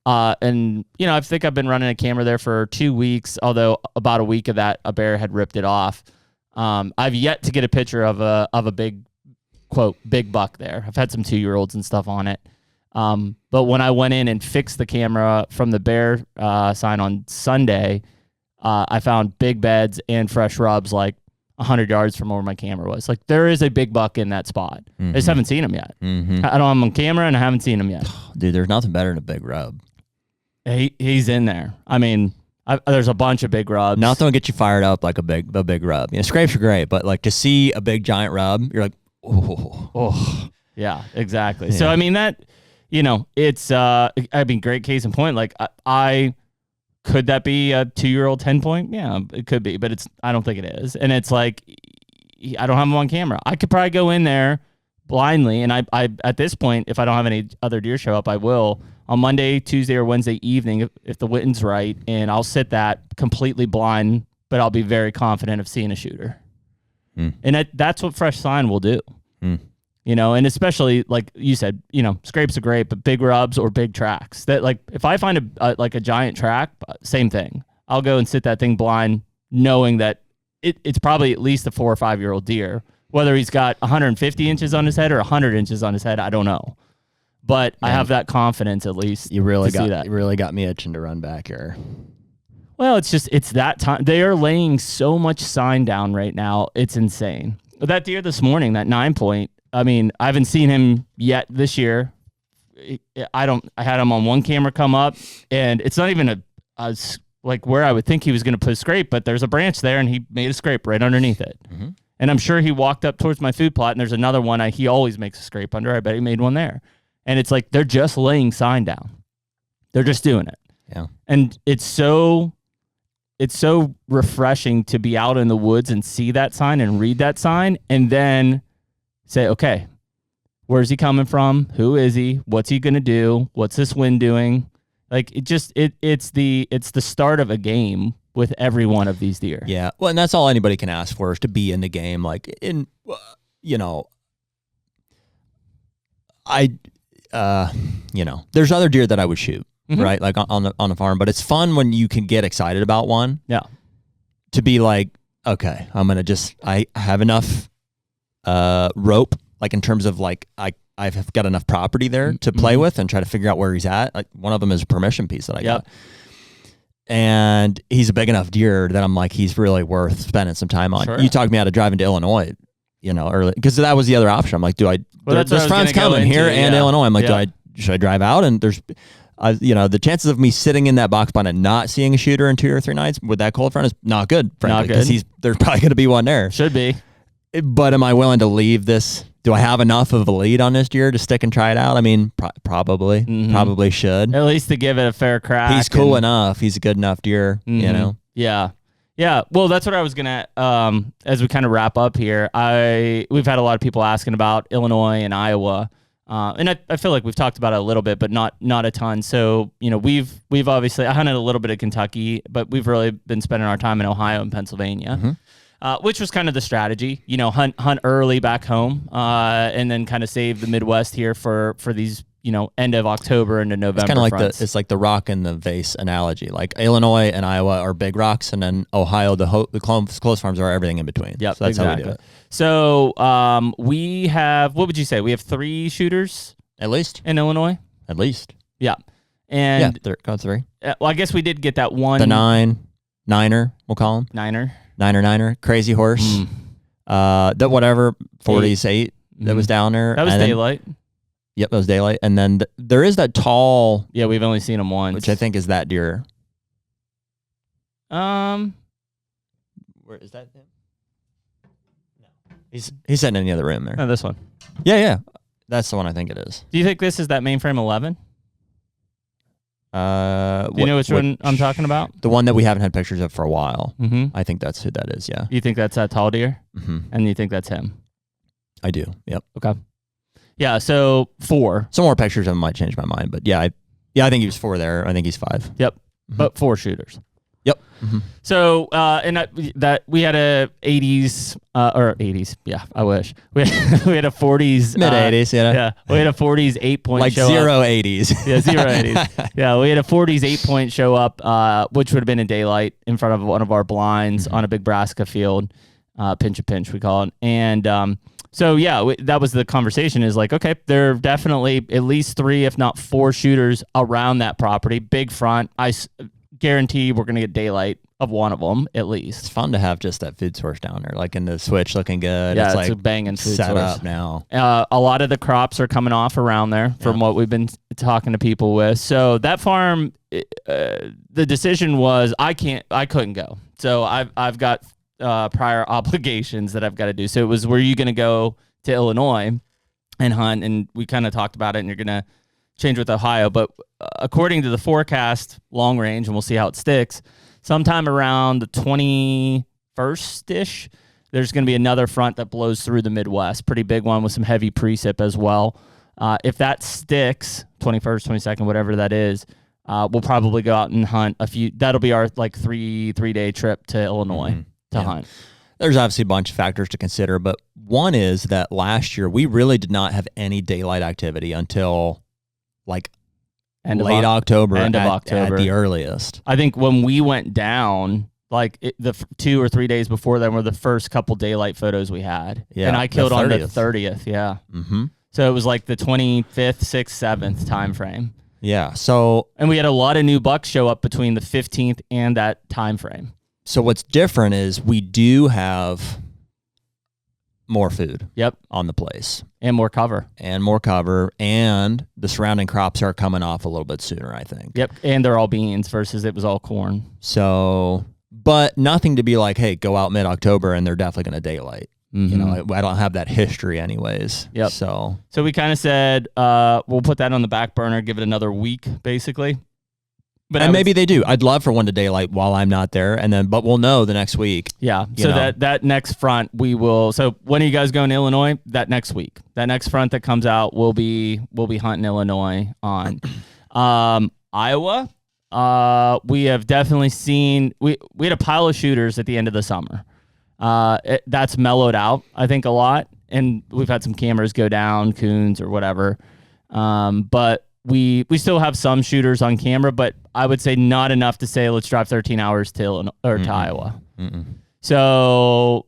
and I think I've been running a camera there for 2 weeks. Although about a week of that, a bear had ripped it off. I've yet to get a picture of a big, quote, big buck there. I've had some 2-year-olds and stuff on it. But when I went in and fixed the camera from the bear sign on Sunday, I found big beds and fresh rubs like 100 yards from where my camera was. Like, there is a big buck in that spot. I just haven't seen him yet. I don't have him on camera, and I haven't seen him yet. Dude, there's nothing better than a big rub. He's in there. I mean, there's a bunch of big rubs. Nothing will get you fired up like a big rub. Scrapes are great, but like to see a big giant rub, you're like, oh. Yeah, exactly. Yeah. So I mean that. It's great case in point. Like I could that be a 2-year-old 10-point? Yeah, it could be, but I don't think it is. And it's like, I don't have them on camera. I could probably go in there blindly. And I at this point, if I don't have any other deer show up, I will on Monday, Tuesday, or Wednesday evening, if the wind's right, and I'll sit that completely blind, but I'll be very confident of seeing a shooter. And that's what fresh sign will do. And especially like you said, scrapes are great, but big rubs or big tracks that, like, if I find a giant track, same thing. I'll go and sit that thing blind, knowing that it's probably at least a 4 or 5-year-old deer, whether he's got 150 inches on his head or 100 inches on his head. I don't know, but I have that confidence at least. You really got me itching to run back here. Well, it's that time. They are laying so much sign down right now. It's insane. that deer this morning, that 9-point, I mean, I haven't seen him yet this year. I had him on one camera come up, and it's not even like where I would think he was going to put a scrape, but there's a branch there, and he made a scrape right underneath it. Mm-hmm. And I'm sure he walked up towards my food plot, and there's another one he always makes a scrape under. I bet he made one there. And it's like they're just laying sign down. They're just doing it. Yeah. And it's so refreshing to be out in the woods and see that sign and read that sign and then say, okay, where's he coming from? Who is he? What's he going to do? What's this wind doing? Like it's the start of a game with every one of these deer. Yeah. Well, and that's all anybody can ask for is to be in the game. Like there's other deer that I would shoot, mm-hmm. right? Like on the farm, but it's fun when you can get excited about one. Yeah. To be like, okay, I have enough rope, like in terms of like I've got enough property there to play mm-hmm. with and try to figure out where he's at. Like one of them is a permission piece that I got. And he's a big enough deer that I'm like, he's really worth spending some time on. Sure. You talked me out of driving to Illinois, early, because that was the other option. I'm like, there's friends coming here and Illinois. I'm like, should I drive out? And there's, the chances of me sitting in that box blind and not seeing a shooter in 2 or 3 nights with that cold front is not good, frankly, because there's probably going to be one there. Should be. But am I willing to leave this? Do I have enough of a lead on this deer to stick and try it out? I mean, probably. Mm-hmm. Probably should. At least to give it a fair crack. He's cool enough. He's a good enough deer, mm-hmm. Yeah. Yeah. Well, that's what I was going to, as we kind of wrap up here, we've had a lot of people asking about Illinois and Iowa. And I feel like we've talked about it a little bit, but not a ton. So, we've obviously, I hunted a little bit of Kentucky, but we've really been spending our time in Ohio and Pennsylvania. Mm-hmm. Which was kind of the strategy, hunt early back home, and then kind of save the Midwest here for these, end of October into November. It's kind of like the rock and the vase analogy. Like Illinois and Iowa are big rocks, and then Ohio, the close farms are everything in between. Yep, so that's exactly. how we do it. So we have, what would you say? We have 3 shooters at least in Illinois. At least, yeah, and go 3. Well, I guess we did get that one. The niner, we'll call him Niner, crazy horse. That whatever 40s 8 that was down there. That was daylight. Yep, that was daylight. And then there is that tall. Yeah, we've only seen him once, which I think is that deer. Where is that him? No, he's sitting in the other room there. No, this one. Yeah, that's the one I think it is. Do you think this is that mainframe 11? Do you know which one I'm talking about? The one that we haven't had pictures of for a while. Mm-hmm. I think that's who that is, yeah. You think that's that tall deer? Mm-hmm. And you think that's him? I do, yep. Okay. Yeah, so 4. Some more pictures of him might change my mind, but I think he was 4 there. I think he's 5. Yep, mm-hmm. But 4 shooters. Yep. Mm-hmm. So, and that we had a 80s, or 80s, yeah, I wish. We had a 40s. Mid-80s, Yeah, we had a 40s 8-point like show zero up. 80s. Yeah, 0 80s. Yeah, we had a 40s 8-point show up, which would have been in daylight in front of one of our blinds on a big brassica field, pinch we call it. And so, yeah, that was the conversation is like, okay, there are definitely at least 3, if not 4 shooters around that property, big front. I guarantee we're going to get daylight of one of them at least. It's fun to have just that food source down there, like in the switch looking good. Yeah, it's like a banging food set source. Up now. A lot of the crops are coming off around there from what we've been talking to people with. So that farm, the decision was I couldn't go. So I've got prior obligations that I've got to do. So it was, were you going to go to Illinois and hunt? And we kind of talked about it, and you're going to change with Ohio. But according to the forecast, long range, and we'll see how it sticks, sometime around the 21st-ish, there's going to be another front that blows through the Midwest. Pretty big one with some heavy precip as well. If that sticks, 21st, 22nd, whatever that is, we'll probably go out and hunt a few. That'll be our like three-day trip to Illinois to hunt. There's obviously a bunch of factors to consider, but one is that last year we really did not have any daylight activity until like late October, at the earliest. I think when we went down, like the 2 or 3 days before then were the first couple daylight photos we had. Yeah, and I killed on the 30th. Yeah. Mm-hmm. So it was like the 25th, 6th, 7th time frame. Yeah. So, and we had a lot of new bucks show up between the 15th and that time frame. So what's different is we do have more food. Yep. On the place. And more cover. And the surrounding crops are coming off a little bit sooner, I think. Yep. And they're all beans versus it was all corn. So, but nothing to be like, hey, go out mid-October and they're definitely going to daylight. You know, I don't have that history anyways. Yep. So we kind of said we'll put that on the back burner, give it another week, basically. But maybe they do. I'd love for one to daylight while I'm not there, but we'll know the next week. Yeah. So that next front we will. So when are you guys going to Illinois? That next week. That next front that comes out, we'll be hunting Illinois on. Iowa. We have definitely seen. We had a pile of shooters at the end of the summer. That's mellowed out, I think, a lot, and we've had some cameras go down, coons or whatever. But we still have some shooters on camera, but I would say not enough to say let's drive 13 hours to Iowa. So,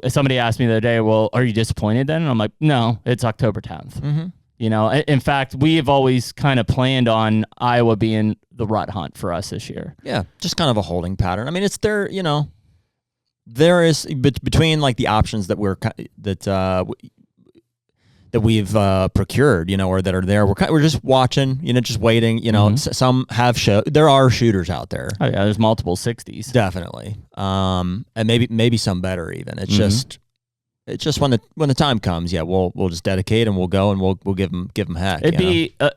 somebody asked me the other day, well, are you disappointed then? And I'm like, no, it's October 10th. In fact, we have always kind of planned on Iowa being the rut hunt for us this year. Yeah, just kind of a holding pattern. I mean, it's there, there is between like the options that we've procured, or that are there. We're just watching, just waiting. Some have there are shooters out there. Oh yeah, there's multiple 60s, definitely. And maybe some better even. It's just when the time comes, we'll just dedicate and we'll go and we'll give them heck. It'd be, it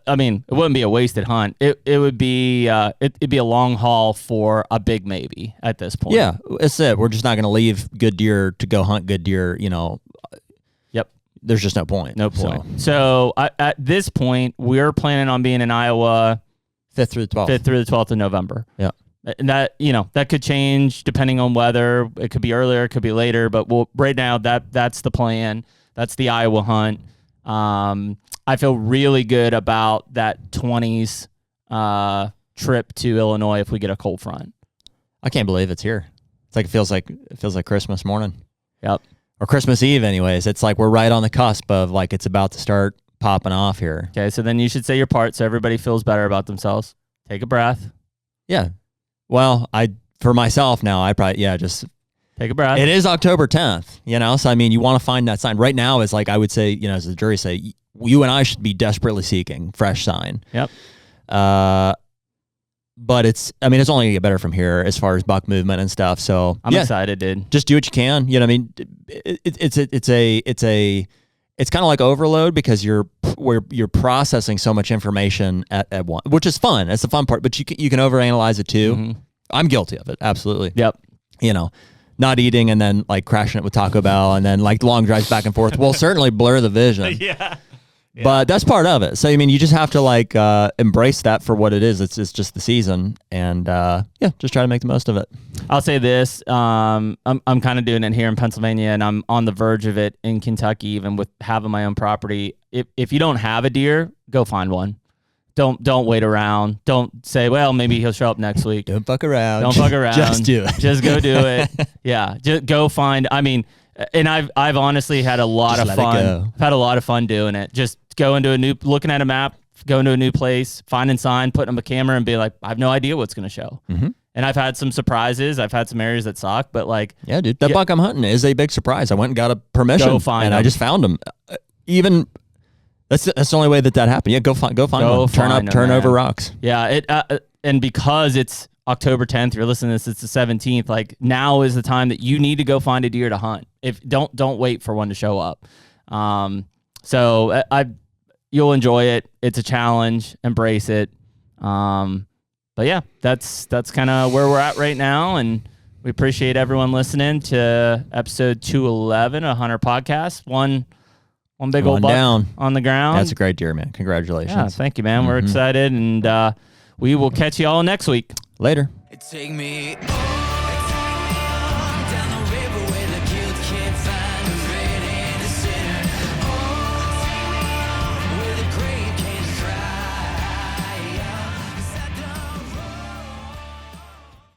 wouldn't be a wasted hunt. It would be, it'd be a long haul for a big maybe at this point. Yeah, it's it. We're just not going to leave good deer to go hunt good deer. Yep. There's just no point. No point. So at this point, we're planning on being in Iowa 5th through the 12th of November. Yeah. And that, that could change depending on weather. It could be earlier, it could be later, but right now that's the plan. That's the Iowa hunt. I feel really good about that 20s trip to Illinois if we get a cold front. I can't believe it's here. It feels like Christmas morning. Yep. Or Christmas Eve anyways. It's like we're right on the cusp of like it's about to start popping off here. Okay, so then you should say your part so everybody feels better about themselves. Take a breath. Yeah. Well, for myself now, I probably, just take a breath. It is October 10th, so I mean, you want to find that sign. Right now is like, I would say, as the jury say, you and I should be desperately seeking fresh sign. Yep. But it's only gonna get better from here as far as buck movement and stuff. So I'm excited, dude. Just do what you can. It's kind of like overload because you're processing so much information at once, which is fun. It's the fun part, but you can overanalyze it too. I'm guilty of it. Absolutely. Yep. Not eating and then like crashing it with Taco Bell and then like long drives back and forth will certainly blur the vision. Yeah. But that's part of it. So, you just have to like embrace that for what it is. It's just the season and just try to make the most of it. I'll say this. I'm kind of doing it here in Pennsylvania and I'm on the verge of it in Kentucky, even with having my own property. If you don't have a deer, go find one. Don't wait around. Don't say, well, maybe he'll show up next week. Don't fuck around. Just do it. Just go do it. Yeah. Just go find, and I've honestly had a lot of fun. I've had a lot of fun doing it. Just looking at a map, going to a new place, finding sign, putting up a camera and be like, I have no idea what's going to show. And I've had some surprise. I've had some areas that suck, but like, yeah, dude, that buck I'm hunting is a big surprise. I went and got a permission and I just found him. Even that's the only way that happened. Yeah. Go find one. Turn over rocks. Yeah. And because it's October 10th, you're listening to this, it's the 17th. Like now is the time that you need to go find a deer to hunt. Don't wait for one to show up. So you'll enjoy it. It's a challenge. Embrace it. But yeah, that's kind of where we're at right now. And we appreciate everyone listening to episode 211 of HUNTR Podcast. One big old buck down on the ground. That's a great deer, man. Congratulations. Yeah, thank you, man. We're excited. And we will catch you all next week. Later. Take me